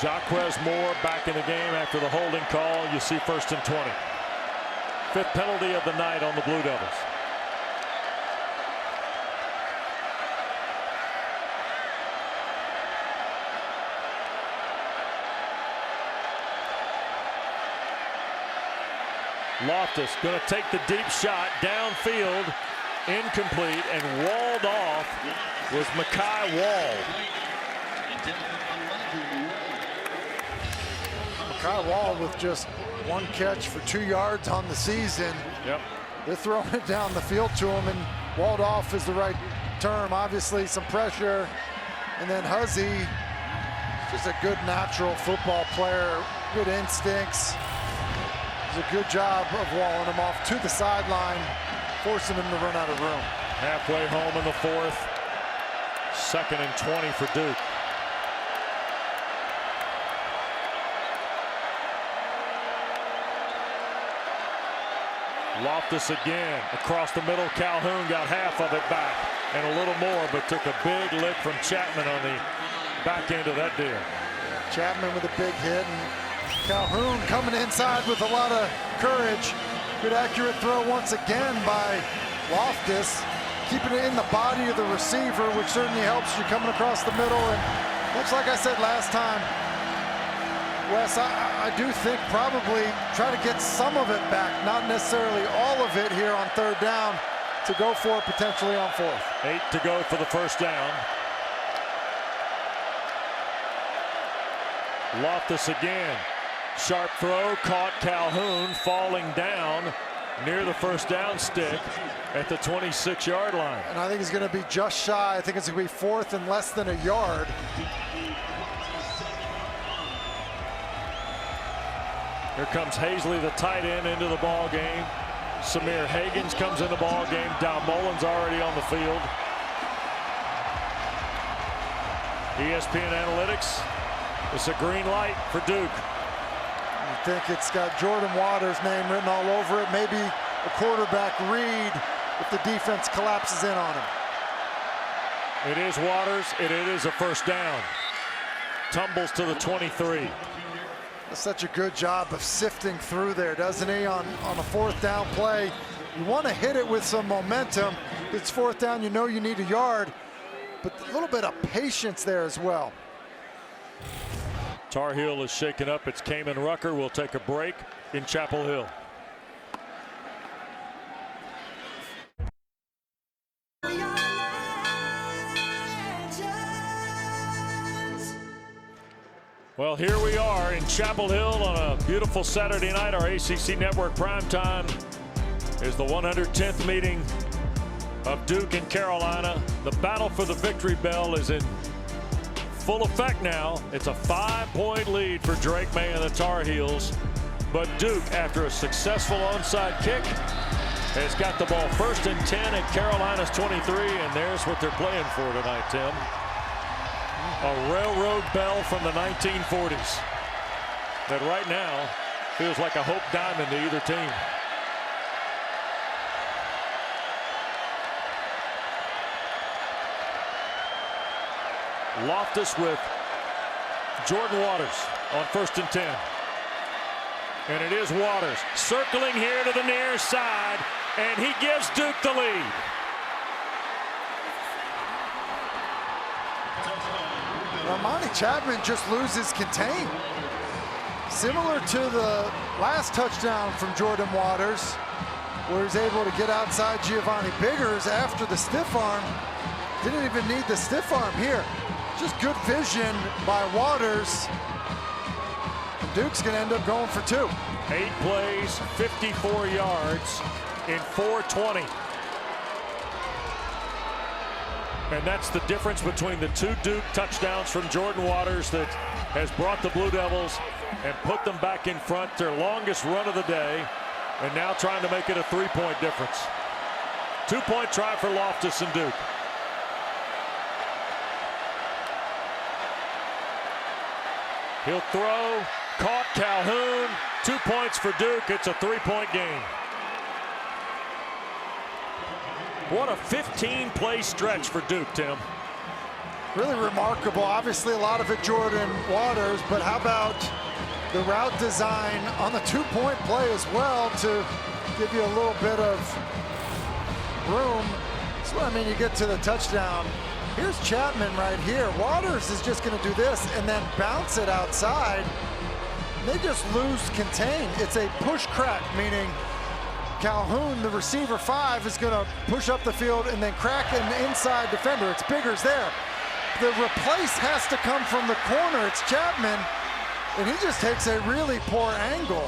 Jaquez Moore back in the game after the holding call. You see 1st and 20. 5th penalty of the night on the Blue Devils. Loftus going to take the deep shot downfield, incomplete, and walled off was Makai Wall. Makai Wall with just 1 catch for 2 yards on the season. Yep. They're throwing it down the field to him, and walled off is the right term. Obviously some pressure, and then Huzzy, just a good natural football player, good instincts. Does a good job of walling him off to the sideline, forcing him to run out of room. Halfway home in the 4th. 2nd and 20 for Duke. Loftus again across the middle. Calhoun got half of it back and a little more, but took a big lick from Chapman on the back end of that deal. Chapman with a big hit, and Calhoun coming inside with a lot of courage. Good accurate throw once again by Loftus, keeping it in the body of the receiver, which certainly helps you coming across the middle. And much like I said last time, Wes, I do think probably try to get some of it back, not necessarily all of it here on third down, to go for it potentially on 4th. 8 to go for the first down. Loftus again. Sharp throw, caught Calhoun falling down near the first down stick at the 26-yard line. And I think he's going to be just shy. I think it's going to be 4th and less than a yard. Here comes Hazley, the tight end, into the ball game. Samir Hagans comes in the ball game. Dow Mullins already on the field. ESPN Analytics. It's a green light for Duke. I think it's got Jordan Waters' name written all over it. Maybe a quarterback read if the defense collapses in on him. It is Waters, and it is a first down. Tumbles to the 23. Does such a good job of sifting through there, doesn't he, on a fourth down play. You want to hit it with some momentum. It's fourth down, you know you need a yard, but a little bit of patience there as well. Tar Heel is shaken up. It's Kamen Rucker. We'll take a break in Chapel Hill. Well, here we are in Chapel Hill on a beautiful Saturday night. Our ACC Network primetime is the 110th meeting of Duke and Carolina. The battle for the victory bell is in full effect now. It's a 5-point lead for Drake Maye and the Tar Heels. But Duke, after a successful onside kick, has got the ball 1st and 10 at Carolina's 23, and there's what they're playing for tonight, Tim. A railroad bell from the 1940s that right now feels like a hope diamond to either team. Loftus with Jordan Waters on 1st and 10. And it is Waters circling here to the near side, and he gives Duke the lead. Armani Chapman just loses contain. Similar to the last touchdown from Jordan Waters, where he's able to get outside Giovanni Biggers after the stiff arm. Didn't even need the stiff arm here. Just good vision by Waters. Duke's going to end up going for 2. 8 plays, 54 yards in 4:20. And that's the difference between the 2 Duke touchdowns from Jordan Waters that has brought the Blue Devils and put them back in front, their longest run of the day, and now trying to make it a 3-point difference. 2-point try for Loftus and Duke. He'll throw, caught Calhoun, 2 points for Duke. It's a 3-point game. What a 15-play stretch for Duke, Tim. Really remarkable. Obviously, a lot of it Jordan Waters, but how about the route design on the 2-point play as well to give you a little bit of room. That's what I mean, you get to the touchdown. Here's Chapman right here. Waters is just going to do this and then bounce it outside. They just lose contain. It's a push crack, meaning Calhoun, the receiver 5, is going to push up the field and then crack an inside defender. It's Biggers there. The replace has to come from the corner. It's Chapman, and he just takes a really poor angle.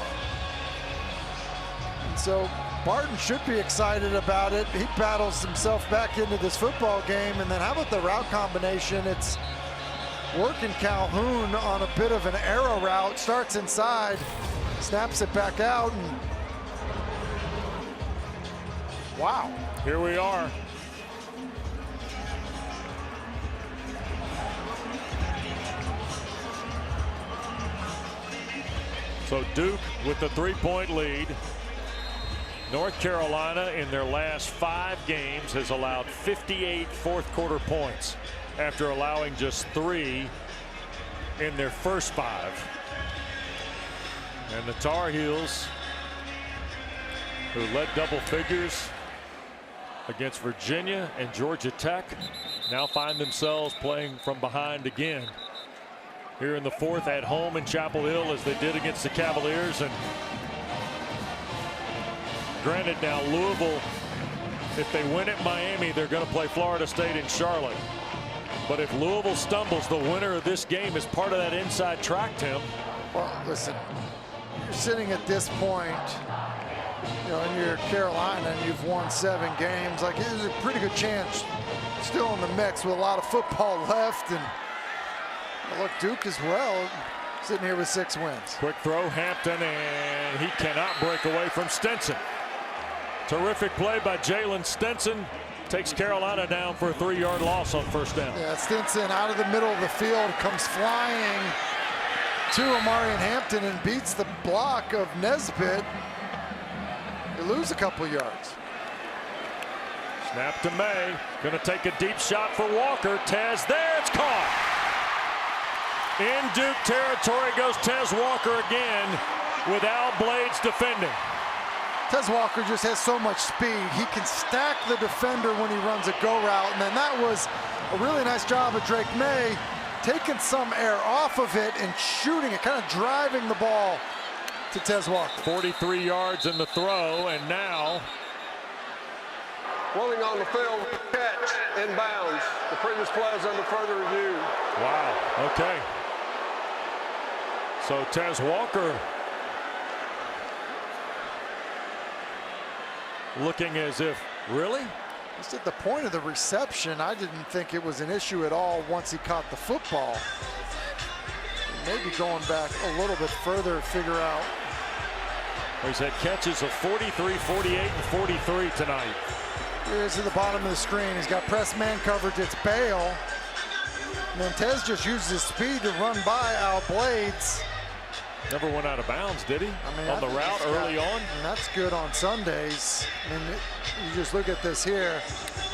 And so Barton should be excited about it. He battles himself back into this football game. And then how about the route combination? It's working Calhoun on a bit of an arrow route. Starts inside, snaps it back out, and wow. Here we are. So Duke with the 3-point lead. North Carolina in their last 5 games has allowed 58 fourth-quarter points after allowing just 3 in their first 5. And the Tar Heels, who led double figures against Virginia and Georgia Tech, now find themselves playing from behind again here in the 4th at home in Chapel Hill, as they did against the Cavaliers. And granted, now Louisville, if they win at Miami, they're going to play Florida State in Charlotte. But if Louisville stumbles, the winner of this game is part of that inside track, Tim. Well, listen, you're sitting at this point, you know, and you're Carolina and you've won 7 games. Like, there's a pretty good chance still in the mix with a lot of football left. And look, Duke as well, sitting here with 6 wins. Quick throw, Hampton, and he cannot break away from Stinson. Terrific play by Jalen Stinson. Takes Carolina down for a 3-yard loss on first down. Yeah, Stinson out of the middle of the field comes flying to Amarian Hampton and beats the block of Nesbitt. You lose a couple yards. Snap to Maye. Going to take a deep shot for Walker. Tez there. It's caught. In Duke territory goes Tez Walker again with Al Blades defending. Tez Walker just has so much speed. He can stack the defender when he runs a go route. And then that was a really nice job of Drake Maye taking some air off of it and shooting it, kind of driving the ball to Tez Walker. 43 yards in the throw, and now rolling on the field, catch, inbounds. The previous play is under further review. Wow, okay. So Tez Walker looking as if, really? Just at the point of the reception, I didn't think it was an issue at all once he caught the football. Maybe going back a little bit further to figure out. He's had catches of 43, 48, and 43 tonight. Here's at the bottom of the screen. He's got press man coverage. It's Bale. And then Tez just uses his speed to run by Al Blades. Never went out of bounds, did he? I mean, on the route early on? And that's good on Sundays. I mean, you just look at this here.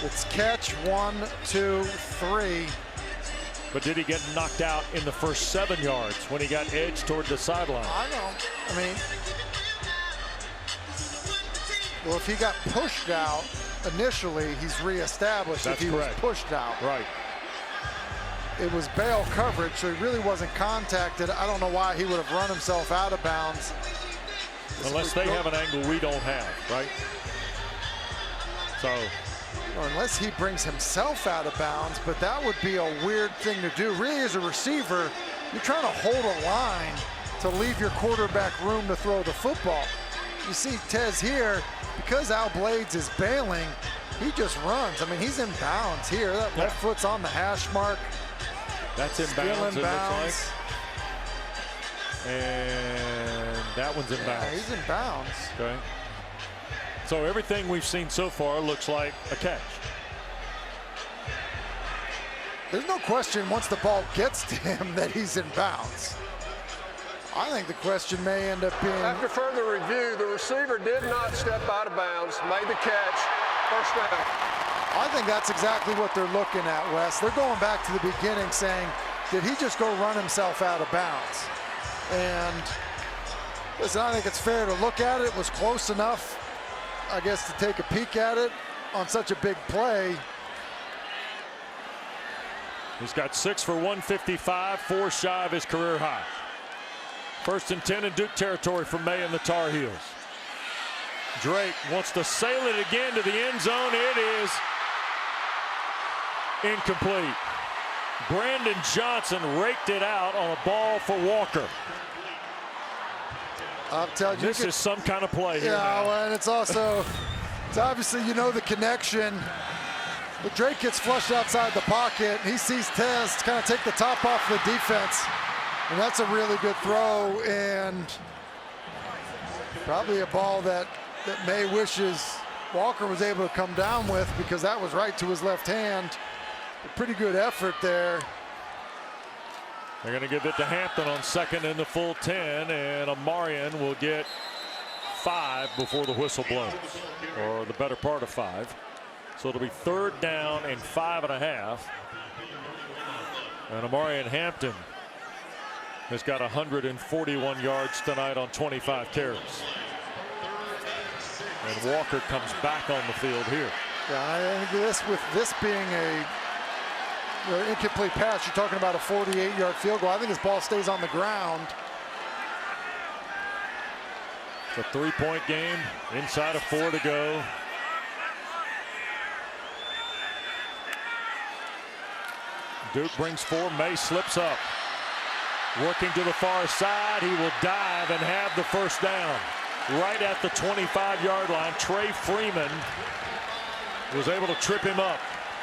It's catch 1, 2, 3. But did he get knocked out in the first 7 yards when he got edged toward the sideline? I know. I mean, well, if he got pushed out initially, he's reestablished. That's if he correct. was pushed out. Right. It was Bale coverage, so he really wasn't contacted. I don't know why he would have run himself out of bounds. Unless they have an angle we don't have, right? So. Or unless he brings himself out of bounds, but that would be a weird thing to do. Really, as a receiver, you're trying to hold a line to leave your quarterback room to throw the football. You see Tez here, because Al Blades is bailing, he just runs. I mean, he's in bounds here. That left foot's on the hash mark. That's in bounds, it looks like. And that one's in bounds. Yeah, he's in bounds. Okay. So everything we've seen so far looks like a catch. There's no question once the ball gets to him that he's in bounds. I think the question may end up being... After further review, the receiver did not step out of bounds, made the catch, first down. I think that's exactly what they're looking at, Wes. They're going back to the beginning saying, did he just go run himself out of bounds? And listen, I think it's fair to look at it. It was close enough, I guess, to take a peek at it on such a big play. He's got 6 for 155, 4 shy of his career high. 1st and 10 in Duke territory for Maye and the Tar Heels. Drake wants to sail it again to the end zone. It is incomplete. Brandon Johnson raked it out on a ball for Walker. I'll tell you. This is some kind of play here. Yeah, well, and it's also, it's obviously, you know, the connection. But Drake gets flushed outside the pocket. He sees Tez kind of take the top off the defense. And that's a really good throw, and probably a ball that Maye wishes Walker was able to come down with, because that was right to his left hand. A pretty good effort there. They're going to give it to Hampton on 2nd and the full 10, and Amarian will get 5 before the whistle blows, or the better part of 5. So it'll be 3rd down and 5.5. And Amarian Hampton has got 141 yards tonight on 25 carries. And Walker comes back on the field here. Yeah, I think with this being a incomplete pass, you're talking about a 48-yard field goal. I think this ball stays on the ground. It's a 3-point game, inside of 4 to go. Duke brings 4, Maye slips up. Working to the far side, he will dive and have the first down. Right at the 25-yard line, Trey Freeman was able to trip him up.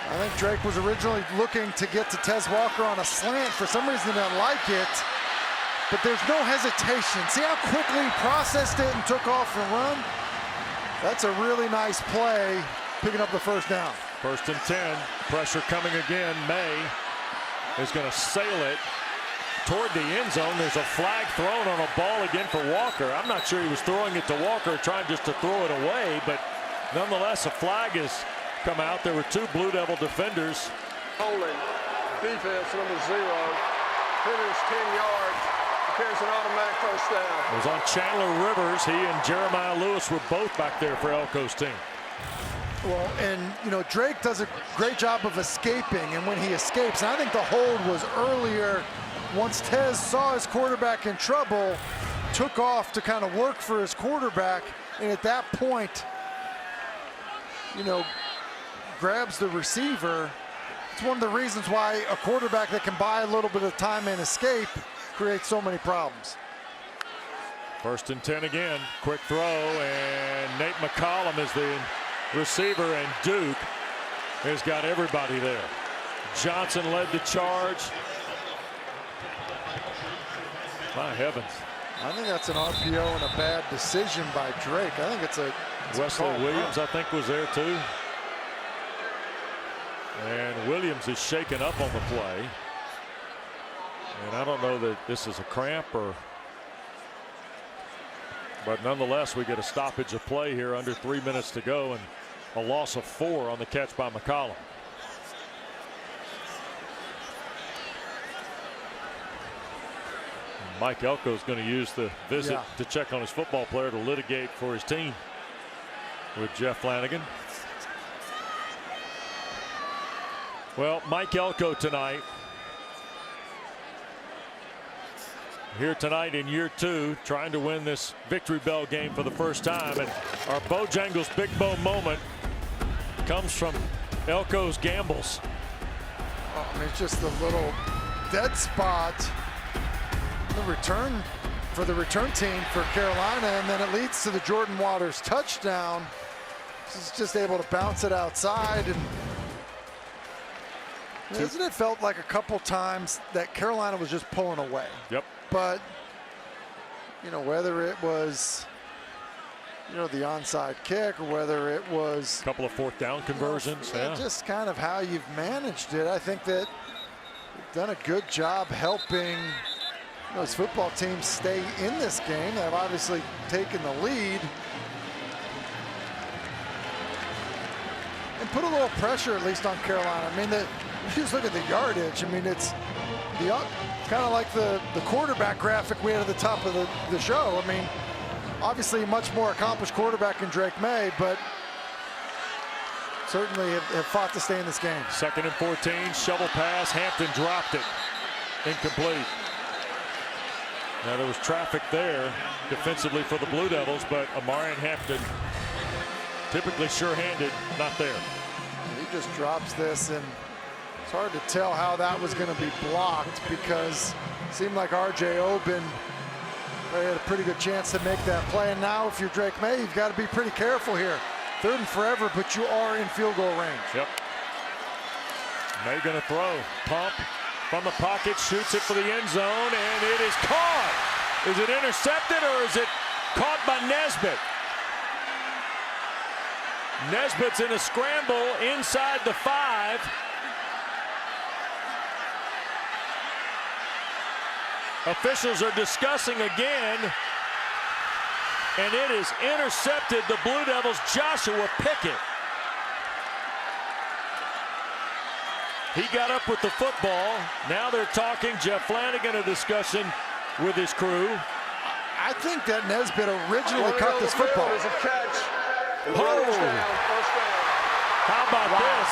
I think Drake was originally looking to get to Tez Walker on a slant. For some reason, he didn't like it, but there's no hesitation. See how quickly he processed it and took off and run? That's a really nice play, picking up the first down. 1st and 10, pressure coming again. Maye is going to sail it toward the end zone. There's a flag thrown on a ball again for Walker. I'm not sure he was throwing it to Walker, trying just to throw it away, but nonetheless, a flag is come out. There were 2 Blue Devil defenders. Holding defense number 0. Finish 10 yards. Carries an automatic first down. It was on Chandler Rivers. He and Jeremiah Lewis were both back there for Elko's team. Well, and you know, Drake does a great job of escaping, and when he escapes, and I think the hold was earlier once Tez saw his quarterback in trouble, took off to kind of work for his quarterback, and at that point, you know, grabs the receiver. It's one of the reasons why a quarterback that can buy a little bit of time and escape creates so many problems. 1st and 10 again. Quick throw, and Nate McCollum is the receiver, and Duke has got everybody there. Johnson led the charge. My heavens. I think that's an RPO and a bad decision by Drake. I think it's a Wesley Williams, I think, was there too. And Williams is shaken up on the play. And I don't know that this is a cramp or, but nonetheless, we get a stoppage of play here under 3 minutes to go and a loss of 4 on the catch by McCollum. And Mike Elko is going to use the visit to check on his football player to litigate for his team with Jeff Flanagan. Well, Mike Elko tonight. Here tonight in year 2, trying to win this Victory Bell game for the first time. And our Bojangles Big Bow moment comes from Elko's gambles. Oh, I mean, it's just a little dead spot. The return for the return team for Carolina, and then it leads to the Jordan Waters touchdown. He's just able to bounce it outside. And hasn't it felt like a couple times that Carolina was just pulling away? Yep. But, you know, whether it was, you know, the onside kick or whether it was a couple of 4th down conversions, just kind of how you've managed it. I think that you've done a good job helping those football teams stay in this game. They've obviously taken the lead and put a little pressure at least on Carolina. I mean, you just look at the yardage. I mean, it's kind of like the quarterback graphic we had at the top of the show. I mean, obviously a much more accomplished quarterback in Drake Maye, but certainly have fought to stay in this game. 2nd and 14, shovel pass. Hampton dropped it. Incomplete. Now there was traffic there defensively for the Blue Devils, but Amari and Hampton, typically sure-handed, not there. He just drops this, and it's hard to tell how that was going to be blocked because it seemed like R.J. Obin had a pretty good chance to make that play. And now if you're Drake Maye, you've got to be pretty careful here. 3rd and forever, but you are in field goal range. Yep. Maye going to throw. Pump from the pocket, shoots it for the end zone, and it is caught. Is it intercepted or is it caught by Nesbitt? Nesbitt's in a scramble inside the 5. Officials are discussing again, and it is intercepted. The Blue Devils' Joshua Pickett. He got up with the football. Now they're talking. Jeff Flanagan, a discussion with his crew. I think that Nesbitt originally caught this football. There's a catch. Oh. First down. How about this?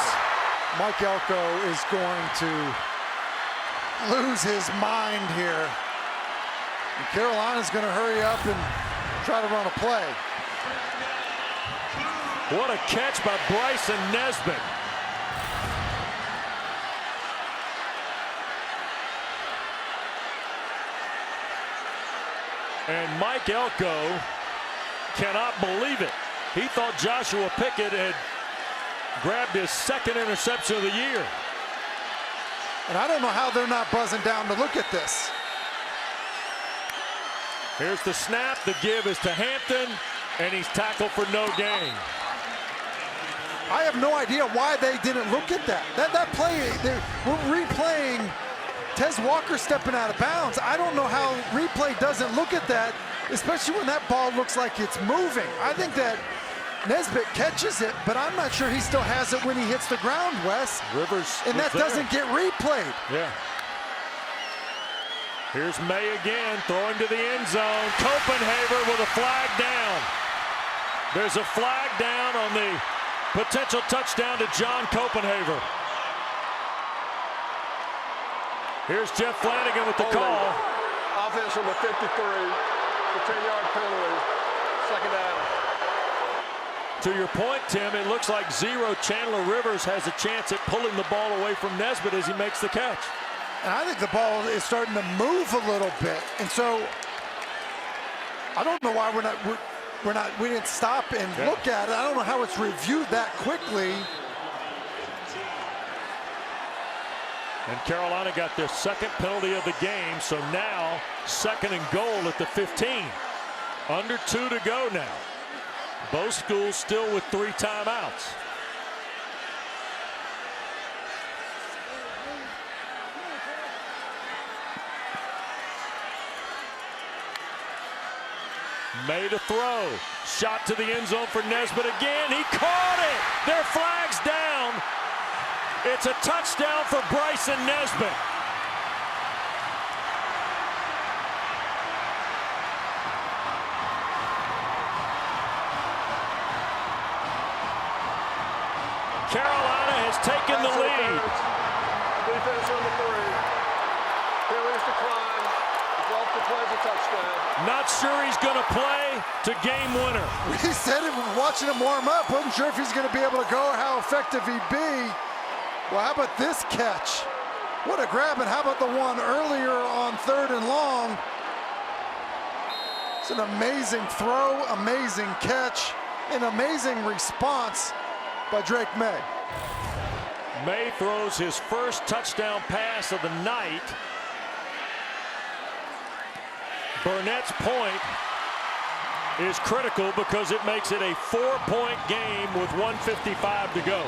Mike Elko is going to lose his mind here. And Carolina's going to hurry up and try to run a play. What a catch by Bryson Nesbitt. And Mike Elko cannot believe it. He thought Joshua Pickett had grabbed his 2nd interception of the year. And I don't know how they're not buzzing down to look at this. Here's the snap. The give is to Hampton, and he's tackled for no gain. I have no idea why they didn't look at that. That play, we're replaying Tez Walker stepping out of bounds. I don't know how replay doesn't look at that, especially when that ball looks like it's moving. I think that Nesbitt catches it, but I'm not sure he still has it when he hits the ground, Wes. Rivers. And that doesn't get replayed. Yeah. Here's Maye again, throwing to the end zone. Copenhaver with a flag down. There's a flag down on the potential touchdown to John Copenhaver. Here's Jeff Flanagan with the call. Offense number 53, the 10-yard penalty, second down. To your point, Tim, it looks like Chandler Rivers has a chance at pulling the ball away from Nesbitt as he makes the catch. And I think the ball is starting to move a little bit. And so I don't know why we didn't stop and look at it. I don't know how it's reviewed that quickly. And Carolina got their second penalty of the game, so now 2nd and goal at the 15. Under 2 to go now. Both schools still with 3 timeouts. Maye to throw. Shot to the end zone for Nesbitt again. He caught it. Their flag's down. It's a touchdown for Bryson Nesbitt. Carolina has taken the lead. Defense number 3. Penalties decline. Off the play a touchdown. Not sure he's going to play to game winner. He said it watching him warm up. Wasn't sure if he's going to be able to go or how effective he'd be. Well, how about this catch? What a grab, and how about the one earlier on 3rd and long? It's an amazing throw, amazing catch, an amazing response by Drake Maye. Maye throws his first touchdown pass of the night. Burnett's point is critical because it makes it a 4-point game with 1:55 to go.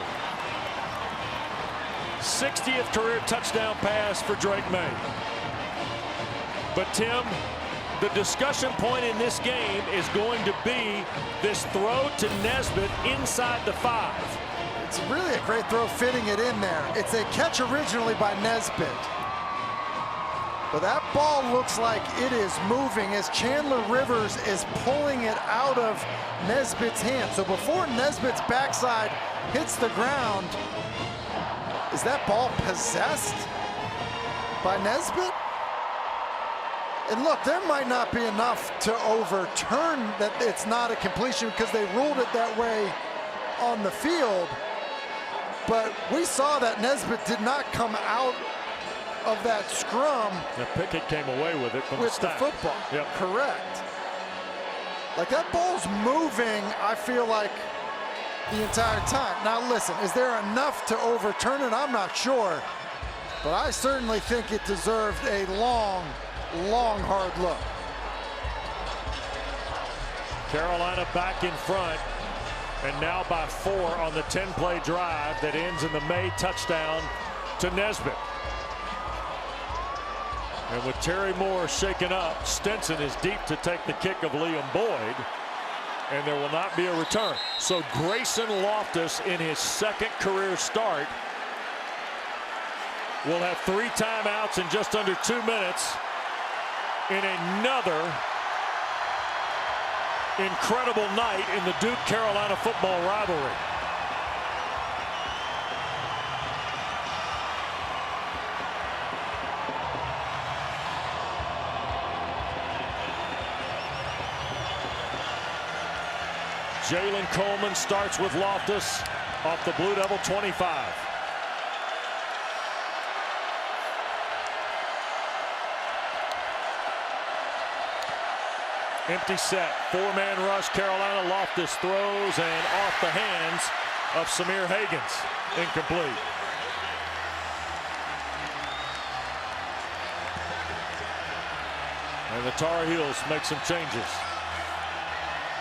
60th career touchdown pass for Drake Maye. But Tim, the discussion point in this game is going to be this throw to Nesbitt inside the 5. It's really a great throw, fitting it in there. It's a catch originally by Nesbitt. But that ball looks like it is moving as Chandler Rivers is pulling it out of Nesbitt's hand. So before Nesbitt's backside hits the ground, is that ball possessed by Nesbitt? And look, there might not be enough to overturn that it's not a completion because they ruled it that way on the field. But we saw that Nesbitt did not come out of that scrum. The Pickett came away with it from with the football. Yep. Correct. Like that ball's moving, I feel like, the entire time. Now listen, is there enough to overturn it? I'm not sure. But I certainly think it deserved a long, hard look. Carolina back in front, and now by 4 on the 10-play drive that ends in the Maye touchdown to Nesbitt. And with Terry Moore shaken up, Stinson is deep to take the kick of Liam Boyd, and there will not be a return. So Grayson Loftus, in his 2nd career start, will have 3 timeouts in just under 2 minutes in another incredible night in the Duke-Carolina football rivalry. Jalen Coleman starts with Loftus off the Blue Devil 25. Empty set, 4-man rush. Carolina. Loftus throws and off the hands of Samir Hagans. Incomplete. And the Tar Heels make some changes.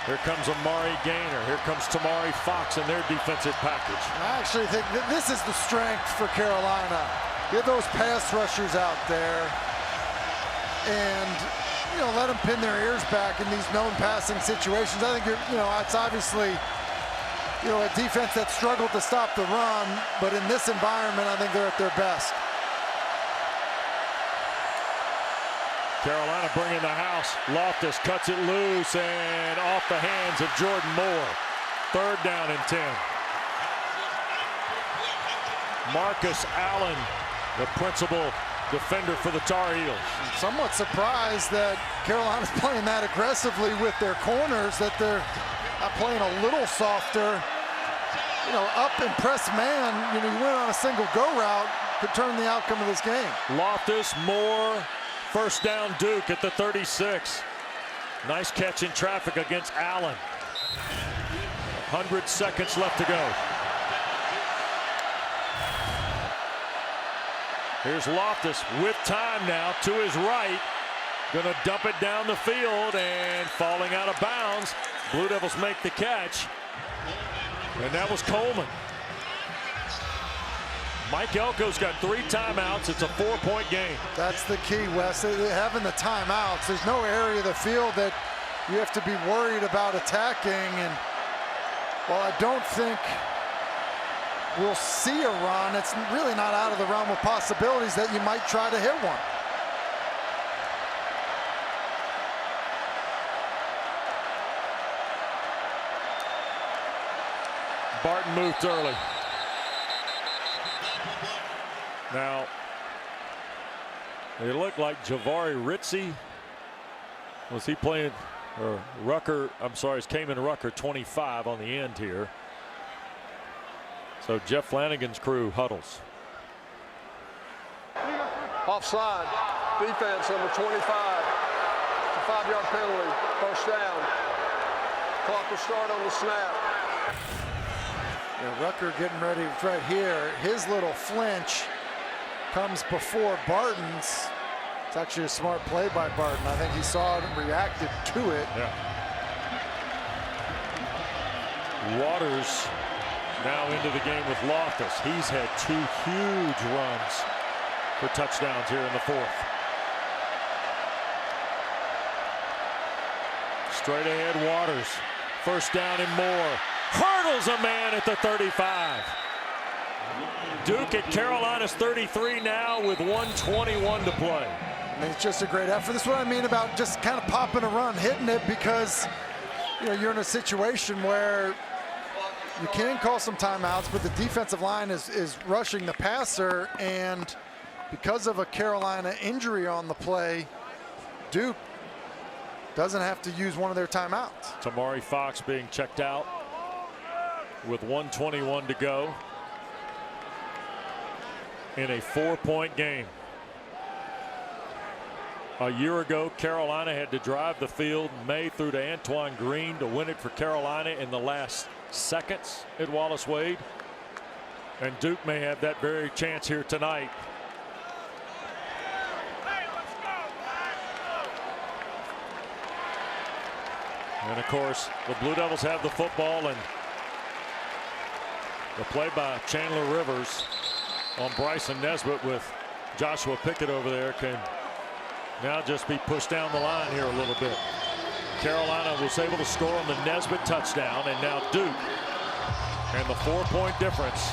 Here comes Amari Gaynor. Here comes Tamari Fox in their defensive package. I actually think that this is the strength for Carolina. Get those pass rushers out there and, let them pin their ears back in these known passing situations. I think, it's obviously you know, a defense that struggled to stop the run, but in this environment, I think they're at their best. Carolina bringing the house. Loftus cuts it loose and off the hands of Jordan Moore. 3rd down and 10. Marcus Allen, the principal defender for the Tar Heels. I'm somewhat surprised that Carolina's playing that aggressively with their corners, that they're not playing a little softer. You know, up and press man, you know, you went on a single go route, could turn the outcome of this game. Loftus, Moore, 1st down Duke at the 36. Nice catch in traffic against Allen. 100 seconds left to go. Here's Loftus with time now to his right. Gonna dump it down the field and falling out of bounds. Blue Devils make the catch. And that was Coleman. Mike Elko's got 3 timeouts. It's a 4-point game. That's the key, Wes. Having the timeouts, there's no area of the field that you have to be worried about attacking. And while I don't think we'll see a run, it's really not out of the realm of possibilities that you might try to hit one. Barton moved early. Now, it looked like Javari Ritzie. Was he playing? Or Rucker, I'm sorry, it's Kamen Rucker, 25 on the end here. So Jeff Flanagan's crew huddles. Offside. Defense number 25. It's a 5-yard penalty. 1st down. Clock will start on the snap. Yeah, Rucker getting ready right here. His little flinch comes before Barton's. It's actually a smart play by Barton. I think he saw it and reacted to it. Yeah. Waters now into the game with Loftus. He's had 2 huge runs for touchdowns here in the 4th. Straight ahead Waters. 1st down and more. Hurdles a man at the 35. Duke at Carolina's 33 now with 1:21 to play. I mean, it's just a great effort. This is what I mean about just kind of popping a run, hitting it, because you know you're in a situation where you can call some timeouts, but the defensive line is rushing the passer, and because of a Carolina injury on the play, Duke doesn't have to use one of their timeouts. Tamari Fox being checked out with 1:21 to go in a 4-point game. A year ago, Carolina had to drive the field. Maye threw to Antoine Green to win it for Carolina in the last seconds at Wallace Wade. And Duke may have that very chance here tonight. And of course, the Blue Devils have the football, and the play by Chandler Rivers on Bryson Nesbitt with Joshua Pickett over there can now just be pushed down the line here a little bit. Carolina was able to score on the Nesbitt touchdown, and now Duke. And the 4-point difference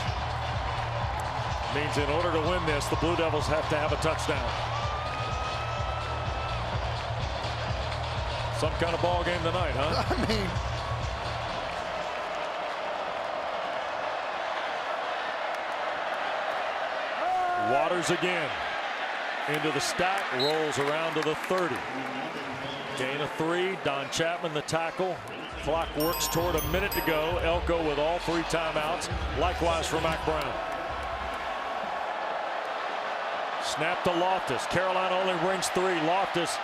means in order to win this, the Blue Devils have to have a touchdown. Some kind of ball game tonight, huh? I mean, Waters again into the stack, rolls around to the 30. Gain of 3. Don Chapman the tackle. Clock works toward a minute to go. Elko with all 3 timeouts. Likewise for Mac Brown. Snap to Loftus. Carolina only brings 3. Loftus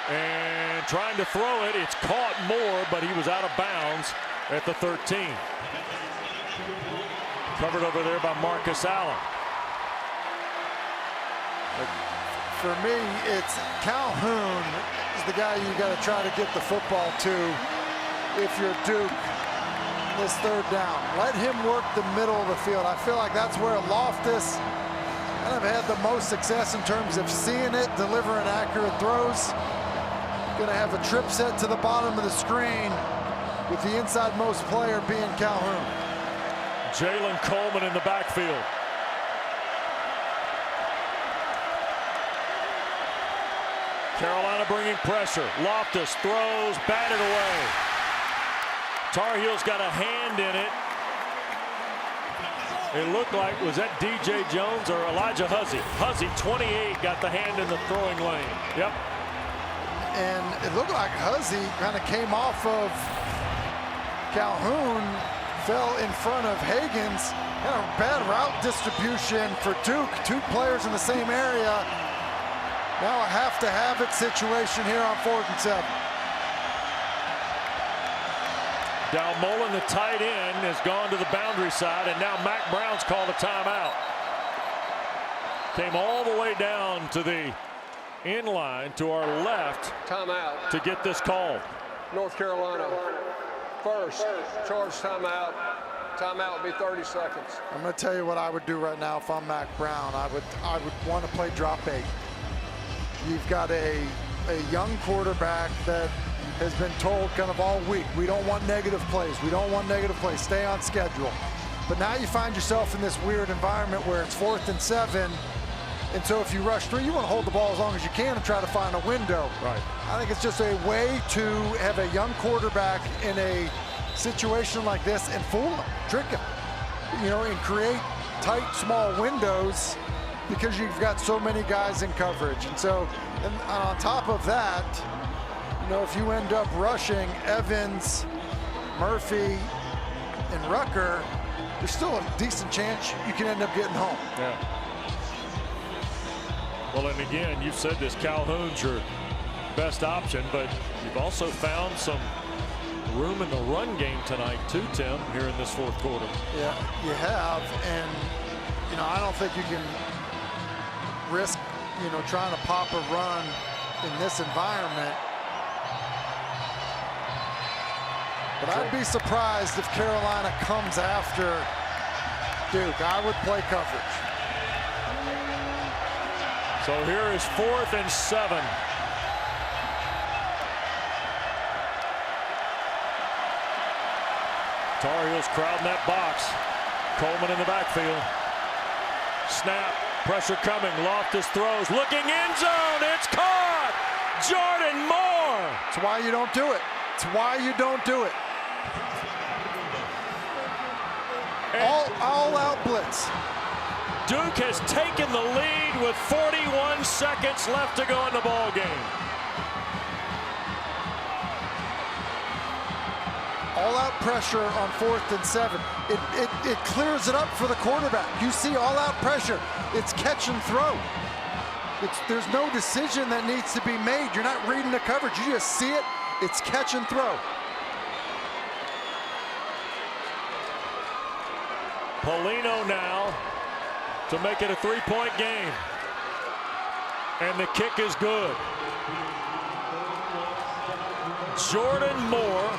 and trying to throw it. It's caught Moore, but he was out of bounds at the 13. Covered over there by Marcus Allen. for me, it's Calhoun is the guy you got to try to get the football to if you're Duke this third down. Let him work the middle of the field. I feel like that's where Loftus kind of had the most success in terms of seeing it, delivering accurate throws. Going to have a trip set to the bottom of the screen with the inside most player being Calhoun. Jalen Coleman in the backfield. Carolina bringing pressure. Loftus throws, batted away. Tar Heels got a hand in it. It looked like, was that DJ Jones or Elijah Huzzy? Huzzy, 28, got the hand in the throwing lane. Yep. And it looked like Huzzy kind of came off of Calhoun, fell in front of Higgins. Kind of bad route distribution for Duke. Two players in the same area. Now a have-to-have-it situation here on 4th and 7. Dalmolin, the tight end, has gone to the boundary side, and now Mac Brown's called a timeout. Came all the way down to the in line to our left. Timeout. To get this called. North Carolina. First, charge timeout. Timeout would be 30 seconds. I'm going to tell you what I would do right now if I'm Mac Brown. I would want to play drop 8. You've got a young quarterback that has been told kind of all week, we don't want negative plays. We don't want negative plays. Stay on schedule. But now you find yourself in this weird environment where it's 4th and 7. And so if you rush through, you want to hold the ball as long as you can and try to find a window. Right. I think it's just a way to have a young quarterback in a situation like this and fool him, trick him, and create tight, small windows because you've got so many guys in coverage. And so, and on top of that, if you end up rushing Evans, Murphy, and Rucker, there's still a decent chance you can end up getting home. Yeah. Well, and again, you've said this, Calhoun's your best option, but you've also found some room in the run game tonight too, Tim, here in this 4th quarter. Yeah, you have, and I don't think you can risk, trying to pop a run in this environment. But I'd be surprised if Carolina comes after Duke. I would play coverage. So here is 4th and 7. Tar Heels crowding that box. Coleman in the backfield. Snap, pressure coming. Loftus throws, looking end zone. It's caught. Jordan Moore. That's why you don't do it. It's why you don't do it. All out blitz. Duke has taken the lead with 41 seconds left to go in the ball game. All out pressure on 4th and 7. It clears it up for the quarterback. You see all out pressure. It's catch and throw. There's no decision that needs to be made. You're not reading the coverage. You just see it. It's catch and throw. Polino now to make it a 3-point game. And the kick is good. Jordan Moore.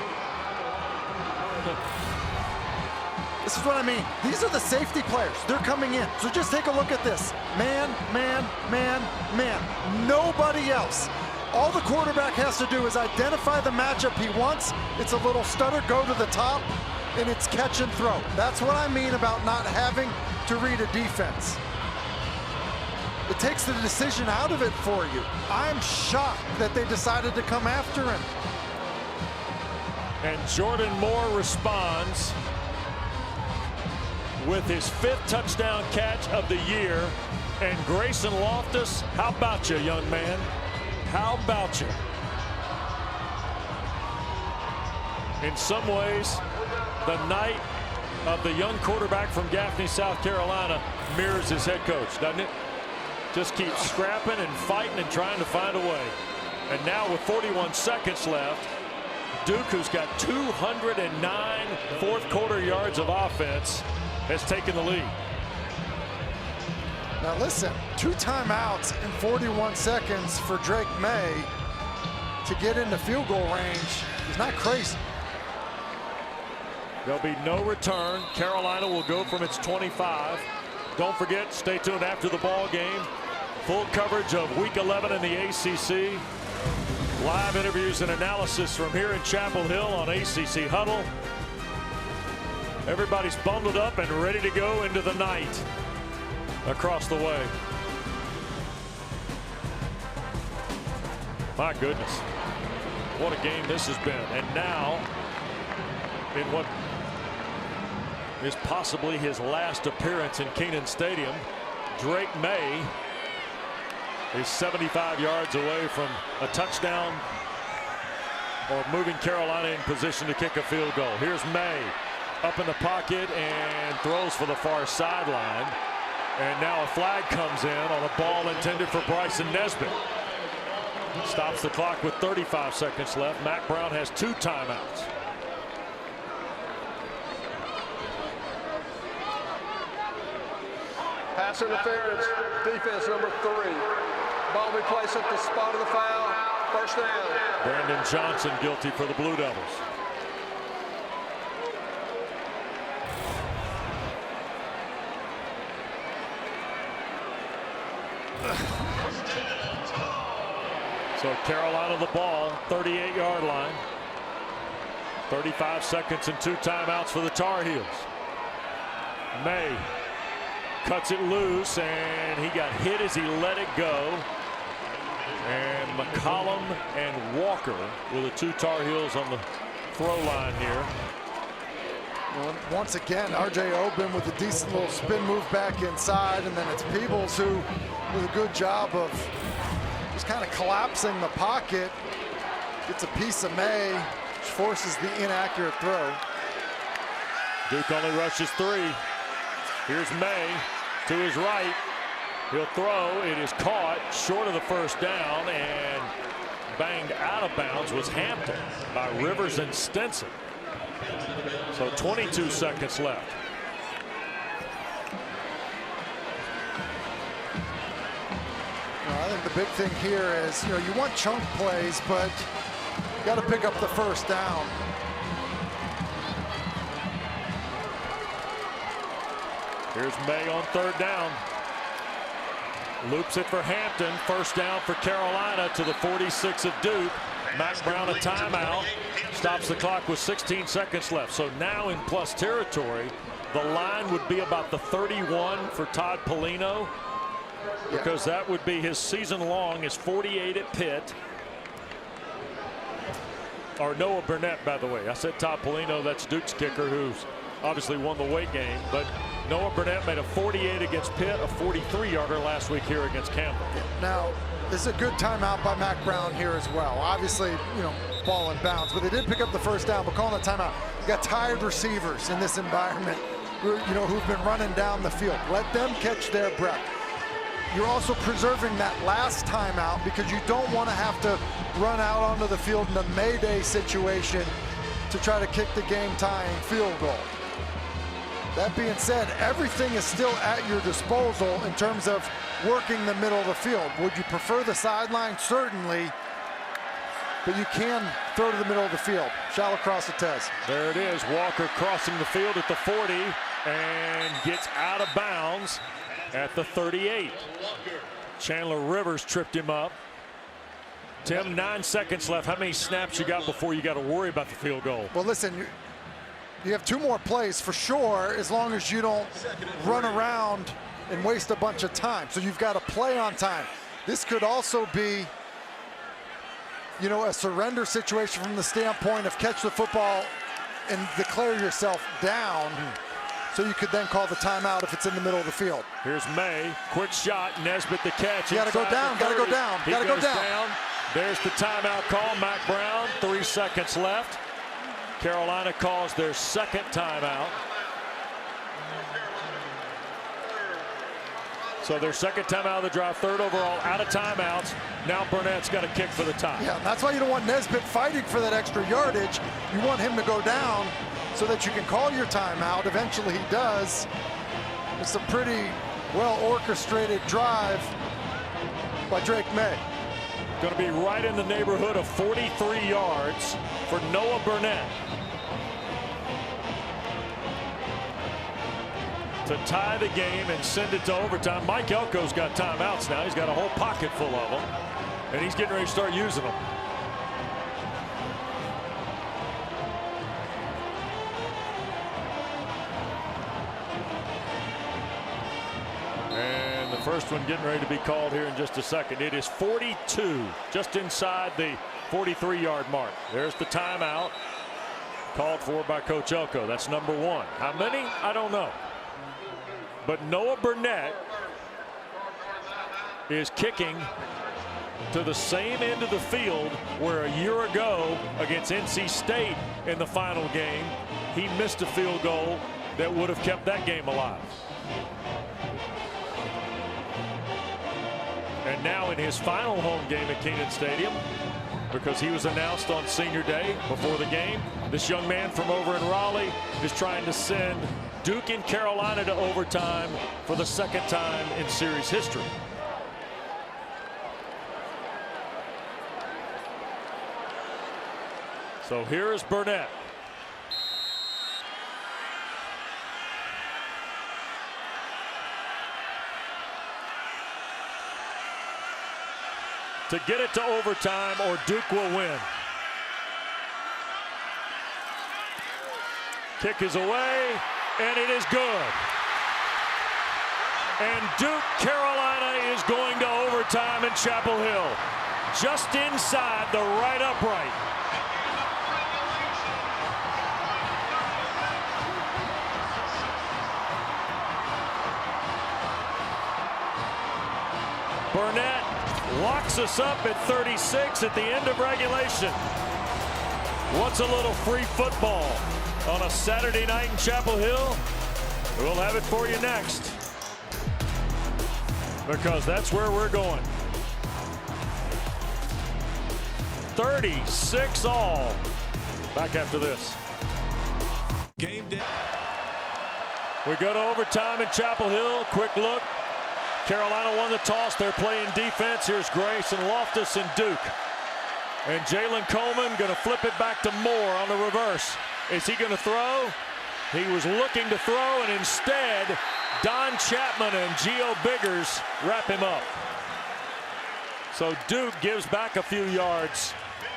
This is what I mean. These are the safety players. They're coming in. So just take a look at this. Man, man, man, man. Nobody else. All the quarterback has to do is identify the matchup he wants. It's a little stutter, go to the top, and it's catch and throw. That's what I mean about not having to read a defense. It takes the decision out of it for you. I'm shocked that they decided to come after him. And Jordan Moore responds with his 5th touchdown catch of the year. And Grayson Loftus, how about you, young man? How about you? In some ways, the night of the young quarterback from Gaffney, South Carolina mirrors his head coach, doesn't it? Just keeps scrapping and fighting and trying to find a way. And now with 41 seconds left, Duke, who's got 209 4th quarter yards of offense, has taken the lead. Now listen, 2 timeouts in 41 seconds for Drake Maye to get into field goal range is not crazy. There'll be no return. Carolina will go from its 25. Don't forget, stay tuned after the ball game. Full coverage of Week 11 in the ACC. Live interviews and analysis from here in Chapel Hill on ACC Huddle. Everybody's bundled up and ready to go into the night across the way. My goodness, what a game this has been. And now, in what is possibly his last appearance in Kenan Stadium, Drake Maye is 75 yards away from a touchdown or moving Carolina in position to kick a field goal. Here's Maye up in the pocket and throws for the far sideline. And now a flag comes in on a ball intended for Bryson Nesbitt. Stops the clock with 35 seconds left. Mack Brown has 2 timeouts. Pass interference, defense number 3. Ball be placed at the spot of the foul. First down. Brandon Johnson guilty for the Blue Devils. So Carolina the ball, 38-yard line. 35 seconds and 2 timeouts for the Tar Heels. Maye cuts it loose, and he got hit as he let it go. And McCollum and Walker were the 2 Tar Heels on the throw line here. Well, once again, R.J. Obin with a decent little spin move back inside, and then it's Peebles who does a good job of just kind of collapsing the pocket. Gets a piece of Maye, which forces the inaccurate throw. Duke only rushes 3. Here's Maye to his right. He'll throw. It is caught short of the first down, and banged out of bounds was Hampton by Rivers and Stinson. So 22 seconds left. Well, I think the big thing here is, you want chunk plays, but you got to pick up the first down. Here's Maye on 3rd down. Loops it for Hampton. First down for Carolina to the 46 of Duke. Mack Brown a timeout. Stops the clock with 16 seconds left. So now in plus territory, the line would be about the 31 for Todd Polino, because that would be his season long, his 48 at Pitt. Or Noah Burnett, by the way. I said Todd Polino, that's Duke's kicker, who's obviously won the weight game. But Noah Burnett made a 48 against Pitt, a 43-yarder last week here against Campbell. Now, this is a good timeout by Mack Brown here as well. Obviously, ball in bounds, but they did pick up the first down, but calling a timeout. You got tired receivers in this environment, who've been running down the field. Let them catch their breath. You're also preserving that last timeout because you don't want to have to run out onto the field in a Mayday situation to try to kick the game-tying field goal. That being said, everything is still at your disposal in terms of working the middle of the field. Would you prefer the sideline? Certainly. But you can throw to the middle of the field. Shallow cross the test. There it is. Walker crossing the field at the 40 and gets out of bounds at the 38. Chandler Rivers tripped him up. Tim, 9 seconds left. How many snaps you got before you got to worry about the field goal? Well, listen, you have 2 more plays for sure, as long as you don't run around and waste a bunch of time. So you've got to play on time. This could also be, a surrender situation from the standpoint of catch the football and declare yourself down. So you could then call the timeout if it's in the middle of the field. Here's Maye, quick shot, Nesbitt the catch. You got to go down, got to go down, got to go down. There's the timeout call. Mack Brown, 3 seconds left. Carolina calls their 2nd timeout. So their 2nd timeout of the drive, 3rd overall, out of timeouts. Now Burnett's got a kick for the tie. Yeah, that's why you don't want Nesbitt fighting for that extra yardage. You want him to go down so that you can call your timeout. Eventually he does. It's a pretty well orchestrated drive by Drake Maye. Going to be right in the neighborhood of 43 yards for Noah Burnett to tie the game and send it to overtime. Mike Elko's got timeouts now. He's got a whole pocket full of them, and he's getting ready to start using them. first one getting ready to be called here in just a second. It is 42, just inside the 43-yard mark. There's the timeout called for by Coach Elko. That's number 1. How many? I don't know. But Noah Burnett is kicking to the same end of the field where a year ago against NC State in the final game, he missed a field goal that would have kept that game alive. And now in his final home game at Kenan Stadium, because he was announced on senior day before the game, this young man from over in Raleigh is trying to send Duke and Carolina to overtime for the second time in series history. So here is Burnett. To get it to overtime, or Duke will win. Kick is away, and it is good. And Duke, Carolina is going to overtime in Chapel Hill. Just inside the right upright. Burnett locks us up at 36 at the end of regulation. What's a little free football on a Saturday night in Chapel Hill? We'll have it for you next, because that's where we're going. 36 all. Back after this. Game day. We go to overtime in Chapel Hill. Quick look. Carolina won the toss. They're playing defense. Here's Grayson Loftus and Duke. And Jalen Coleman going to flip it back to Moore on the reverse. Is he going to throw? He was looking to throw, and instead, Don Chapman and Gio Biggers wrap him up. So Duke gives back a few yards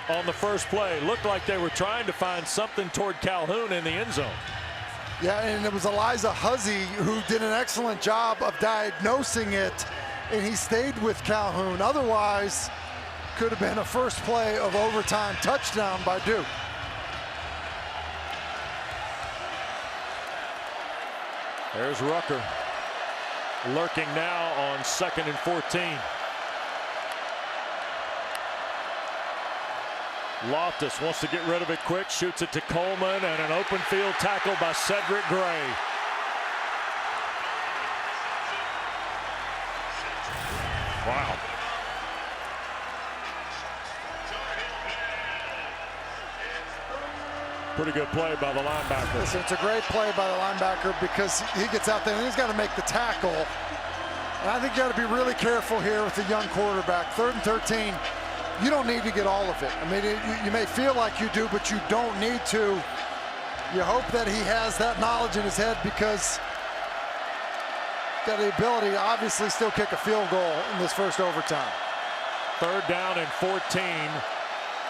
on the first play. Looked like they were trying to find something toward Calhoun in the end zone. Yeah, and it was Eliza Huzzy who did an excellent job of diagnosing it, and he stayed with Calhoun. Otherwise, could have been a first play of overtime touchdown by Duke. There's Rucker lurking now on 2nd and 14. Loftus wants to get rid of it quick, shoots it to Coleman, and an open field tackle by Cedric Gray. Wow. Pretty good play by the linebacker. Listen, it's a great play by the linebacker because he gets out there and he's got to make the tackle. And I think you got to be really careful here with the young quarterback. 3rd and 13. You don't need to get all of it. I mean, you may feel like you do, but you don't need to. You hope that he has that knowledge in his head, because he's got the ability to obviously still kick a field goal in this first overtime. 3rd down and 14.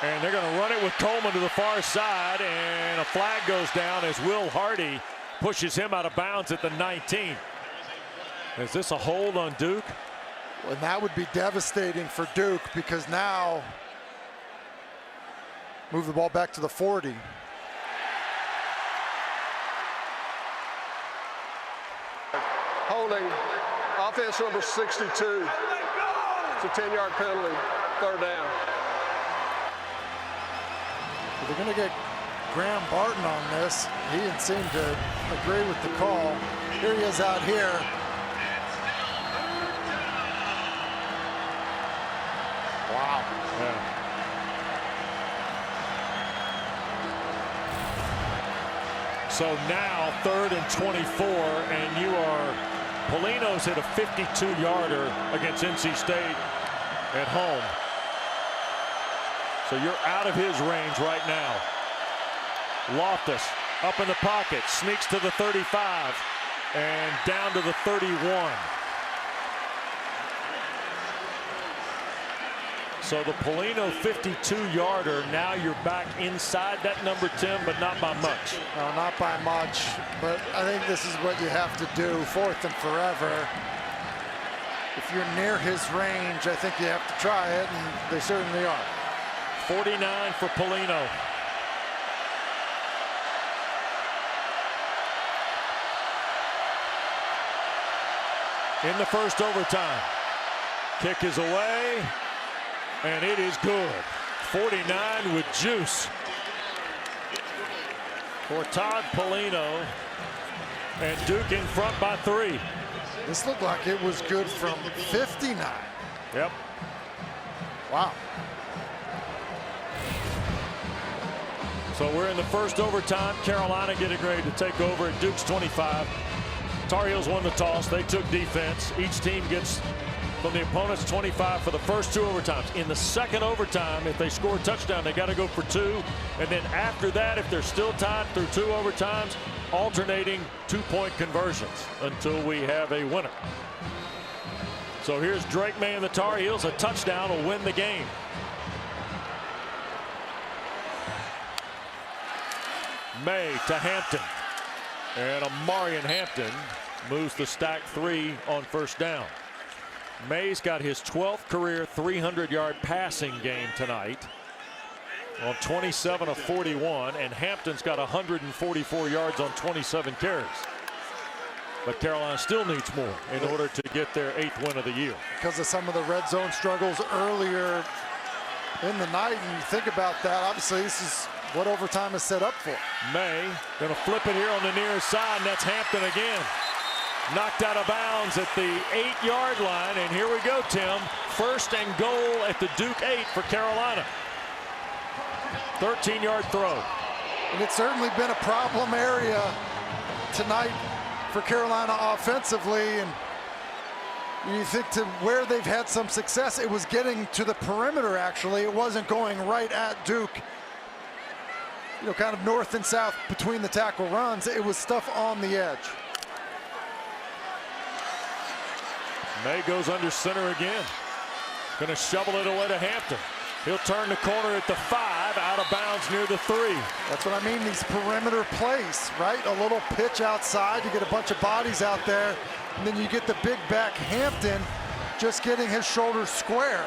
And they're going to run it with Coleman to the far side, and a flag goes down as Will Hardy pushes him out of bounds at the 19. Is this a hold on Duke? Well, that would be devastating for Duke, because now move the ball back to the 40. Holding, offense number 62. It's a 10-yard penalty, 3rd down. They're going to get Graham Barton on this. He didn't seem to agree with the call. Here he is out here. Wow. Yeah. So now 3rd and 24, and you are, Polino's hit a 52-yarder against NC State at home. So you're out of his range right now. Loftus up in the pocket, sneaks to the 35 and down to the 31. So the Polino 52-yarder, now you're back inside that number 10, but not by much. No, not by much, but I think this is what you have to do. 4th and forever. if you're near his range, I think you have to try it, and they certainly are. 49 for Polino. In the first overtime. Kick is away, and it is good. 49 with juice for Todd Polino, and Duke in front by 3. This looked like it was good from 59. Yep. Wow. So we're in the first overtime. Carolina getting ready to take over at Duke's 25. Tar Heels won the toss. They took defense. Each team gets from the opponent's 25 for the first 2 overtimes. In the second overtime, if they score a touchdown, they got to go for 2. And then after that, if they're still tied through 2 overtimes, alternating 2-point conversions until we have a winner. So here's Drake Maye and the Tar Heels. A touchdown will win the game. Maye to Hampton. And Amarian Hampton moves the stack 3 on first down. Maye's got his 12th career 300-yard passing game tonight on 27 of 41, and Hampton's got 144 yards on 27 carries. But Carolina still needs more in order to get their 8th win of the year. Because of some of the red zone struggles earlier in the night, and you think about that, obviously this is what overtime is set up for. Maye going to flip it here on the near side, and that's Hampton again. Knocked out of bounds at the 8-yard line, and here we go, Tim. First and goal at the Duke 8 for Carolina. 13-yard throw. And it's certainly been a problem area tonight for Carolina offensively, and you think to where they've had some success, it was getting to the perimeter actually. It wasn't going right at Duke. You know, kind of north and south between the tackle runs. It was stuff on the edge. Maye goes under center again. Going to shovel it away to Hampton. He'll turn the corner at the 5, out of bounds near the 3. That's what I mean, these perimeter plays, right? A little pitch outside, you get a bunch of bodies out there, and then you get the big back Hampton just getting his shoulders square.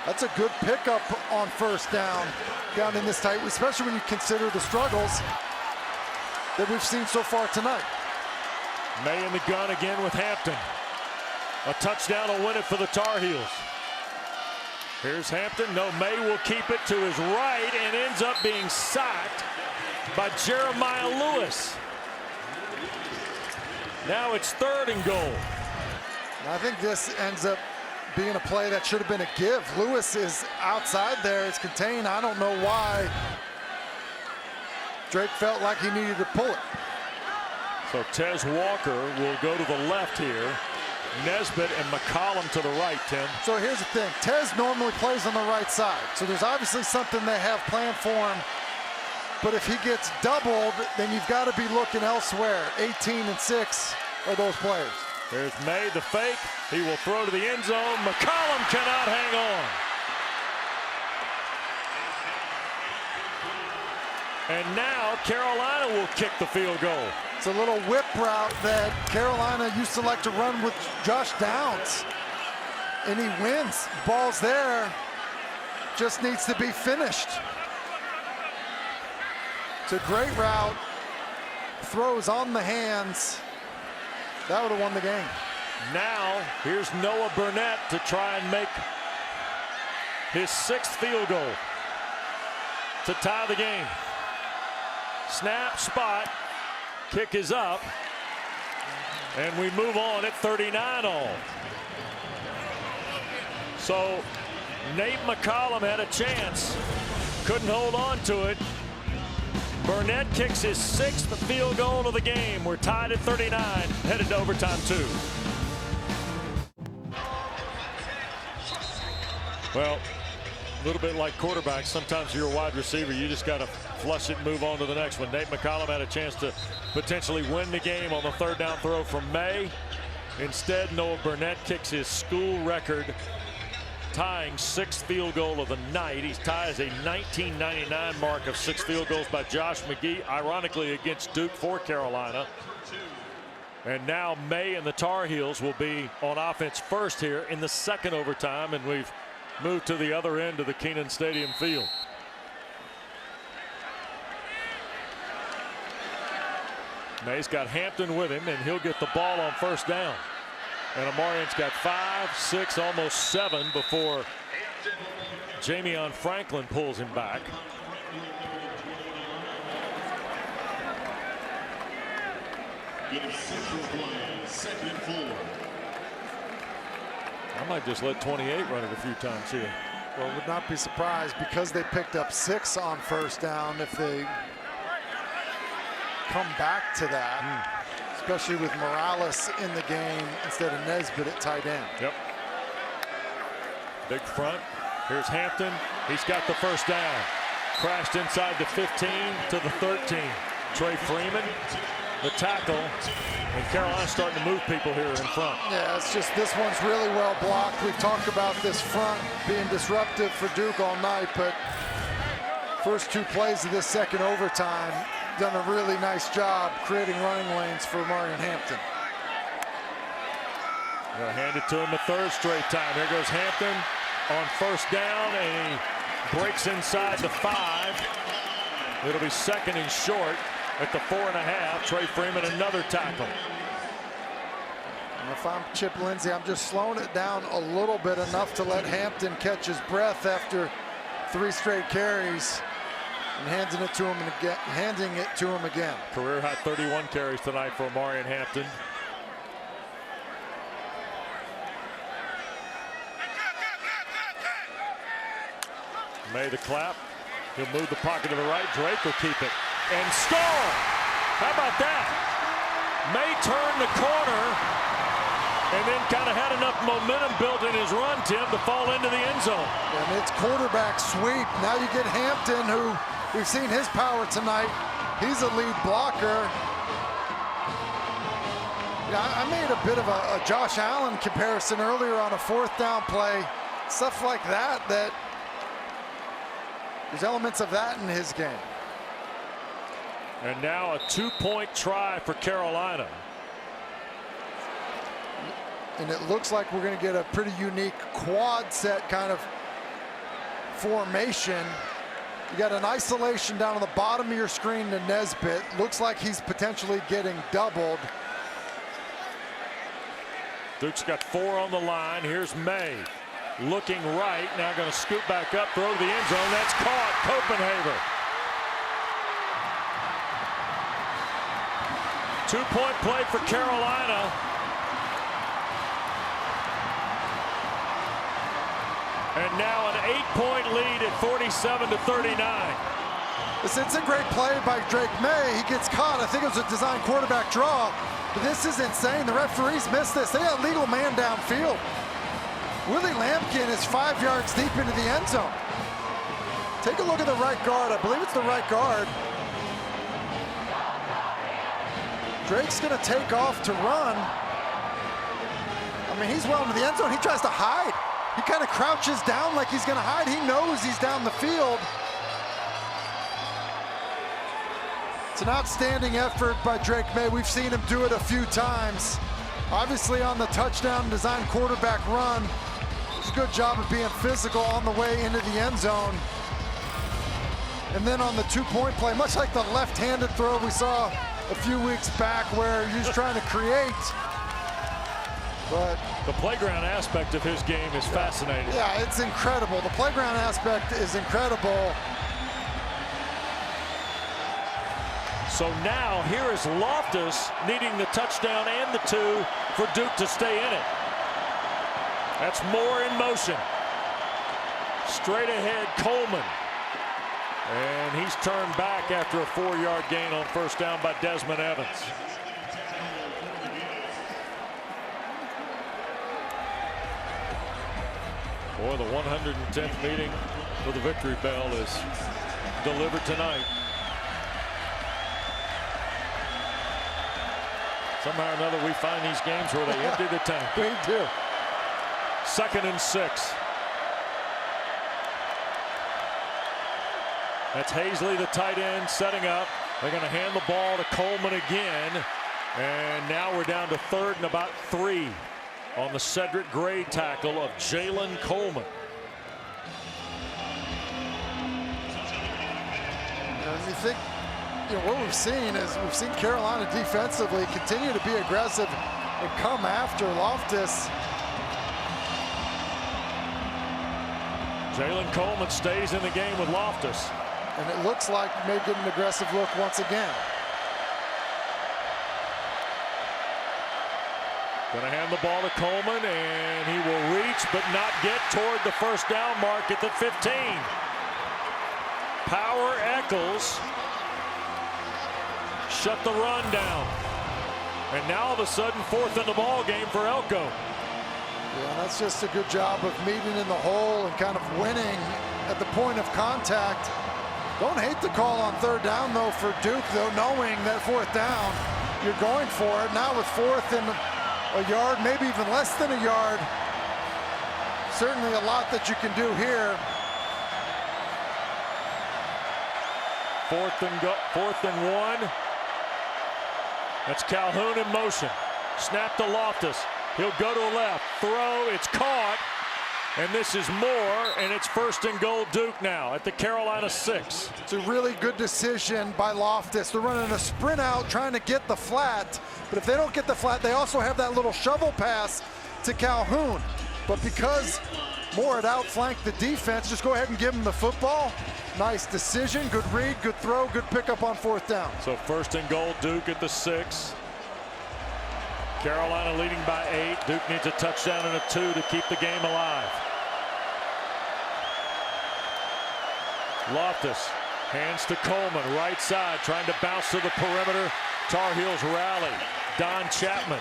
That's a good pickup on first down in this tight, especially when you consider the struggles that we've seen so far tonight. Maye in the gun again with Hampton. A touchdown will win it for the Tar Heels. Here's Hampton. No, Maye will keep it to his right and ends up being sacked by Jeremiah Lewis. Now it's 3rd and goal. I think this ends up being a play that should have been a give. Lewis is outside there. It's contained. I don't know why Drake felt like he needed to pull it. So Tez Walker will go to the left here. Nesbitt and McCollum to the right, Tim. So here's the thing. Tez normally plays on the right side. So there's obviously something they have planned for him. But if he gets doubled, then you've got to be looking elsewhere. 18 and 6 are those players. There's Maye, the fake. He will throw to the end zone. McCollum cannot hang on. And now Carolina will kick the field goal. It's a little whip route that Carolina used to like to run with Josh Downs. And he wins. Ball's there. Just needs to be finished. It's a great route. Throws on the hands. That would have won the game. Now, here's Noah Burnett to try and make his 6th field goal to tie the game. Snap, spot, kick is up, and we move on at 39 all. So Nate McCollum had a chance, couldn't hold on to it. Burnett kicks his 6th field goal of the game. We're tied at 39, headed to overtime 2. Well, a little bit like quarterbacks. Sometimes you're a wide receiver. You just got to flush it and move on to the next one. Nate McCollum had a chance to potentially win the game on the 3rd down throw from Maye. Instead, Noah Burnett kicks his school record, tying 6th field goal of the night. He ties a 1999 mark of 6 field goals by Josh McGee, ironically against Duke for Carolina. And now Maye and the Tar Heels will be on offense first here in the second overtime, and we've moved to the other end of the Kenan Stadium field. Maye's got Hampton with him, and he'll get the ball on first down. And Amarian's got 5, 6, almost 7 before Jamion Franklin pulls him back. I might just let 28 run it a few times here. Well, would not be surprised because they picked up 6 on first down if they come back to that, especially with Morales in the game instead of Nesbitt at tight end. Yep. Big front. Here's Hampton. He's got the first down. Crashed inside the 15 to the 13. Trey Freeman, the tackle, and Carolina's starting to move people here in front. Yeah, it's just this one's really well blocked. We've talked about this front being disruptive for Duke all night, but first 2 plays of this second overtime, done a really nice job creating running lanes for Marion Hampton. They'll hand it to him a third straight time. Here goes Hampton on first down, and he breaks inside the 5. It'll be second and short at the 4.5. Trey Freeman, another tackle. And if I'm Chip Lindsey, I'm just slowing it down a little bit, enough to let Hampton catch his breath after 3 straight carries, and handing it to him again. Career high 31 carries tonight for Marion Hampton. Maye the clap. He'll move the pocket to the right. Drake will keep it and score. How about that? Maye turned the corner and then kind of had enough momentum built in his run, Tim, to fall into the end zone. And it's quarterback sweep. Now you get Hampton, who we've seen his power tonight. He's a lead blocker. Yeah, I made a bit of a Josh Allen comparison earlier on a 4th down play. Stuff like that, there's elements of that in his game. And now a 2-point try for Carolina. And it looks like we're going to get a pretty unique quad set kind of formation. You got an isolation down on the bottom of your screen to Nesbitt. Looks like he's potentially getting doubled. Duke's got 4 on the line. Here's Maye. Looking right, now going to scoot back up, throw to the end zone. That's caught. Copenhagen. 2-point play for Carolina. And now an 8-point lead at 47-39. It's a great play by Drake Maye. He gets caught. I think it was a design quarterback draw. But this is insane. The referees missed this. They got a legal man downfield. Willie Lampkin is 5 yards deep into the end zone. Take a look at the right guard. I believe it's the right guard. Drake's going to take off to run. I mean, he's well into the end zone. He tries to hide. He kind of crouches down like he's going to hide. He knows he's down the field. It's an outstanding effort by Drake Maye. We've seen him do it a few times. Obviously on the touchdown design quarterback run. It's a good job of being physical on the way into the end zone. And then on the 2-point play, much like the left-handed throw we saw a few weeks back where he's trying to create. But the playground aspect of his game is fascinating. Yeah, it's incredible. The playground aspect is incredible. So now here is Loftus needing the touchdown and the 2 for Duke to stay in it. That's Moore in motion. Straight ahead, Coleman. And he's turned back after a 4-yard gain on first down by Desmond Evans. Boy, the 110th meeting for the victory bell is delivered tonight. Somehow or another, we find these games where they empty the tank. We do. 2nd and 6. That's Hazley, the tight end, setting up. They're going to hand the ball to Coleman again. And now we're down to 3rd and about 3 on the Cedric Gray tackle of Jalen Coleman. And you think, what we've seen is we've seen Carolina defensively continue to be aggressive and come after Loftus. Jalen Coleman stays in the game with Loftus. And it looks like may get an aggressive look once again. Going to hand the ball to Coleman, and he will reach but not get toward the first down mark at the 15. Power Eccles shut the run down. And now all of a sudden 4th in the ball game for Elko. Yeah, that's just a good job of meeting in the hole and kind of winning at the point of contact. Don't hate the call on 3rd down though for Duke, though, knowing that 4th down, you're going for it. Now with 4th and a yard, maybe even less than a yard. Certainly a lot that you can do here. 4th and 1. That's Calhoun in motion. Snap to Loftus. He'll go to the left. Throw. It's caught. And this is Moore, and it's 1st and goal Duke now at the Carolina 6. It's a really good decision by Loftus. They're running a sprint out, trying to get the flat. But if they don't get the flat, they also have that little shovel pass to Calhoun. But because Moore had outflanked the defense, just go ahead and give him the football. Nice decision, good read, good throw, good pickup on 4th down. So 1st and goal, Duke at the 6. Carolina leading by 8. Duke needs a touchdown and a 2 to keep the game alive. Loftus hands to Coleman, right side, trying to bounce to the perimeter. Tar Heels rally. Don Chapman,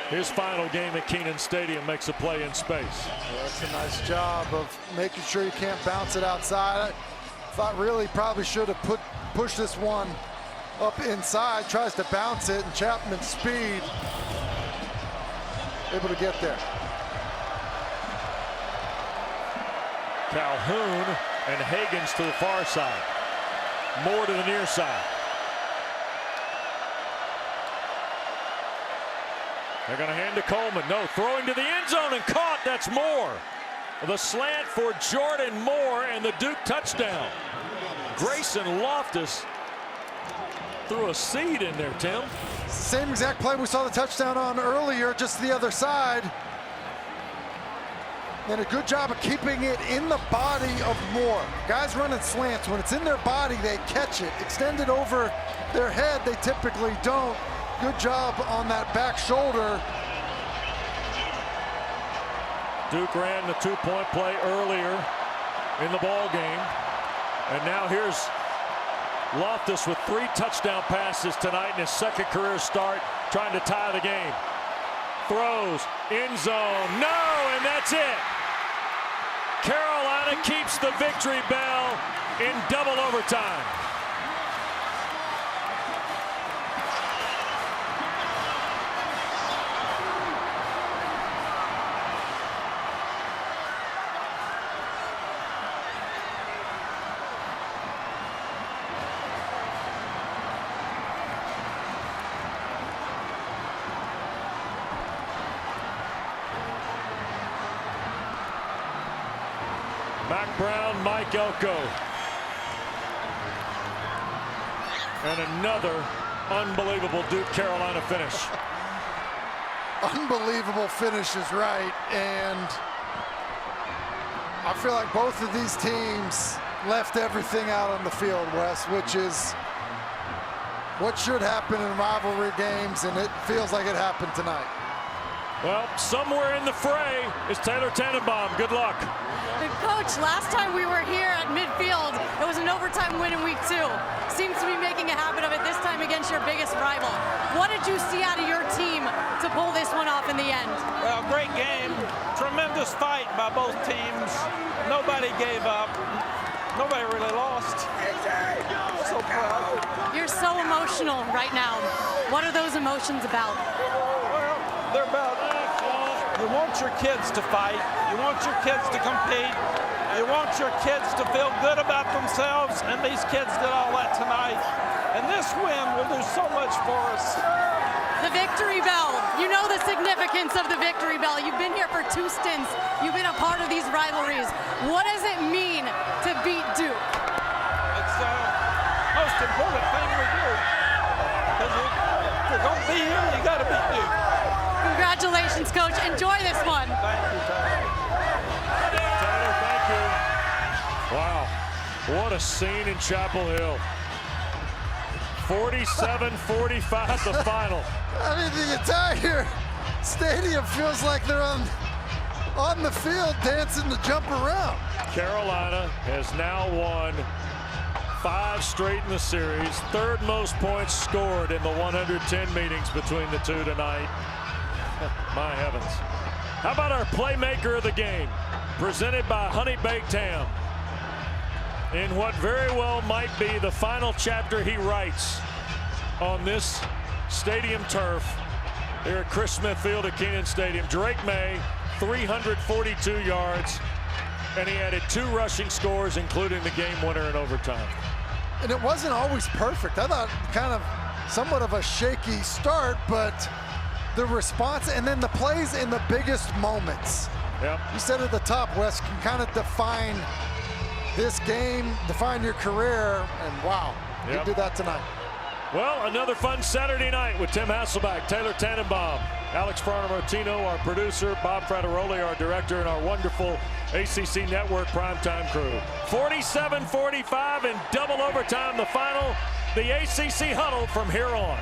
his final game at Kenan Stadium, makes a play in space. Well, that's a nice job of making sure you can't bounce it outside. I thought really probably should have pushed this one up inside. Tries to bounce it, and Chapman's speed able to get there. Calhoun and Higgins to the far side. Moore to the near side. They're going to hand to Coleman. No, throwing to the end zone and caught. That's Moore. The slant for Jordan Moore and the Duke touchdown. Grayson Loftus threw a seed in there, Tim. Same exact play we saw the touchdown on earlier, just the other side. And a good job of keeping it in the body of Moore. Guys running slants, when it's in their body, they catch it. Extended over their head, they typically don't. Good job on that back shoulder. Duke ran the 2-point play earlier in the ball game. And now here's Loftus with 3 touchdown passes tonight in his 2nd career start, trying to tie the game. Throws, end zone, no, and that's it. Carolina keeps the victory bell in double overtime. Mac Brown, Mike Elko. And another unbelievable Duke Carolina finish. Unbelievable finish is right. And I feel like both of these teams left everything out on the field, Wes, which is what should happen in rivalry games, and it feels like it happened tonight. Well, somewhere in the fray is Taylor Tannenbaum. Good luck. Coach, last time we were here at midfield, it was an overtime win in week 2. Seems to be making a habit of it this time against your biggest rival. What did you see out of your team to pull this one off in the end? Well, great game. Tremendous fight by both teams. Nobody gave up. Nobody really lost. So proud. You're so emotional right now. What are those emotions about? Well, they're about you want your kids to fight. You want your kids to compete. You want your kids to feel good about themselves, and these kids did all that tonight. And this win will do so much for us. The victory bell. You know the significance of the victory bell. You've been here for 2 stints. You've been a part of these rivalries. What does it mean to beat Duke? It's the most important thing we do. Because if you're going to be here, you got to beat Duke. Congratulations, Coach. Enjoy this one. Thank you, Tyler. Tyler, thank you. Wow, what a scene in Chapel Hill. 47-45 the final. I mean, the entire stadium feels like they're on the field dancing to jump around. Carolina has now won 5 straight in the series. 3rd most points scored in the 110 meetings between the two tonight. My heavens. How about our playmaker of the game, presented by Honey Baked Ham, in what very well might be the final chapter he writes on this stadium turf here at Chris Smith Field at Kenan Stadium. Drake Maye, 342 yards, and he added 2 rushing scores, including the game winner in overtime. And it wasn't always perfect. I thought kind of somewhat of a shaky start, but the response and then the plays in the biggest moments. Yep. You said at the top, Wes, can kind of define this game, define your career, and wow, you did that tonight. Well, another fun Saturday night with Tim Hasselback, Taylor Tannenbaum, Alex Farner-Martino, our producer, Bob Frateroli, our director, and our wonderful ACC Network primetime crew. 47-45 in double overtime, the final. The ACC huddle from here on.